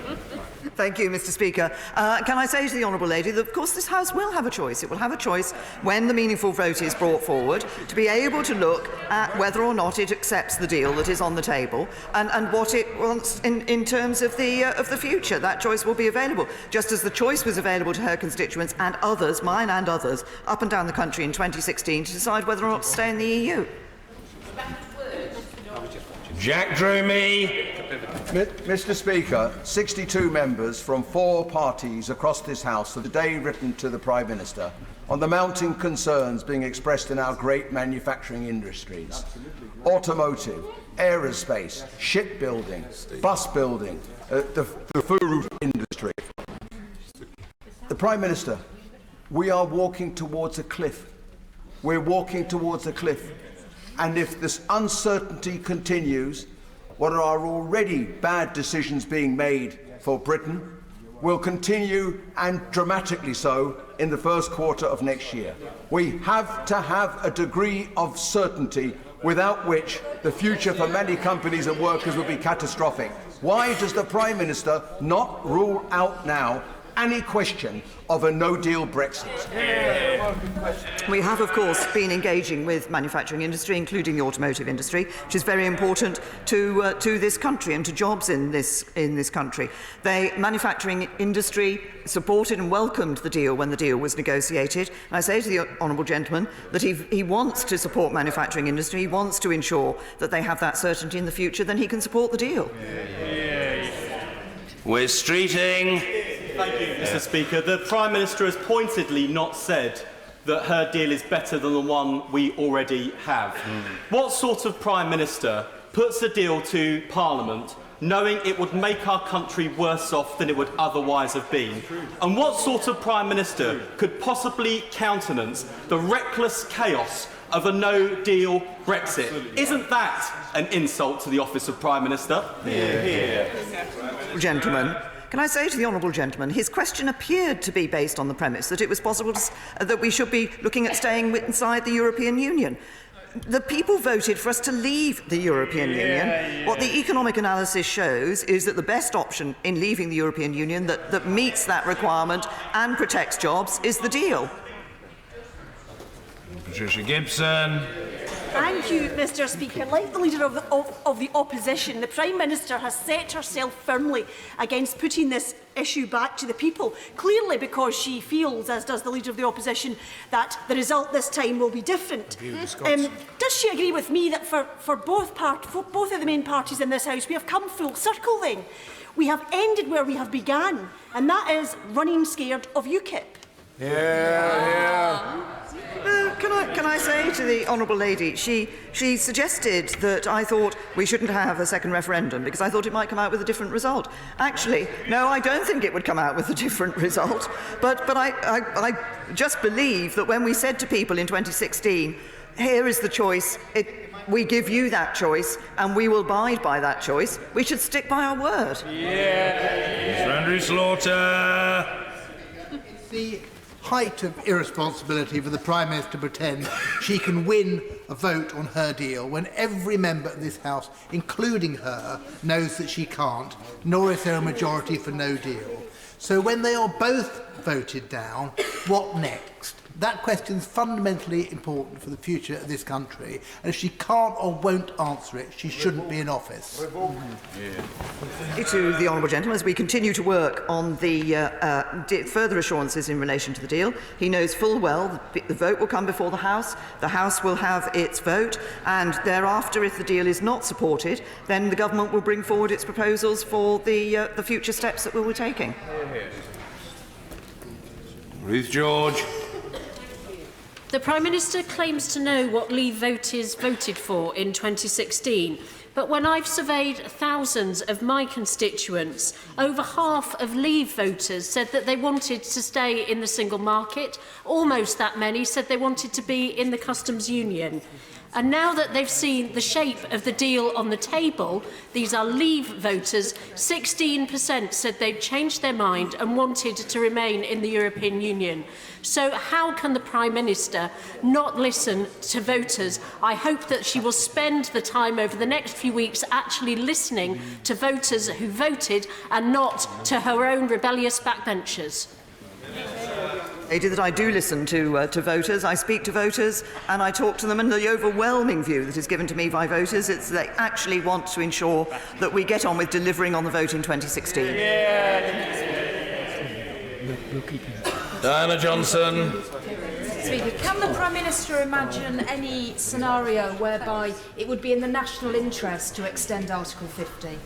Thank you, Mr. Speaker. Can I say to the Honourable Lady that, of course, this House will have a choice. It will have a choice when the meaningful vote is brought forward to be able to look at whether or not it accepts the deal that is on the table and what it wants in terms of the future. That choice will be available, just as the choice was available to her constituents and others, mine and others, up and down the country in 2016 to decide whether or not to stay in the EU. Jack drew me. Mr. Speaker, 62 members from 4 parties across this House have today written to the Prime Minister on the mounting concerns being expressed in our great manufacturing industries. Automotive, aerospace, shipbuilding, bus building, the food industry. The Prime Minister, we are walking towards a cliff. We're walking towards a cliff. And if this uncertainty continues, what are already bad decisions being made for Britain will continue, and dramatically so, in the first quarter of next year. We have to have a degree of certainty without which the future for many companies and workers will be catastrophic. Why does the Prime Minister not rule out now any question of a no-deal Brexit? We have, of course, been engaging with manufacturing industry, including the automotive industry, which is very important to this country and to jobs in this country. The manufacturing industry supported and welcomed the deal when the deal was negotiated. And I say to the honourable gentleman that he wants to support manufacturing industry, he wants to ensure that they have that certainty in the future, then he can support the deal. We're streeting. Thank you, Mr. Speaker. The Prime Minister has pointedly not said that her deal is better than the one we already have. What sort of Prime Minister puts a deal to Parliament knowing it would make our country worse off than it would otherwise have been? And what sort of Prime Minister could possibly countenance the reckless chaos of a no-deal Brexit? Isn't that an insult to the office of Prime Minister? Gentlemen, can I say to the honourable gentleman, his question appeared to be based on the premise that it was possible that we should be looking at staying inside the European Union. The people voted for us to leave the European Union. What the economic analysis shows is that the best option in leaving the European Union that meets that requirement and protects jobs is the deal. Patricia Gibson. Thank you, Mr. Speaker. Like the Leader of the Opposition, the Prime Minister has set herself firmly against putting this issue back to the people, clearly because she feels, as does the Leader of the Opposition, that the result this time will be different. Does she agree with me that for both of the main parties in this House, we have come full circle then? We have ended where we have begun, and that is running scared of UKIP. Can I say to the honourable lady, she suggested that I thought we shouldn't have a second referendum because I thought it might come out with a different result. Actually, no, I don't think it would come out with a different result. But I just believe that when we said to people in 2016, here is the choice, we give you that choice and we will abide by that choice, we should stick by our word. Mr. Andrew Slaughter. The height of irresponsibility for the Prime Minister to pretend she can win a vote on her deal when every member of this House, including her, knows that she can't, nor is there a majority for no deal. So when they are both voted down, what next? That question is fundamentally important for the future of this country, and if she can't or won't answer it, she shouldn't be in office. To the honourable gentleman, as we continue to work on the further assurances in relation to the deal, he knows full well the vote will come before the House will have its vote, and thereafter, if the deal is not supported, then the government will bring forward its proposals for the future steps that we were taking. Ruth George. The Prime Minister claims to know what Leave voters voted for in 2016, but when I've surveyed thousands of my constituents, over half of Leave voters said that they wanted to stay in the single market. Almost that many said they wanted to be in the customs union. And now that they've seen the shape of the deal on the table, these are Leave voters, 16% said they'd changed their mind and wanted to remain in the European Union. So how can the Prime Minister not listen to voters? I hope that she will spend the time over the next few weeks actually listening to voters who voted and not to her own rebellious backbenchers. That I do listen to voters, I speak to voters and I talk to them, and the overwhelming view that is given to me by voters is they actually want to ensure that we get on with delivering on the vote in 2016. Diana Johnson. Speaker, can the Prime Minister imagine any scenario whereby it would be in the national interest to extend Article 50?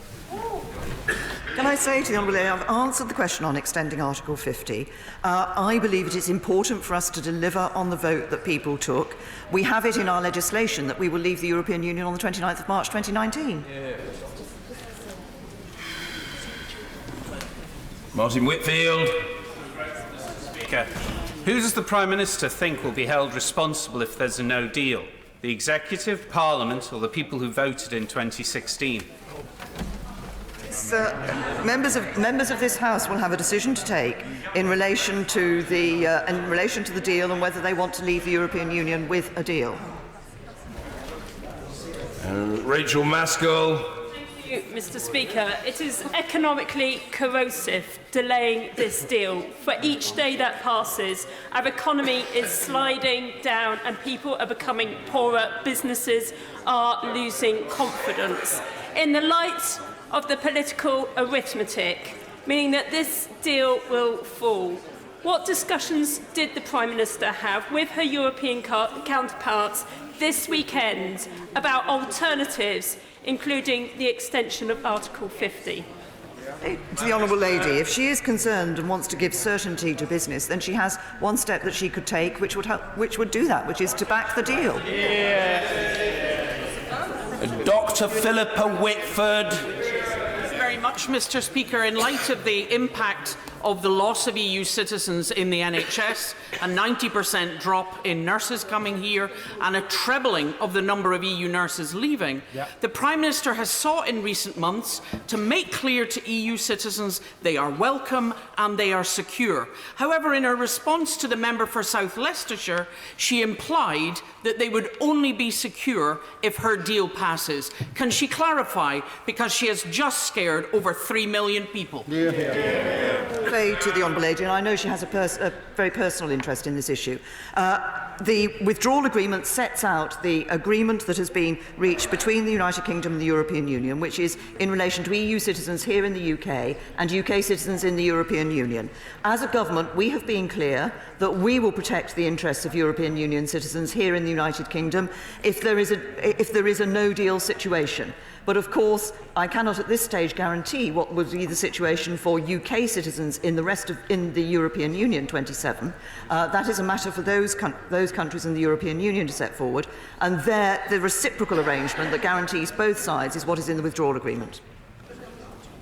Can I say to the Honourable Lady, I've answered the question on extending Article 50. I believe it is important for us to deliver on the vote that people took. We have it in our legislation that we will leave the European Union on the 29th of March 2019. Martin Whitfield. Speaker, who does the Prime Minister think will be held responsible if there's a no deal? The Executive, Parliament, or the people who voted in 2016? Members of this House will have a decision to take in relation to the deal and whether they want to leave the European Union with a deal. Rachel Maskell. Thank you, Mr. Speaker. It is economically corrosive delaying this deal. For each day that passes, our economy is sliding down and people are becoming poorer. Businesses are losing confidence. In the light of the political arithmetic, meaning that this deal will fall, what discussions did the Prime Minister have with her European counterparts this weekend about alternatives, including the extension of Article 50? To the Honourable Lady, if she is concerned and wants to give certainty to business, then she has one step that she could take which would do that, which is to back the deal. Dr. Philippa Whitford. Very much, Mr. Speaker. In light of the impact of the loss of EU citizens in the NHS, a 90% drop in nurses coming here and a trebling of the number of EU nurses leaving, the Prime Minister has sought in recent months to make clear to EU citizens they are welcome and they are secure. However, in her response to the member for South Leicestershire, she implied that they would only be secure if her deal passes. Can she clarify, because she has just scared over 3 million people? To the Honourable Lady, and I know she has a very personal interest in this issue. The withdrawal agreement sets out the agreement that has been reached between the United Kingdom and the European Union, which is in relation to EU citizens here in the UK and UK citizens in the European Union. As a government, we have been clear that we will protect the interests of European Union citizens here in the United Kingdom if there is a no-deal situation. But of course, I cannot at this stage guarantee what would be the situation for UK citizens in the European Union 27. That is a matter for those countries in the European Union to set forward, and the reciprocal arrangement that guarantees both sides is what is in the withdrawal agreement.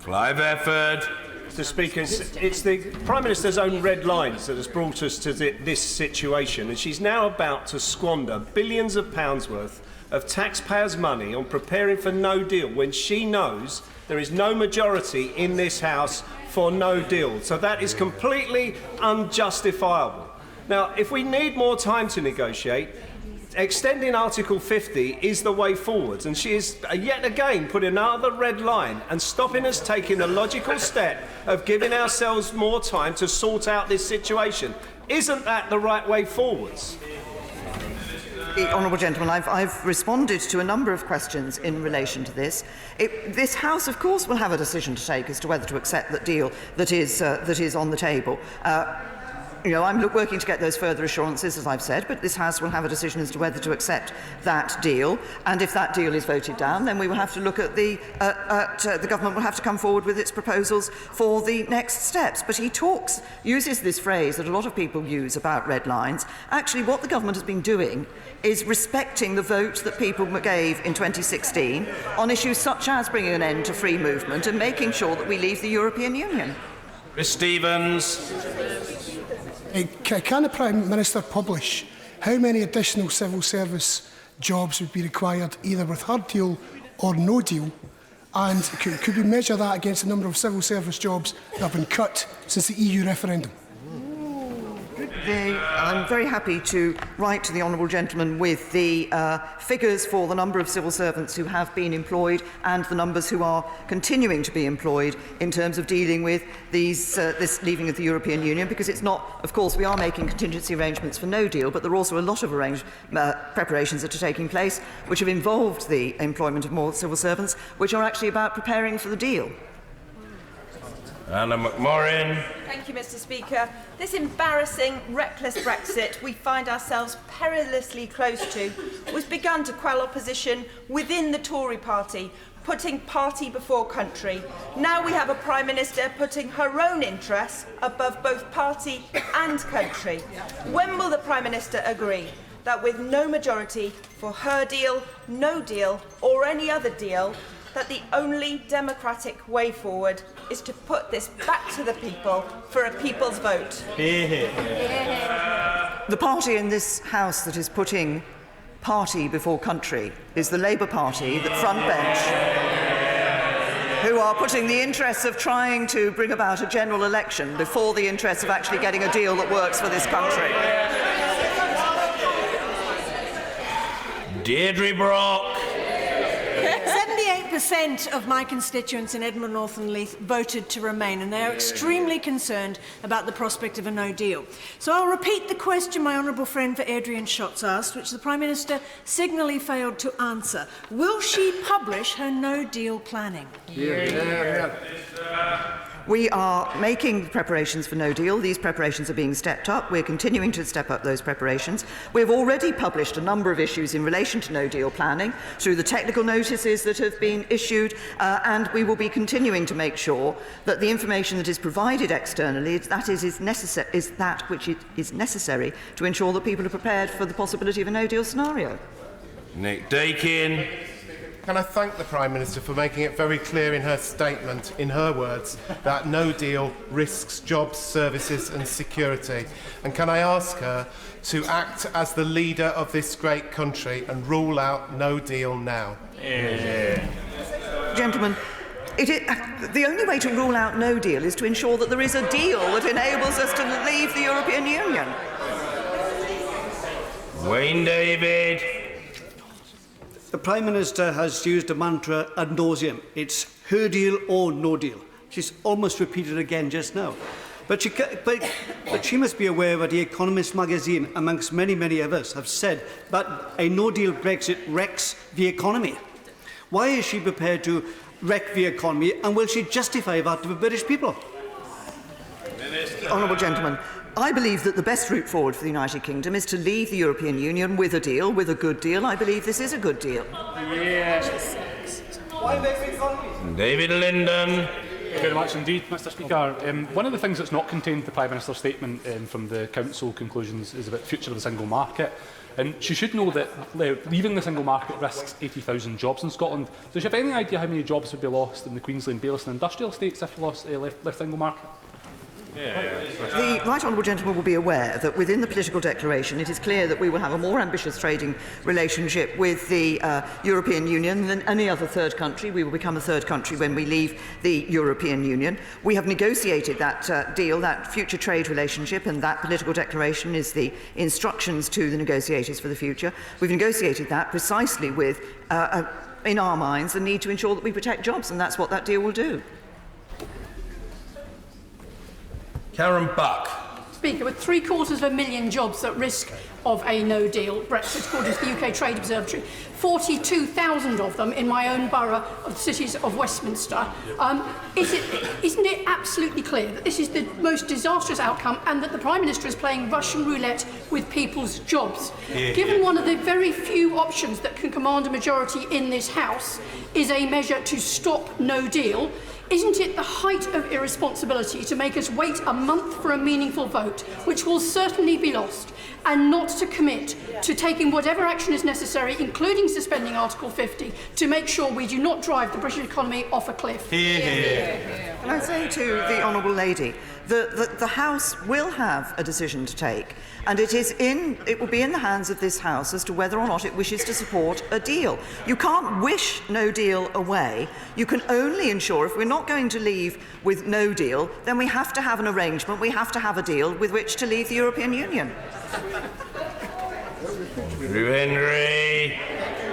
Clive Efford. Mr. Speaker, it's the Prime Minister's own red lines that has brought us to this situation, and she's now about to squander billions of pounds worth of taxpayers' money on preparing for no deal when she knows there is no majority in this House for no deal. So that is completely unjustifiable. Now, if we need more time to negotiate, extending Article 50 is the way forward, and she is yet again putting another red line and stopping us taking the logical step of giving ourselves more time to sort out this situation. Isn't that the right way forwards? The Honourable Gentleman, I've responded to a number of questions in relation to this. This House, of course, will have a decision to take as to whether to accept that deal that is on the table. I'm working to get those further assurances, as I've said, but this House will have a decision as to whether to accept that deal. And if that deal is voted down, then we will have to look at the government will have to come forward with its proposals for the next steps. But he uses this phrase that a lot of people use about red lines. Actually, what the government has been doing is respecting the vote that people gave in 2016 on issues such as bringing an end to free movement and making sure that we leave the European Union. Chris Stevens. Can the Prime Minister publish how many additional civil service jobs would be required either with her deal or no deal? And could we measure that against the number of civil service jobs that have been cut since the EU referendum? I'm very happy to write to the Honourable Gentleman with the figures for the number of civil servants who have been employed and the numbers who are continuing to be employed in terms of dealing with this leaving of the European Union, because it's not, of course, we are making contingency arrangements for no deal, but there are also a lot of preparations that are taking place which have involved the employment of more civil servants, which are actually about preparing for the deal. Anna McMorrin. Thank you, Mr. Speaker. This embarrassing, reckless Brexit we find ourselves perilously close to was begun to quell opposition within the Tory party, putting party before country. Now we have a Prime Minister putting her own interests above both party and country. When will the Prime Minister agree that with no majority for her deal, no deal, or any other deal, that the only democratic way forward is to put this back to the people for a people's vote? The party in this House that is putting party before country is the Labour Party, the front bench, who are putting the interests of trying to bring about a general election before the interests of actually getting a deal that works for this country. Deirdre Brock. 78% of my constituents in Edinburgh North and Leith voted to remain, and they are extremely concerned about the prospect of a no deal. So I'll repeat the question my honourable friend for Adrian Shotts asked, which the Prime Minister signally failed to answer. Will she publish her no deal planning? We are making preparations for no deal. These preparations are being stepped up. We're continuing to step up those preparations. We've already published a number of issues in relation to no deal planning through the technical notices that have been issued, and we will be continuing to make sure that the information that is provided externally is that which is necessary to ensure that people are prepared for the possibility of a no deal scenario. Nick Dakin. Can I thank the Prime Minister for making it very clear in her statement, in her words, that no deal risks jobs, services and security? And can I ask her to act as the leader of this great country and rule out no deal now? Gentlemen, the only way to rule out no deal is to ensure that there is a deal that enables us to leave the European Union. Wayne David. The Prime Minister has used a mantra ad nauseum. It's her deal or no deal. She's almost repeated again just now. But she must be aware that The Economist magazine, amongst many, many others, have said that a no-deal Brexit wrecks the economy. Why is she prepared to wreck the economy, and will she justify that to the British people? Honourable Gentleman, I believe that the best route forward for the United Kingdom is to leave the European Union with a deal, with a good deal. I believe this is a good deal. Yes. David Linden. Thank you very much indeed, Mr. Speaker. One of the things that's not contained in the Prime Minister's statement from the Council conclusions is about the future of the single market. And she should know that leaving the single market risks 80,000 jobs in Scotland. Does she have any idea how many jobs would be lost in the Queensland, Baillieston and industrial estates if we left single market? The right honourable gentleman will be aware that within the political declaration it is clear that we will have a more ambitious trading relationship with the European Union than any other third country. We will become a third country when we leave the European Union. We have negotiated that deal, that future trade relationship, and that political declaration is the instructions to the negotiators for the future. We've negotiated that precisely with, in our minds, the need to ensure that we protect jobs, and that's what that deal will do. Karen Buck. Speaker, with 750,000 jobs at risk of a no-deal Brexit, according to the UK Trade Observatory, 42,000 of them in my own borough of the cities of Westminster. Isn't it absolutely clear that this is the most disastrous outcome and that the Prime Minister is playing Russian roulette with people's jobs? Given one of the very few options that can command a majority in this House is a measure to stop no deal, isn't it the height of irresponsibility to make us wait a month for a meaningful vote, which will certainly be lost, and not to commit to taking whatever action is necessary, including suspending Article 50, to make sure we do not drive the British economy off a cliff? Can I say to the Honourable Lady The House will have a decision to take, and it will be in the hands of this House as to whether or not it wishes to support a deal. You can't wish no deal away. You can only ensure, if we're not going to leave with no deal, then we have to have an arrangement, we have to have a deal with which to leave the European Union. Henry.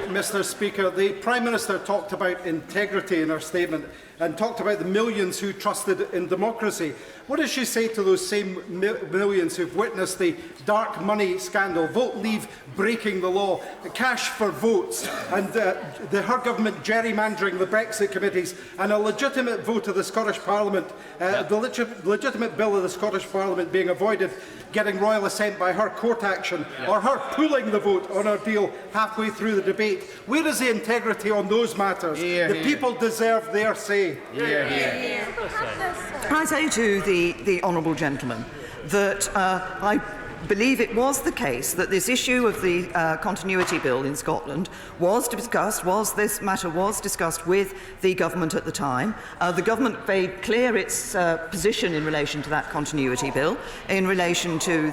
Mr. Speaker, the Prime Minister talked about integrity in her statement and talked about the millions who trusted in democracy. What does she say to those same millions who've witnessed the dark money scandal, Vote Leave breaking the law, cash for votes, and her government gerrymandering the Brexit committees, and a legitimate vote of the Scottish Parliament, the legitimate bill of the Scottish Parliament being avoided, getting royal assent by her court action, or her pulling the vote on our deal halfway through the debate? Where is the integrity on those matters? The people deserve their say. Can I say to the honourable gentleman that I believe it was the case that this issue of the continuity bill in Scotland this matter was discussed with the government at the time. The government made clear its position in relation to that continuity bill, in relation to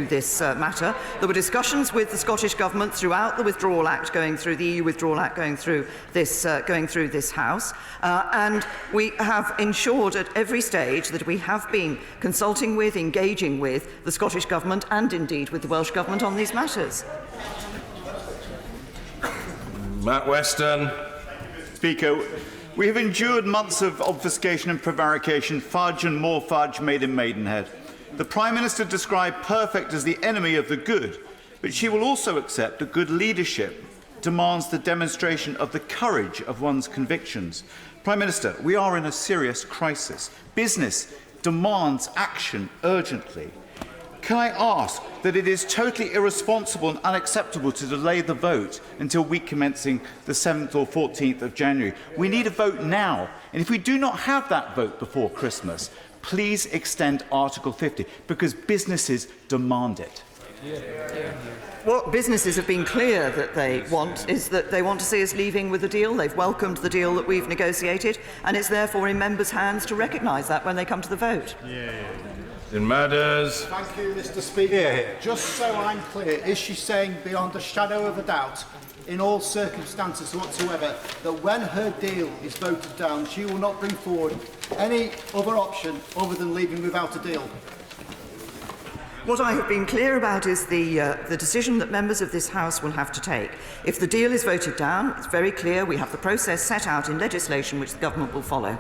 this matter. There were discussions with the Scottish Government throughout the Withdrawal Act going through, the EU Withdrawal Act going through this House, and we have ensured at every stage that we have been consulting with, engaging with the Scottish Government and indeed with the Welsh Government on these matters. Matt Weston. Speaker, we have endured months of obfuscation and prevarication, fudge and more fudge made in Maidenhead. The Prime Minister described perfect as the enemy of the good, but she will also accept that good leadership demands the demonstration of the courage of one's convictions. Prime Minister, we are in a serious crisis. Business demands action urgently. Can I ask that it is totally irresponsible and unacceptable to delay the vote until week commencing the 7th or 14th of January? We need a vote now, and if we do not have that vote before Christmas, please extend Article 50, because businesses demand it. What businesses have been clear that they want is that they want to see us leaving with a deal. They've welcomed the deal that we've negotiated, and it's therefore in members' hands to recognise that when they come to the vote. It matters. Thank you, Mr. Speaker. Just so I'm clear, is she saying beyond a shadow of a doubt, in all circumstances whatsoever, that when her deal is voted down, she will not bring forward any other option other than leaving without a deal? What I have been clear about is the decision that members of this House will have to take. If the deal is voted down, it's very clear we have the process set out in legislation which the government will follow.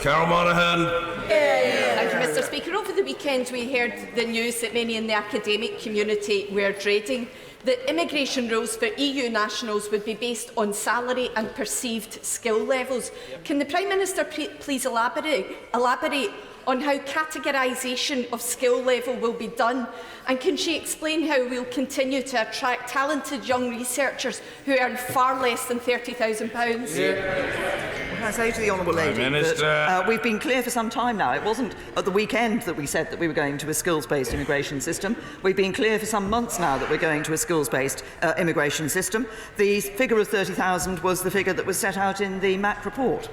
Carol Monaghan. Thank you, Mr. Speaker. Over the weekend we heard the news that many in the academic community were dreading that immigration rules for EU nationals would be based on salary and perceived skill levels. Can the Prime Minister please elaborate on how categorisation of skill level will be done? And can she explain how we will continue to attract talented young researchers who earn far less than £30,000? Can I say to the Honourable Lady that we've been clear for some time now. It wasn't at the weekend that we said that we were going to a skills-based immigration system. We've been clear for some months now that we're going to a skills-based immigration system. The figure of 30,000 was the figure that was set out in the MAC report.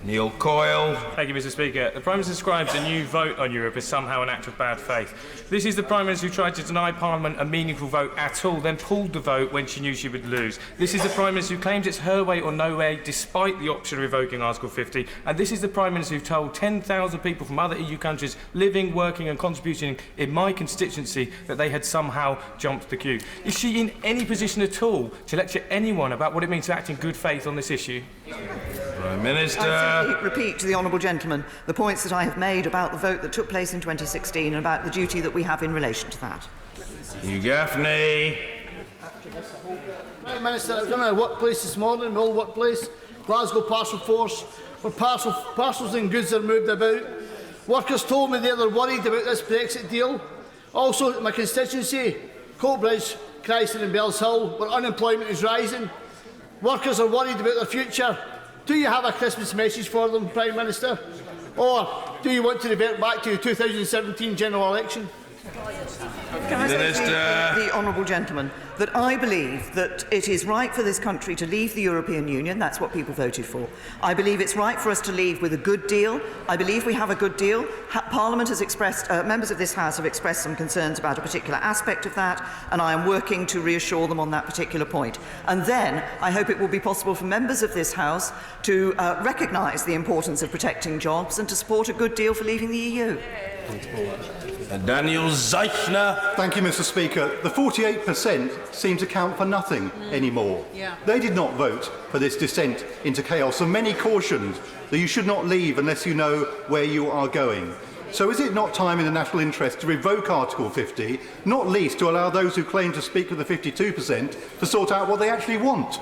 Neil Coyle. Thank you, Mr. Speaker. The Prime Minister describes a new vote on Europe as somehow an act of bad faith. This is the Prime Minister who tried to deny Parliament a meaningful vote at all, then pulled the vote when she knew she would lose. This is the Prime Minister who claims it's her way or no way, despite the option of revoking Article 50. And this is the Prime Minister who told 10,000 people from other EU countries living, working and contributing in my constituency that they had somehow jumped the queue. Is she in any position at all to lecture anyone about what it means to act in good faith on this issue? Prime Minister. I simply repeat to the honourable gentleman the points that I have made about the vote that took place in 2016 and about the duty that we have in relation to that. Hugh Gaffney. Prime Minister, I was in a workplace this morning, my old workplace, Glasgow Parcel Force, where parcels and goods are moved about. Workers told me they're worried about this Brexit deal. Also, in my constituency, Coatbridge, Christon and Bells Hill, where unemployment is rising. Workers are worried about their future. Do you have a Christmas message for them, Prime Minister? Or do you want to revert back to the 2017 general election? Can I say to the honourable gentleman that I believe that it is right for this country to leave the European Union. That's what people voted for. I believe it's right for us to leave with a good deal. I believe we have a good deal. Parliament has expressed, members of this House have expressed some concerns about a particular aspect of that, and I am working to reassure them on that particular point. And then I hope it will be possible for members of this House to recognise the importance of protecting jobs and to support a good deal for leaving the EU. Daniel Zeichner. Thank you, Mr. Speaker. The 48% seem to count for nothing anymore. They did not vote for this descent into chaos, and many cautioned that you should not leave unless you know where you are going. So is it not time in the national interest to revoke Article 50, not least to allow those who claim to speak with the 52% to sort out what they actually want?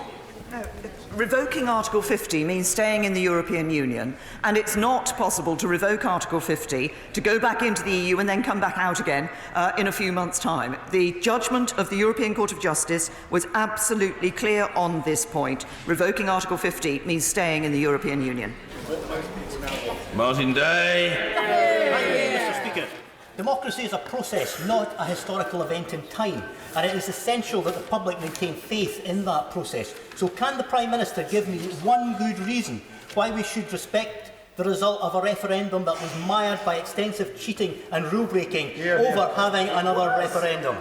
Revoking Article 50 means staying in the European Union, and it's not possible to revoke Article 50, to go back into the EU and then come back out again in a few months' time. The judgment of the European Court of Justice was absolutely clear on this point. Revoking Article 50 means staying in the European Union. Martin Day. Mr. Speaker, democracy is a process, not a historical event in time, and it is essential that the public maintain faith in that process. So can the Prime Minister give me one good reason why we should respect the result of a referendum that was mired by extensive cheating and rule-breaking over having another referendum?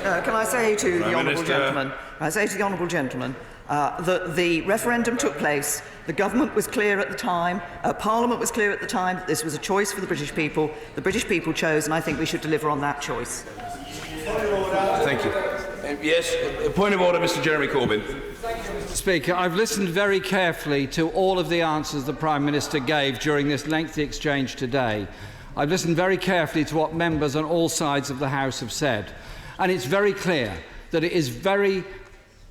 Can I say to the Honourable Gentleman, that the referendum took place, the government was clear at the time, Parliament was clear at the time that this was a choice for the British people chose, and I think we should deliver on that choice. Thank you. Yes, point of order, Mr. Jeremy Corbyn. Speaker, I've listened very carefully to all of the answers the Prime Minister gave during this lengthy exchange today. I've listened very carefully to what members on all sides of the House have said, and it's very clear that it is very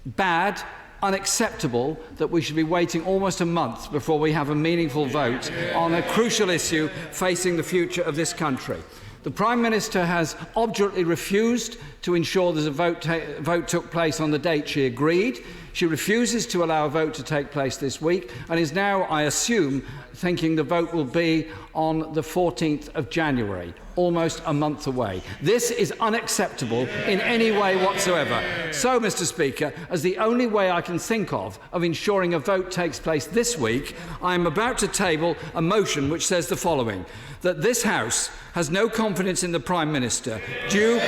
bad, unacceptable that we should be waiting almost a month before we have a meaningful vote on a crucial issue facing the future of this country. The Prime Minister has obdurately refused to ensure that a vote took place on the date she agreed. She refuses to allow a vote to take place this week and is now, I assume, thinking the vote will be on the 14th of January, almost a month away. This is unacceptable in any way whatsoever. So, Mr. Speaker, as the only way I can think of ensuring a vote takes place this week, I am about to table a motion which says the following: that this House has no confidence in the Prime Minister due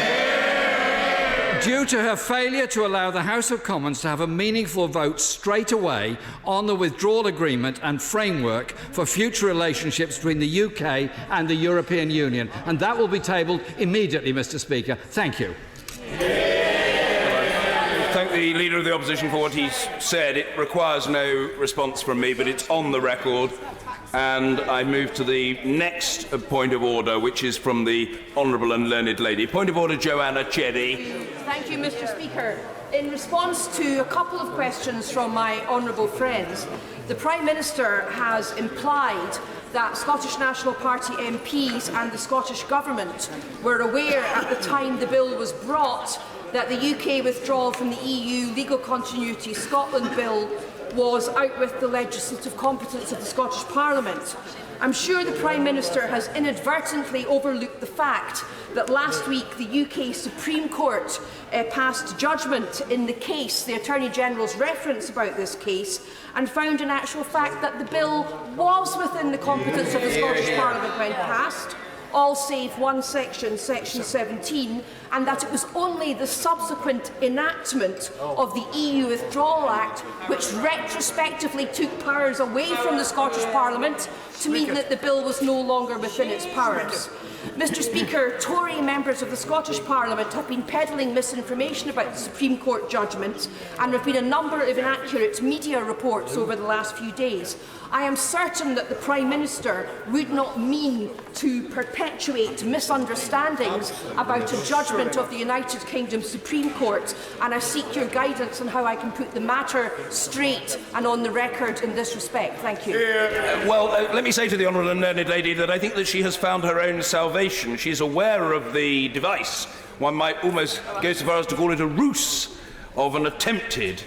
to her failure to allow the House of Commons to have a meaningful vote straight away on the withdrawal agreement and framework for future relationships between the UK and the European Union. And that will be tabled immediately, Mr. Speaker. Thank you. Thank the Leader of the Opposition for what he's said. It requires no response from me, but it's on the record. And I move to the next point of order, which is from the Honourable and Learned Lady. Point of order, Joanna Cherry. Thank you, Mr. Speaker. In response to a couple of questions from my honourable friends, the Prime Minister has implied that Scottish National Party MPs and the Scottish Government were aware at the time the bill was brought that the UK withdrawal from the EU Legal Continuity Scotland Bill was out with the legislative competence of the Scottish Parliament. I'm sure the Prime Minister has inadvertently overlooked the fact that last week the UK Supreme Court passed judgment in the case, the Attorney General's reference about this case, and found in actual fact that the bill was within the competence of the Scottish Parliament when passed, all save one section, Section 17, and that it was only the subsequent enactment of the EU Withdrawal Act which retrospectively took powers away from the Scottish Parliament to mean that the bill was no longer within its powers. Mr. Speaker, Tory members of the Scottish Parliament have been peddling misinformation about the Supreme Court judgment, and there have been a number of inaccurate media reports over the last few days. I am certain that the Prime Minister would not mean to perpetuate misunderstandings about a judgment of the United Kingdom Supreme Court, and I seek your guidance on how I can put the matter straight and on the record in this respect. Thank you. Let me say to the Honourable and Learned Lady that I think that she has found her own salvation. She is aware of the device. One might almost go so far as to call it a ruse of an attempted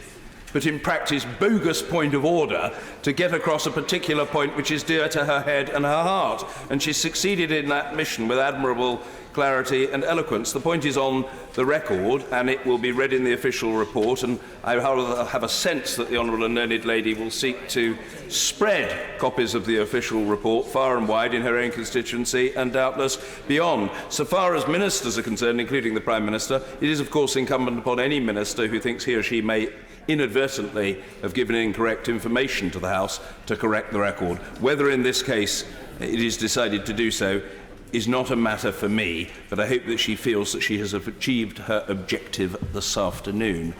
but in practice bogus point of order to get across a particular point which is dear to her head and her heart. And she succeeded in that mission with admirable clarity and eloquence. The point is on the record, and it will be read in the official report, and I have a sense that the Honourable and Learned Lady will seek to spread copies of the official report far and wide in her own constituency and doubtless beyond. So far as ministers are concerned, including the Prime Minister, it is of course incumbent upon any minister who thinks he or she may inadvertently have given incorrect information to the House to correct the record. Whether in this case it is decided to do so is not a matter for me, but I hope that she feels that she has achieved her objective this afternoon.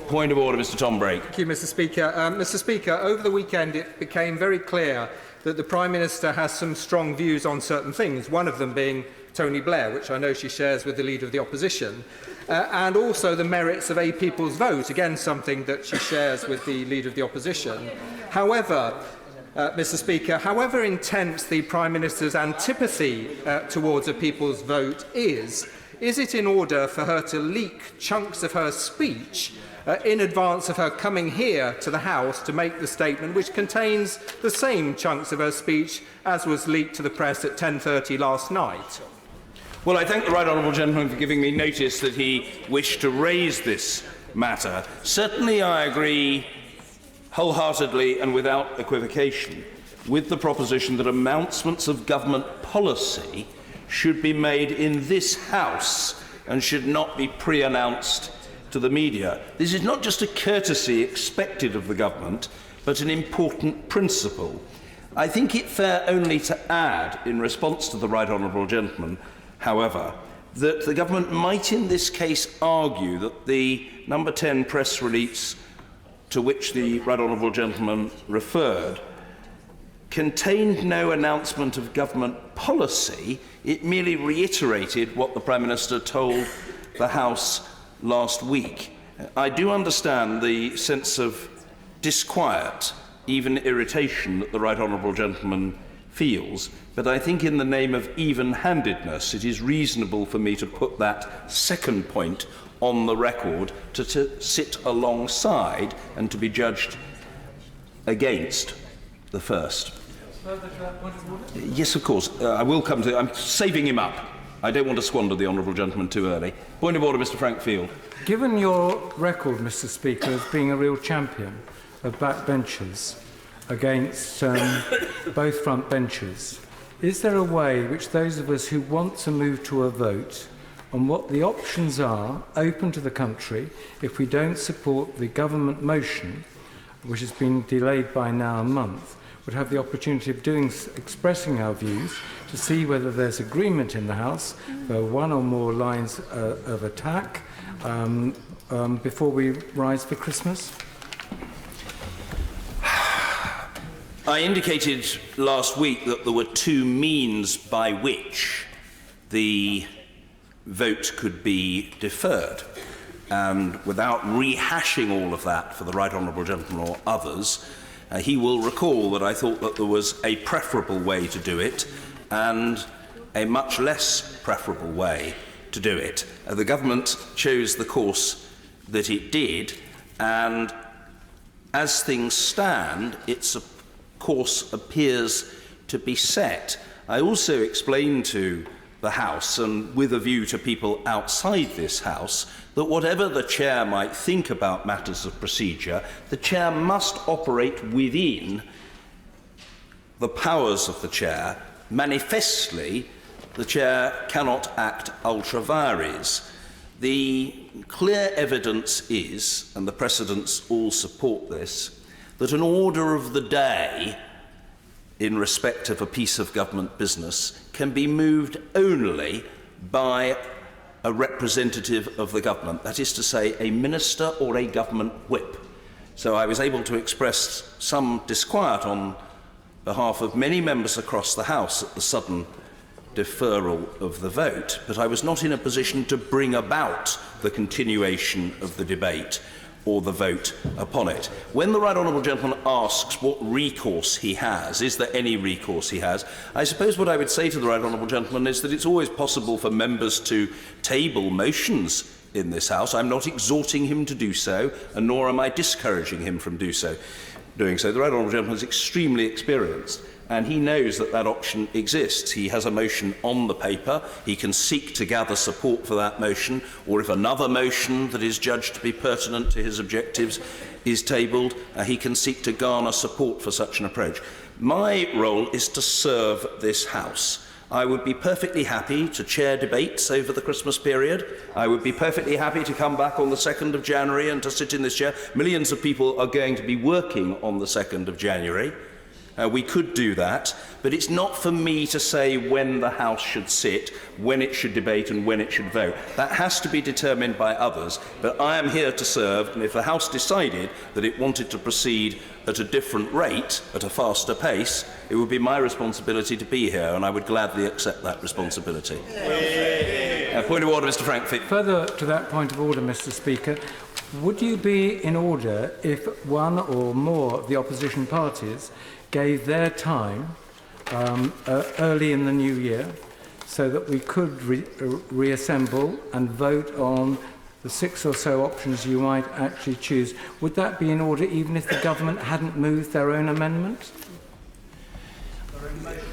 Point of order, Mr. Tom Brake. Thank you, Mr. Speaker. Mr. Speaker, over the weekend it became very clear that the Prime Minister has some strong views on certain things, one of them being Tony Blair, which I know she shares with the Leader of the Opposition, and also the merits of a people's vote, again something that she shares with the Leader of the Opposition. However, Mr. Speaker, however intense the Prime Minister's antipathy towards a people's vote is it in order for her to leak chunks of her speech in advance of her coming here to the House to make the statement, which contains the same chunks of her speech as was leaked to the press at 10:30 last night? Well, I thank the Right Honourable Gentleman for giving me notice that he wished to raise this matter. Certainly I agree wholeheartedly and without equivocation with the proposition that announcements of government policy should be made in this House and should not be pre-announced to the media. This is not just a courtesy expected of the government, but an important principle. I think it fair only to add, in response to the Right Honourable Gentleman, however, that the government might in this case argue that the number 10 press release to which the Right Honourable Gentleman referred contained no announcement of government policy. It merely reiterated what the Prime Minister told the House last week. I do understand the sense of disquiet, even irritation, that the Right Honourable Gentleman feels, but I think in the name of even-handedness it is reasonable for me to put that second point on the record to sit alongside and to be judged against the first. Yes, of course. I will come to... I'm saving him up. I don't want to squander the Honourable Gentleman too early. Point of order, Mr. Frank Field. Given your record, Mr. Speaker, as being a real champion of backbenchers against both front benches, is there a way which those of us who want to move to a vote on what the options are open to the country if we don't support the government motion, which has been delayed by now a month, would have the opportunity of expressing our views to see whether there's agreement in the House for one or more lines of attack before we rise for Christmas? I indicated last week that there were two means by which the vote could be deferred. And without rehashing all of that for the Right Honourable Gentleman or others, he will recall that I thought that there was a preferable way to do it and a much less preferable way to do it. The government chose the course that it did, and as things stand, its course appears to be set. I also explained to the House, and with a view to people outside this House, that whatever the Chair might think about matters of procedure, the Chair must operate within the powers of the Chair. Manifestly, the Chair cannot act ultra vires. The clear evidence is, and the precedents all support this, that an order of the day in respect of a piece of government business can be moved only by a representative of the government, that is to say, a minister or a government whip. So I was able to express some disquiet on behalf of many members across the House at the sudden deferral of the vote, but I was not in a position to bring about the continuation of the debate or the vote upon it. When the Right Honourable Gentleman asks what recourse he has, is there any recourse he has, I suppose what I would say to the Right Honourable Gentleman is that it's always possible for members to table motions in this House. I'm not exhorting him to do so, and nor am I discouraging him from doing so. The Right Honourable Gentleman is extremely experienced, and he knows that that option exists. He has a motion on the paper. He can seek to gather support for that motion, or if another motion that is judged to be pertinent to his objectives is tabled, he can seek to garner support for such an approach. My role is to serve this House. I would be perfectly happy to chair debates over the Christmas period. I would be perfectly happy to come back on the 2nd of January and to sit in this chair. Millions of people are going to be working on the 2nd of January. We could do that, but it's not for me to say when the House should sit, when it should debate and when it should vote. That has to be determined by others, but I am here to serve, and if the House decided that it wanted to proceed at a different rate, at a faster pace, it would be my responsibility to be here, and I would gladly accept that responsibility. Point of order, Mr. Frank. Further to that point of order, Mr. Speaker, would you be in order if one or more of the opposition parties gave their time early in the new year so that we could reassemble and vote on the 6 or so options you might actually choose? Would that be in order even if the government hadn't moved their own amendment?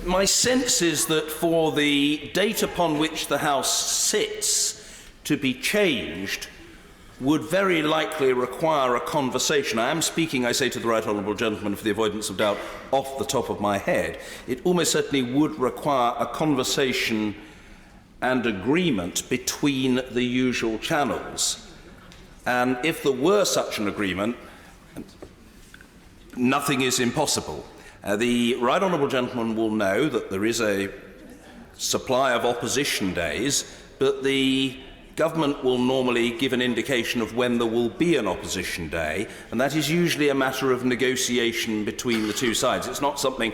My sense is that for the date upon which the House sits to be changed would very likely require a conversation. I am speaking, I say to the Right Honourable Gentleman, for the avoidance of doubt, off the top of my head. It almost certainly would require a conversation and agreement between the usual channels. And if there were such an agreement, nothing is impossible. The Right Honourable Gentleman will know that there is a supply of opposition days, but the government will normally give an indication of when there will be an opposition day, and that is usually a matter of negotiation between the two sides. It's not something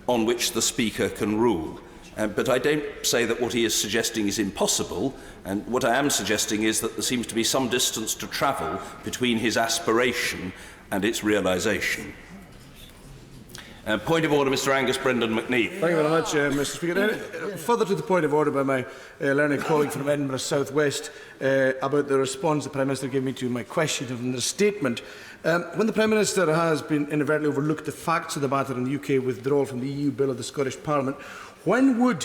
on which the Speaker can rule. But I don't say that what he is suggesting is impossible, and what I am suggesting is that there seems to be some distance to travel between his aspiration and its realisation. Point of order, Mr. Angus Brendan McNeil. Thank you very much, Mr. Speaker. Further to the point of order by my learned colleague from Edinburgh South West about the response the Prime Minister gave me to my question and the statement. When the Prime Minister has been inadvertently overlooked the facts of the matter in the UK withdrawal from the EU bill of the Scottish Parliament, when would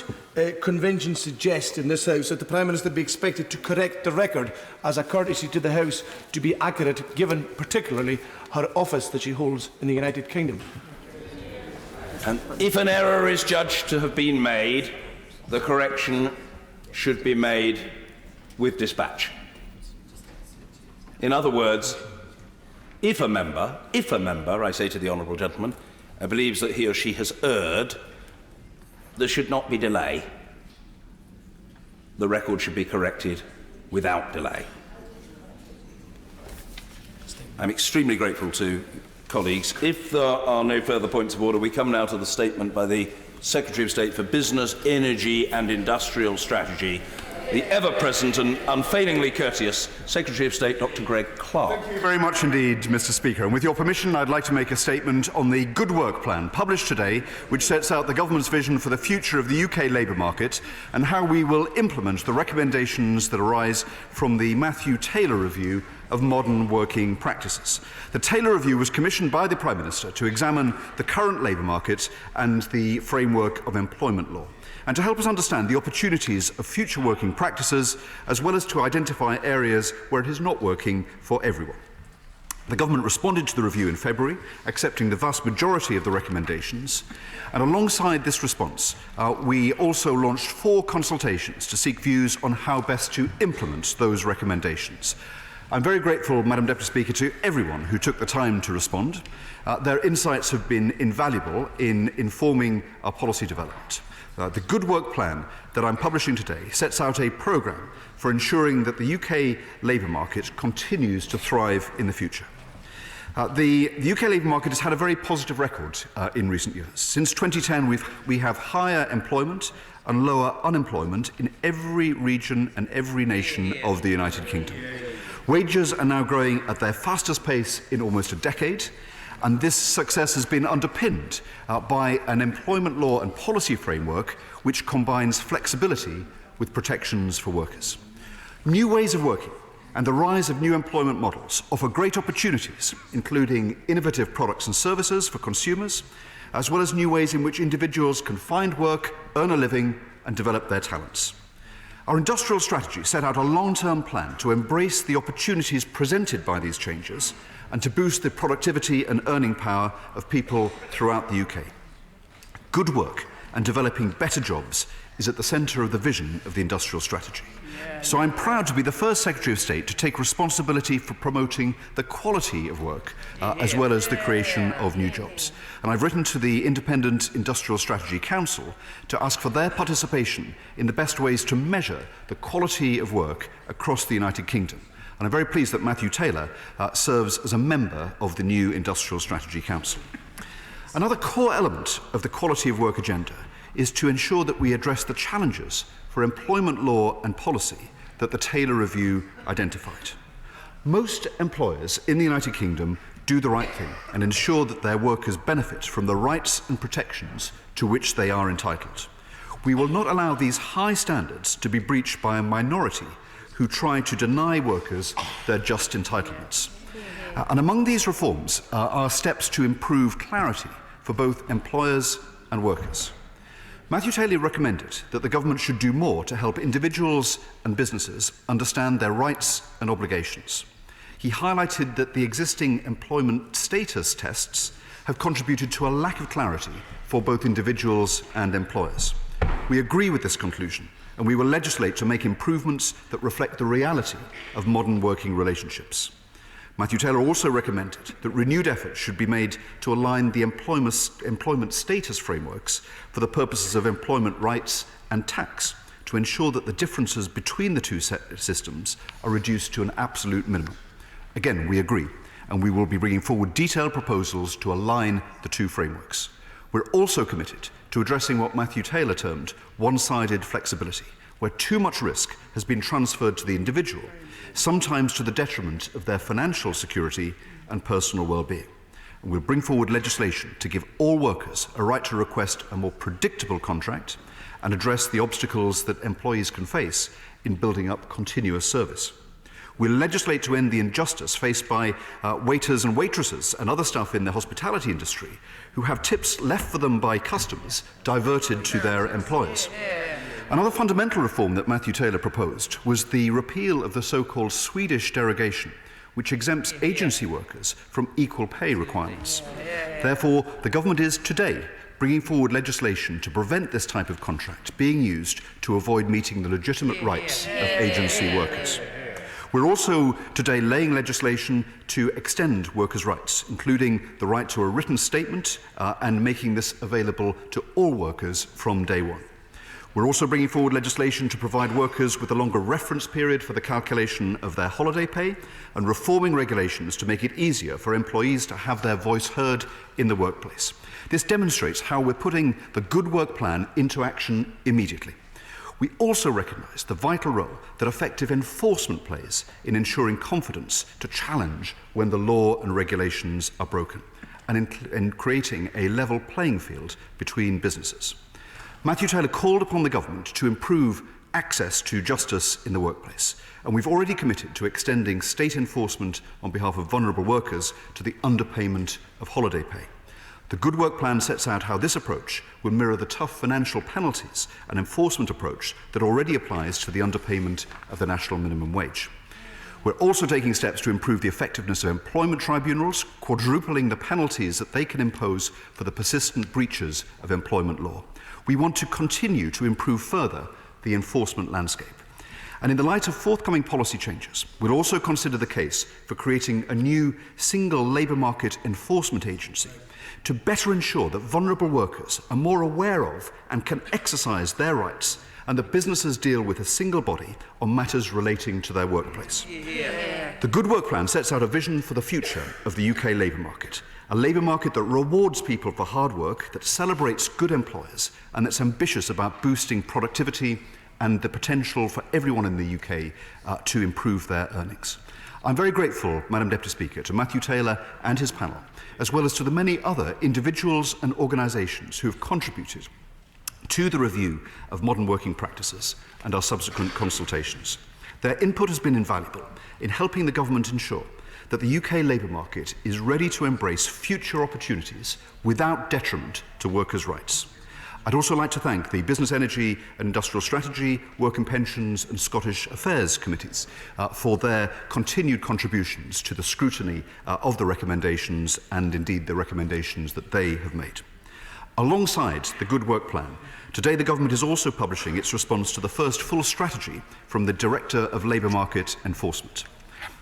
convention suggest in this House that the Prime Minister be expected to correct the record as a courtesy to the House to be accurate, given particularly her office that she holds in the United Kingdom? And if an error is judged to have been made, the correction should be made with dispatch. In other words, if a member, I say to the Honourable Gentleman, believes that he or she has erred, there should not be delay. The record should be corrected without delay. I'm extremely grateful to colleagues. If there are no further points of order, we come now to the statement by the Secretary of State for Business, Energy and Industrial Strategy, the ever-present and unfailingly courteous Secretary of State, Dr. Greg Clark. Thank you very much indeed, Mr. Speaker. And with your permission, I'd like to make a statement on the Good Work Plan published today, which sets out the government's vision for the future of the UK labour market and how we will implement the recommendations that arise from the Matthew Taylor Review of modern working practices. The Taylor Review was commissioned by the Prime Minister to examine the current labour market and the framework of employment law, and to help us understand the opportunities of future working practices, as well as to identify areas where it is not working for everyone. The government responded to the review in February, accepting the vast majority of the recommendations, and alongside this response, we also launched 4 consultations to seek views on how best to implement those recommendations. I'm very grateful, Madam Deputy Speaker, to everyone who took the time to respond. Their insights have been invaluable in informing our policy development. The Good Work Plan that I'm publishing today sets out a programme for ensuring that the UK labour market continues to thrive in the future. The UK labour market has had a very positive record in recent years. Since 2010, we have higher employment and lower unemployment in every region and every nation of the United Kingdom. Wages are now growing at their fastest pace in almost a decade, and this success has been underpinned by an employment law and policy framework which combines flexibility with protections for workers. New ways of working and the rise of new employment models offer great opportunities, including innovative products and services for consumers, as well as new ways in which individuals can find work, earn a living, and develop their talents. Our industrial strategy set out a long-term plan to embrace the opportunities presented by these changes and to boost the productivity and earning power of people throughout the UK. Good work and developing better jobs is at the centre of the vision of the industrial strategy. So I'm proud to be the first Secretary of State to take responsibility for promoting the quality of work as well as the creation of new jobs. And I've written to the Independent Industrial Strategy Council to ask for their participation in the best ways to measure the quality of work across the United Kingdom. And I'm very pleased that Matthew Taylor serves as a member of the new Industrial Strategy Council. Another core element of the quality of work agenda is to ensure that we address the challenges for employment law and policy that the Taylor Review identified. Most employers in the United Kingdom do the right thing and ensure that their workers benefit from the rights and protections to which they are entitled. We will not allow these high standards to be breached by a minority who try to deny workers their just entitlements. And among these reforms are steps to improve clarity for both employers and workers. Matthew Taylor recommended that the government should do more to help individuals and businesses understand their rights and obligations. He highlighted that the existing employment status tests have contributed to a lack of clarity for both individuals and employers. We agree with this conclusion, and we will legislate to make improvements that reflect the reality of modern working relationships. Matthew Taylor also recommended that renewed efforts should be made to align the employment status frameworks for the purposes of employment rights and tax to ensure that the differences between the two systems are reduced to an absolute minimum. Again, we agree, and we will be bringing forward detailed proposals to align the two frameworks. We're also committed to addressing what Matthew Taylor termed one-sided flexibility, where too much risk has been transferred to the individual, sometimes to the detriment of their financial security and personal well-being. And we'll bring forward legislation to give all workers a right to request a more predictable contract and address the obstacles that employees can face in building up continuous service. We'll legislate to end the injustice faced by waiters and waitresses and other staff in the hospitality industry who have tips left for them by customers diverted to their employers. Another fundamental reform that Matthew Taylor proposed was the repeal of the so-called Swedish derogation, which exempts agency workers from equal pay requirements. Therefore, the government is today bringing forward legislation to prevent this type of contract being used to avoid meeting the legitimate rights of agency workers. We're also today laying legislation to extend workers' rights, including the right to a written statement and making this available to all workers from day one. We're also bringing forward legislation to provide workers with a longer reference period for the calculation of their holiday pay and reforming regulations to make it easier for employees to have their voice heard in the workplace. This demonstrates how we're putting the Good Work Plan into action immediately. We also recognise the vital role that effective enforcement plays in ensuring confidence to challenge when the law and regulations are broken and in creating a level playing field between businesses. Matthew Taylor called upon the government to improve access to justice in the workplace, and we've already committed to extending state enforcement on behalf of vulnerable workers to the underpayment of holiday pay. The Good Work Plan sets out how this approach will mirror the tough financial penalties and enforcement approach that already applies to the underpayment of the national minimum wage. We're also taking steps to improve the effectiveness of employment tribunals, quadrupling the penalties that they can impose for the persistent breaches of employment law. We want to continue to improve further the enforcement landscape. And in the light of forthcoming policy changes, we'll also consider the case for creating a new single labour market enforcement agency to better ensure that vulnerable workers are more aware of and can exercise their rights, and that businesses deal with a single body on matters relating to their workplace. The Good Work Plan sets out a vision for the future of the UK labour market, a labour market that rewards people for hard work, that celebrates good employers, and that's ambitious about boosting productivity and the potential for everyone in the UK to improve their earnings. I'm very grateful, Madam Deputy Speaker, to Matthew Taylor and his panel, as well as to the many other individuals and organisations who have contributed to the review of modern working practices and our subsequent consultations. Their input has been invaluable in helping the government ensure that the UK labour market is ready to embrace future opportunities without detriment to workers' rights. I'd also like to thank the Business, Energy and Industrial Strategy, Work and Pensions and Scottish Affairs Committees for their continued contributions to the scrutiny of the recommendations and indeed the recommendations that they have made. Alongside the Good Work Plan, today the government is also publishing its response to the first full strategy from the Director of Labour Market Enforcement.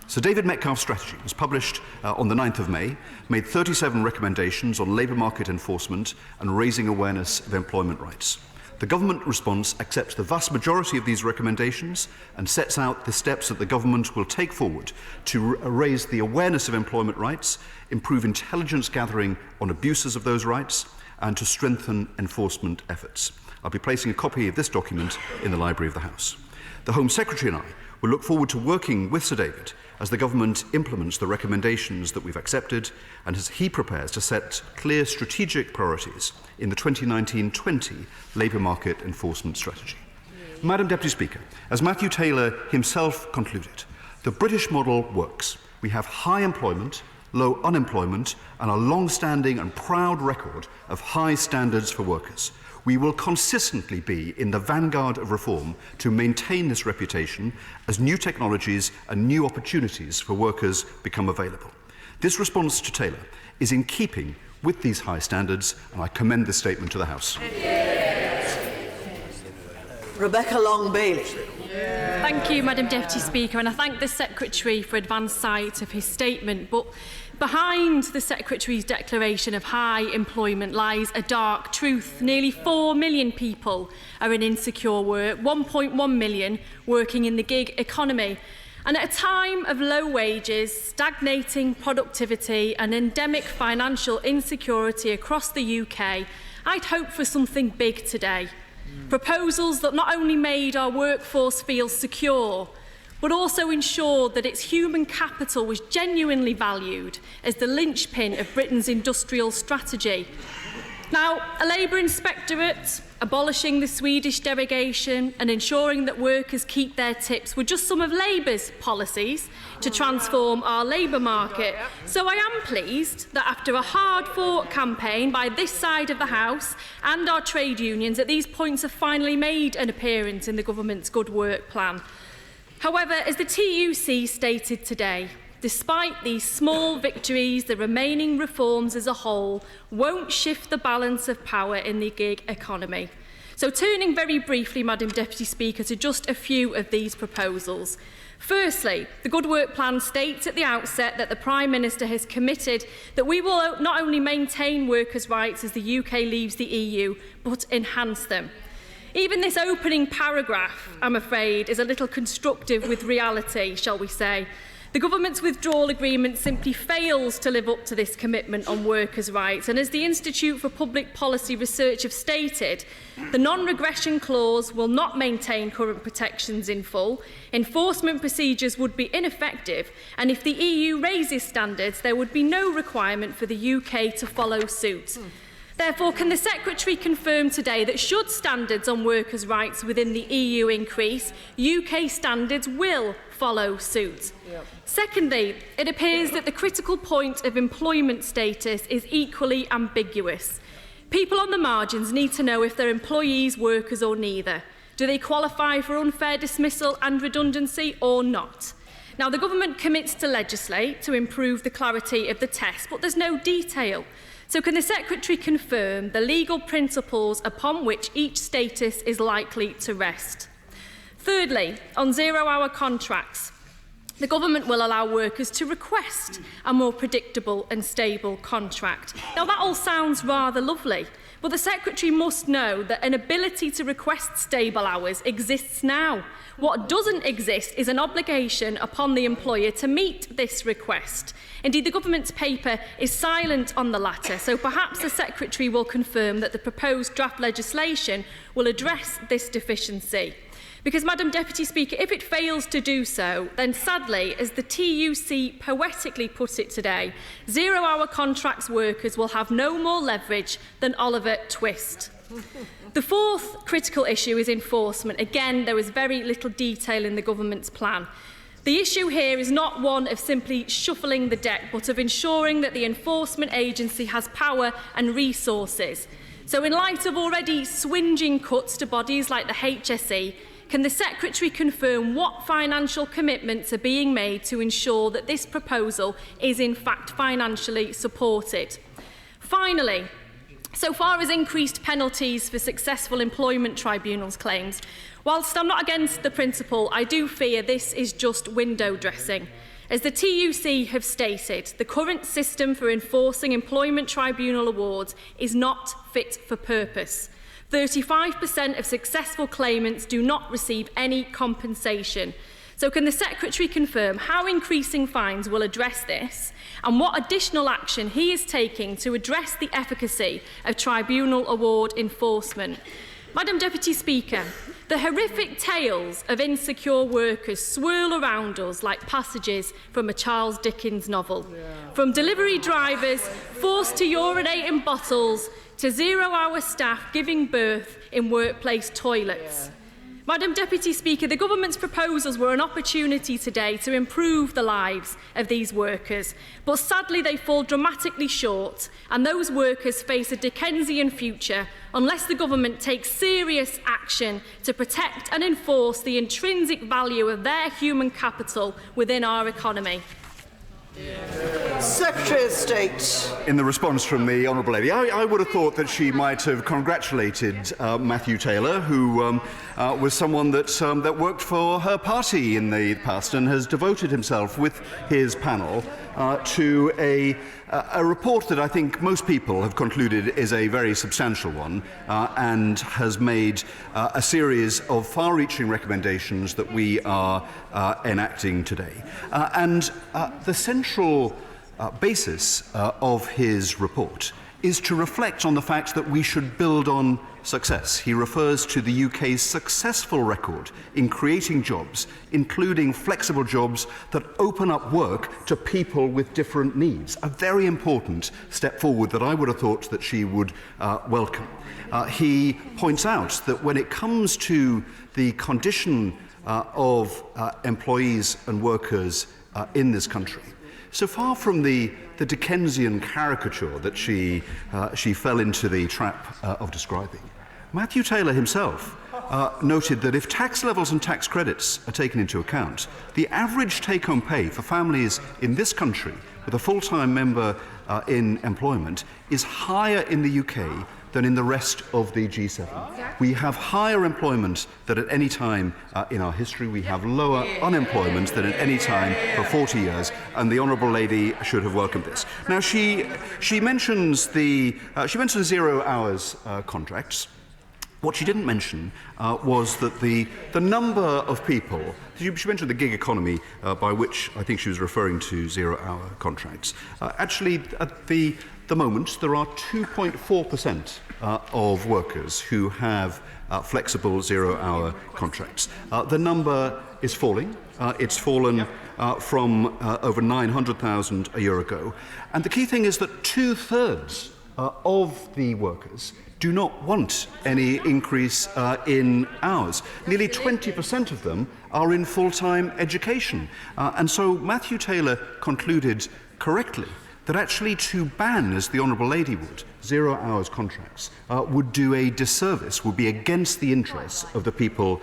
Sir David Metcalfe's strategy was published on the 9th of May, made 37 recommendations on labour market enforcement and raising awareness of employment rights. The government response accepts the vast majority of these recommendations and sets out the steps that the government will take forward to raise the awareness of employment rights, improve intelligence gathering on abuses of those rights, and to strengthen enforcement efforts. I'll be placing a copy of this document in the Library of the House. The Home Secretary and I will look forward to working with Sir David as the government implements the recommendations that we've accepted and as he prepares to set clear strategic priorities in the 2019-20 labour market enforcement strategy. Madam Deputy Speaker, as Matthew Taylor himself concluded, the British model works. We have high employment, low unemployment and a long-standing and proud record of high standards for workers. We will consistently be in the vanguard of reform to maintain this reputation as new technologies and new opportunities for workers become available. This response to Taylor is in keeping with these high standards, and I commend this statement to the House. Rebecca Long-Bailey. Thank you, Madam Deputy Speaker, and I thank the Secretary for advance sight of his statement. But behind the Secretary's declaration of high employment lies a dark truth. Nearly 4 million people are in insecure work, 1.1 million working in the gig economy. And at a time of low wages, stagnating productivity and endemic financial insecurity across the UK, I'd hope for something big today. Proposals that not only made our workforce feel secure, but also ensured that its human capital was genuinely valued as the linchpin of Britain's industrial strategy. Now, a Labour inspectorate, abolishing the Swedish derogation and ensuring that workers keep their tips were just some of Labour's policies to transform our labour market. So I am pleased that after a hard-fought campaign by this side of the House and our trade unions, that these points have finally made an appearance in the government's Good Work Plan. However, as the TUC stated today, despite these small victories, the remaining reforms as a whole won't shift the balance of power in the gig economy. So turning very briefly, Madam Deputy Speaker, to just a few of these proposals. Firstly, the Good Work Plan states at the outset that the Prime Minister has committed that we will not only maintain workers' rights as the UK leaves the EU, but enhance them. Even this opening paragraph, I'm afraid, is a little constructive with reality, shall we say. The government's withdrawal agreement simply fails to live up to this commitment on workers' rights, and as the Institute for Public Policy Research have stated, the non-regression clause will not maintain current protections in full, enforcement procedures would be ineffective, and if the EU raises standards, there would be no requirement for the UK to follow suit. Therefore, can the Secretary confirm today that should standards on workers' rights within the EU increase, UK standards will follow suit? Secondly, it appears that the critical point of employment status is equally ambiguous. People on the margins need to know if they're employees, workers or neither. Do they qualify for unfair dismissal and redundancy or not? Now, the government commits to legislate to improve the clarity of the test, but there's no detail. So can the Secretary confirm the legal principles upon which each status is likely to rest? Thirdly, on zero-hour contracts, the government will allow workers to request a more predictable and stable contract. Now, that all sounds rather lovely, but the Secretary must know that an ability to request stable hours exists now. What doesn't exist is an obligation upon the employer to meet this request. Indeed, the government's paper is silent on the latter, so perhaps the Secretary will confirm that the proposed draft legislation will address this deficiency. Because, Madam Deputy Speaker, if it fails to do so, then sadly, as the TUC poetically put it today, zero-hour contracts workers will have no more leverage than Oliver Twist. The fourth critical issue is enforcement. Again, there was very little detail in the government's plan. The issue here is not one of simply shuffling the deck, but of ensuring that the enforcement agency has power and resources. So in light of already swinging cuts to bodies like the HSE, can the Secretary confirm what financial commitments are being made to ensure that this proposal is in fact financially supported? Finally, so far as increased penalties for successful employment tribunals claims, whilst I'm not against the principle, I do fear this is just window dressing. As the TUC have stated, the current system for enforcing employment tribunal awards is not fit for purpose. 35% of successful claimants do not receive any compensation. So can the Secretary confirm how increasing fines will address this and what additional action he is taking to address the efficacy of tribunal award enforcement? Madam Deputy Speaker, the horrific tales of insecure workers swirl around us like passages from a Charles Dickens novel. From delivery drivers forced to urinate in bottles to zero-hour staff giving birth in workplace toilets. Madam Deputy Speaker, the government's proposals were an opportunity today to improve the lives of these workers, but sadly they fall dramatically short, and those workers face a Dickensian future unless the government takes serious action to protect and enforce the intrinsic value of their human capital within our economy. Secretary of State. In the response from the Honourable Lady, I would have thought that she might have congratulated Matthew Taylor, who was someone that worked for her party in the past and has devoted himself with his panel to a report that I think most people have concluded is a very substantial one and has made a series of far-reaching recommendations that we are enacting today. And the central basis of his report is to reflect on the fact that we should build on success. He refers to the UK's successful record in creating jobs, including flexible jobs that open up work to people with different needs. A very important step forward that I would have thought that she would welcome. He points out that when it comes to the condition of employees and workers in this country, so far from the Dickensian caricature that she fell into the trap of describing, Matthew Taylor himself noted that if tax levels and tax credits are taken into account, the average take-home pay for families in this country with a full-time member in employment is higher in the UK than in the rest of the G7. We have higher employment than at any time in our history. We have lower unemployment than at any time for 40 years, and the Honourable Lady should have welcomed this. Now, she mentions zero hours contracts. What she didn't mention was that the number of people, she mentioned the gig economy, by which I think she was referring to zero-hour contracts. Actually, at the moment, there are 2.4% of workers who have flexible zero-hour contracts. The number is falling. It's fallen from over 900,000 a year ago. And the key thing is that two-thirds of the workers do not want any increase in hours. Nearly 20% of them are in full-time education. And so Matthew Taylor concluded correctly that actually to ban, as the Honourable Lady would, zero-hours contracts would do a disservice, would be against the interests of the people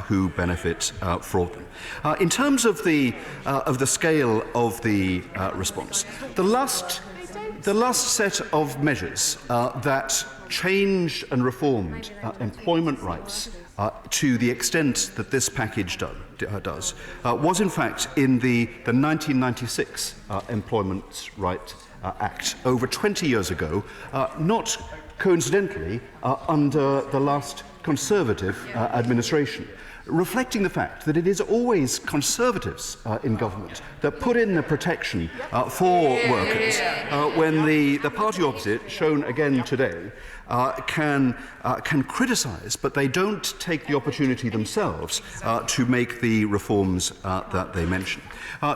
who benefit from them. In terms of the scale of the response, the last set of measures that changed and reformed employment rights to the extent that this package does was in fact in the 1996 Employment Rights Act, over 20 years ago, not coincidentally under the last Conservative administration, reflecting the fact that it is always Conservatives in government that put in the protection for workers when the party opposite, shown again today, can criticise, but they don't take the opportunity themselves to make the reforms that they mention.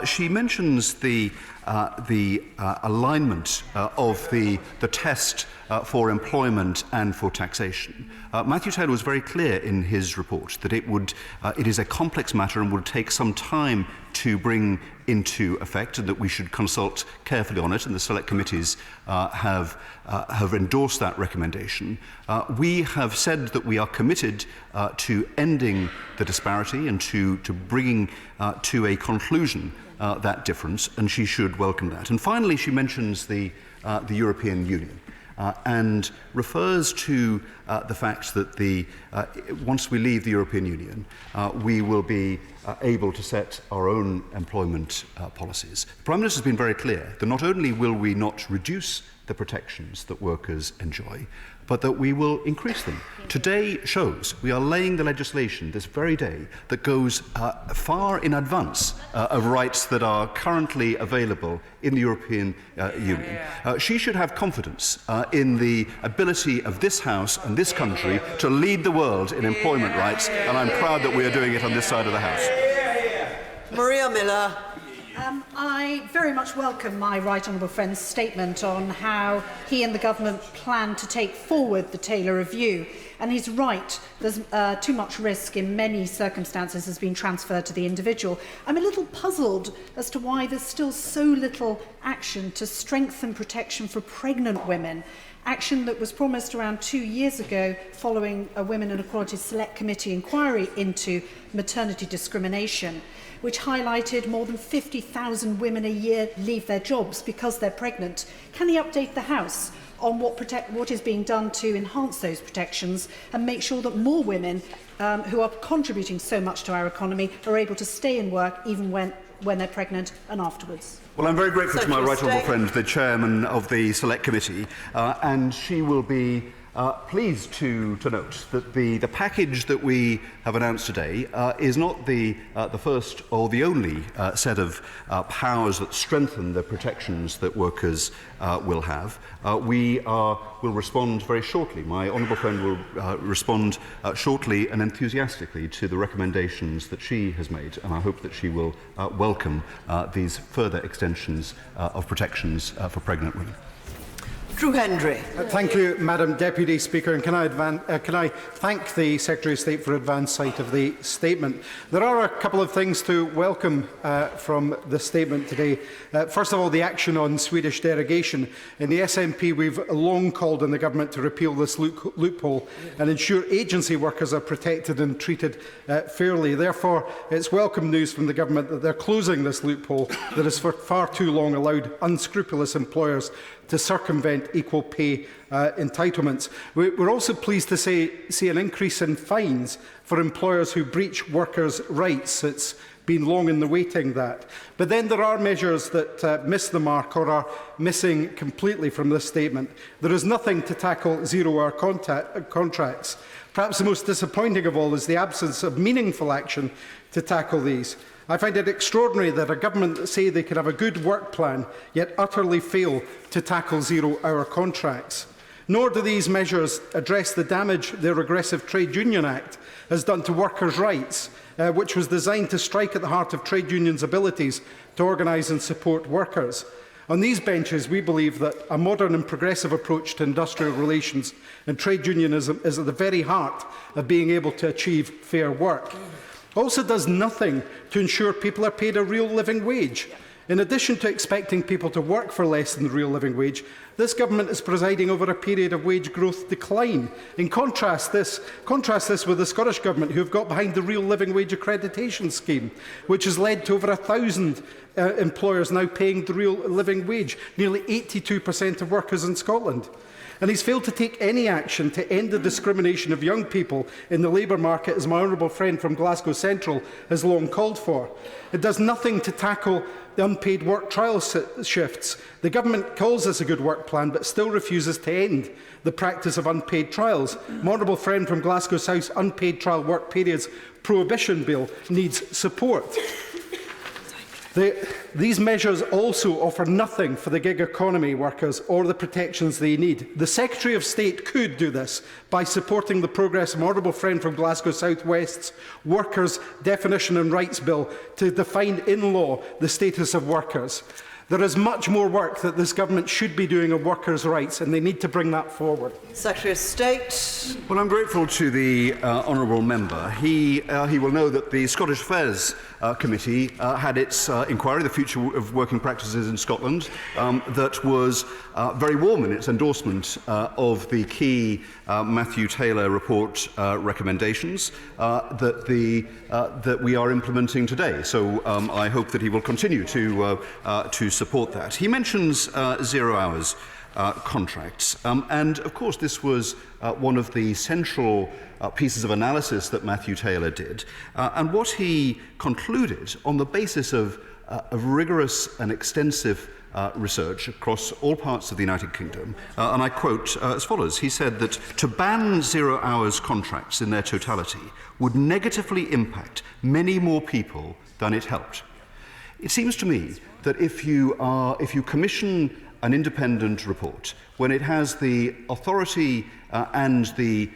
She mentions the alignment of the test for employment and for taxation. Matthew Taylor was very clear in his report that it is a complex matter and would take some time to bring into effect, and that we should consult carefully on it, and the select committees have endorsed that recommendation. We have said that we are committed to ending the disparity and to bringing to a conclusion that difference, and she should welcome that. And finally, she mentions the European Union. And refers to the fact that once we leave the European Union, we will be able to set our own employment policies. The Prime Minister has been very clear that not only will we not reduce the protections that workers enjoy, but that we will increase them. Today shows we are laying the legislation this very day that goes far in advance of rights that are currently available in the European Union. She should have confidence in the ability of this House and this country to lead the world in employment rights, and I'm proud that we are doing it on this side of the House. Maria Miller. I very much welcome my right honourable friend's statement on how he and the government plan to take forward the Taylor Review. And he's right, there's too much risk in many circumstances has been transferred to the individual. I'm a little puzzled as to why there's still so little action to strengthen protection for pregnant women. Action that was promised around 2 years ago following a Women and Equality Select Committee inquiry into maternity discrimination, which highlighted more than 50,000 women a year leave their jobs because they're pregnant. Can he update the House on what is being done to enhance those protections and make sure that more women who are contributing so much to our economy are able to stay in work even when they're pregnant and afterwards? Well, I'm very grateful to my right honourable friend, the chairman of the Select Committee, and she will be pleased to note that the package that we have announced today is not the first or the only set of powers that strengthen the protections that workers will have. We will respond very shortly. My honourable friend will respond shortly and enthusiastically to the recommendations that she has made, and I hope that she will welcome these further extensions of protections for pregnant women. Drew Hendry. Thank you, Madam Deputy Speaker, and can I thank the Secretary of State for advance sight of the statement. There are a couple of things to welcome from the statement today. First of all, the action on Swedish derogation. In the SNP, we've long called on the government to repeal this loophole and ensure agency workers are protected and treated fairly. Therefore, it's welcome news from the government that they're closing this loophole that has for far too long allowed unscrupulous employers to circumvent equal pay entitlements. We're also pleased to see an increase in fines for employers who breach workers' rights. It's been long in the waiting, that. But then there are measures that miss the mark or are missing completely from this statement. There is nothing to tackle zero-hour contracts. Perhaps the most disappointing of all is the absence of meaningful action to tackle these. I find it extraordinary that a government that say they can have a good work plan yet utterly fail to tackle zero-hour contracts. Nor do these measures address the damage the Regressive Trade Union Act has done to workers' rights, which was designed to strike at the heart of trade unions' abilities to organise and support workers. On these benches, we believe that a modern and progressive approach to industrial relations and trade unionism is at the very heart of being able to achieve fair work. Also does nothing to ensure people are paid a real living wage. In addition to expecting people to work for less than the real living wage, this government is presiding over a period of wage growth decline. In contrast this with the Scottish Government, who have got behind the real living wage accreditation scheme, which has led to over 1,000 employers now paying the real living wage, nearly 82% of workers in Scotland. And he's failed to take any action to end the discrimination of young people in the labour market, as my honourable friend from Glasgow Central has long called for. It does nothing to tackle the unpaid work trial shifts. The government calls this a good work plan, but still refuses to end the practice of unpaid trials. My honourable friend from Glasgow South's unpaid trial work periods prohibition bill needs support. These measures also offer nothing for the gig economy workers or the protections they need. The Secretary of State could do this by supporting the progress of my honourable friend from Glasgow South West's Workers' Definition and Rights Bill to define in law the status of workers. There is much more work that this government should be doing on workers' rights, and they need to bring that forward. Secretary of State. Well, I'm grateful to the honourable member. He will know that the Scottish Affairs Committee had its inquiry, the future of working practices in Scotland, that was very warm in its endorsement of the key Matthew Taylor report recommendations that we are implementing today. So I hope that he will continue to support that. He mentions 0 hours contracts, and of course this was one of the central pieces of analysis that Matthew Taylor did, and what he concluded on the basis of rigorous and extensive research across all parts of the United Kingdom, and I quote as follows. He said that to ban 0 hours contracts in their totality would negatively impact many more people than it helped. It seems to me that if you commission an independent report, when it has the authority and the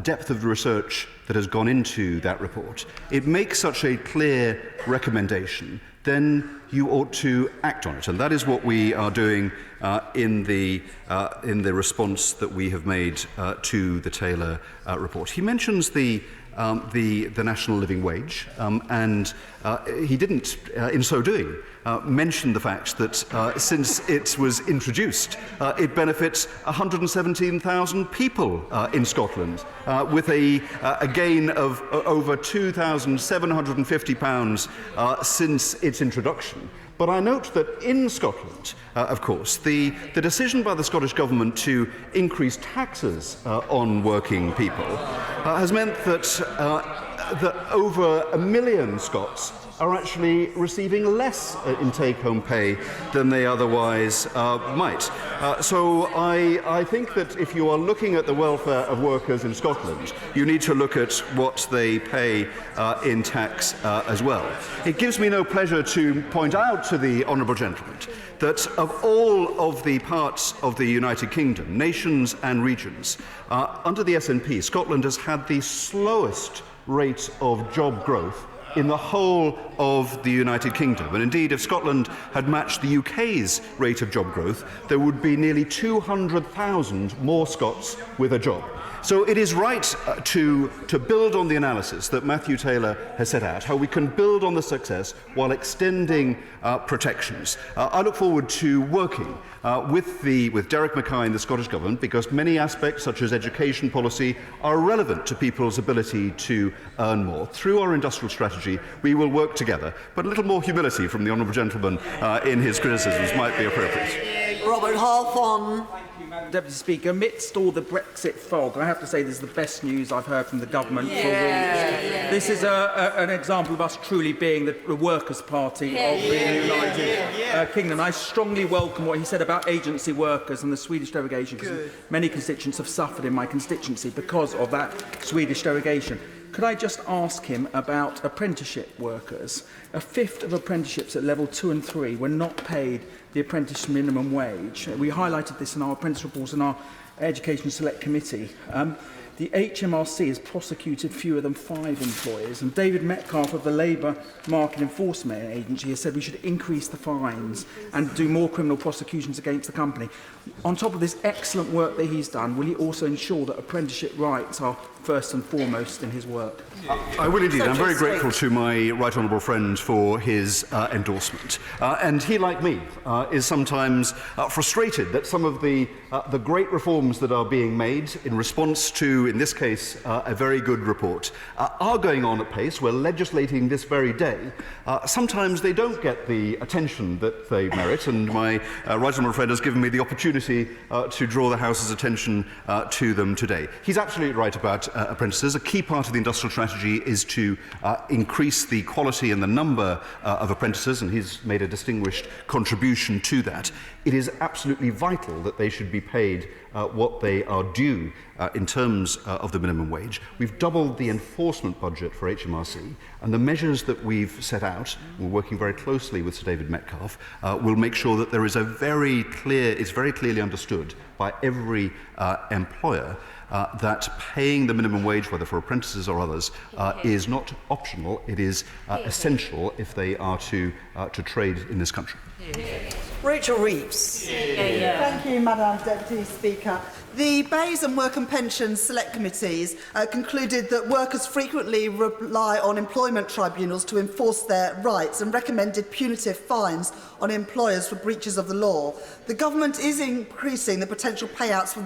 depth of the research that has gone into that report, it makes such a clear recommendation, then you ought to act on it. And that is what we are doing in the response that we have made to the Taylor report. He mentions the national living wage, and he didn't, in so doing, mention the fact that since it was introduced, it benefits 117,000 people in Scotland, with a gain of over £2,750 since its introduction. But I note that in Scotland, of course, the decision by the Scottish Government to increase taxes on working people has meant that over 1 million Scots are actually receiving less in take-home pay than they otherwise might. So I think that if you are looking at the welfare of workers in Scotland, you need to look at what they pay in tax as well. It gives me no pleasure to point out to the honourable gentleman that of all of the parts of the United Kingdom, nations and regions, under the SNP, Scotland has had the slowest rate of job growth in the whole of the United Kingdom. And indeed, if Scotland had matched the UK's rate of job growth, there would be nearly 200,000 more Scots with a job. So it is right to build on the analysis that Matthew Taylor has set out, how we can build on the success while extending protections. I look forward to working with Derek Mackay and the Scottish Government, because many aspects, such as education policy, are relevant to people's ability to earn more. Through our industrial strategy, we will work together, but a little more humility from the honourable gentleman in his criticisms might be appropriate. Robert Halfon. Deputy Speaker, amidst all the Brexit fog, I have to say this is the best news I've heard from the government for weeks. This is an example of us truly being the Workers' Party of the United Kingdom. I strongly welcome what he said about agency workers and the Swedish derogation, because many constituents have suffered in my constituency because of that Swedish derogation. Could I just ask him about apprenticeship workers? A fifth of apprenticeships at level 2 and 3 were not paid the apprentice minimum wage. We highlighted this in our apprentice reports in our Education Select Committee. The HMRC has prosecuted fewer than 5 employers, and David Metcalfe of the Labour Market Enforcement Agency has said we should increase the fines and do more criminal prosecutions against the company. On top of this excellent work that he's done, will he also ensure that apprenticeship rights are first and foremost in his work? I will indeed. I'm very grateful to my right honourable friend for his endorsement. And he, like me, is sometimes frustrated that some of the great reforms that are being made in response to, in this case, a very good report, are going on at pace. We're legislating this very day. Sometimes they don't get the attention that they merit, and my right honourable friend has given me the opportunity to draw the House's attention to them today. He's absolutely right about apprentices. A key part of the industrial strategy is to increase the quality and the number of apprentices, and he's made a distinguished contribution to that. It is absolutely vital that they should be paid what they are due in terms of the minimum wage. We've doubled the enforcement budget for HMRC, and the measures that we've set out, we're working very closely with Sir David Metcalfe, will make sure that there is it's very clearly understood by every employer that paying the minimum wage, whether for apprentices or others, is not optional. It is essential if they are to trade in this country. Rachel Reeves. Thank you, Madam Deputy Speaker. The Bays and Work and Pensions Select Committees concluded that workers frequently rely on employment tribunals to enforce their rights and recommended punitive fines on employers for breaches of the law. The government is increasing the potential payouts for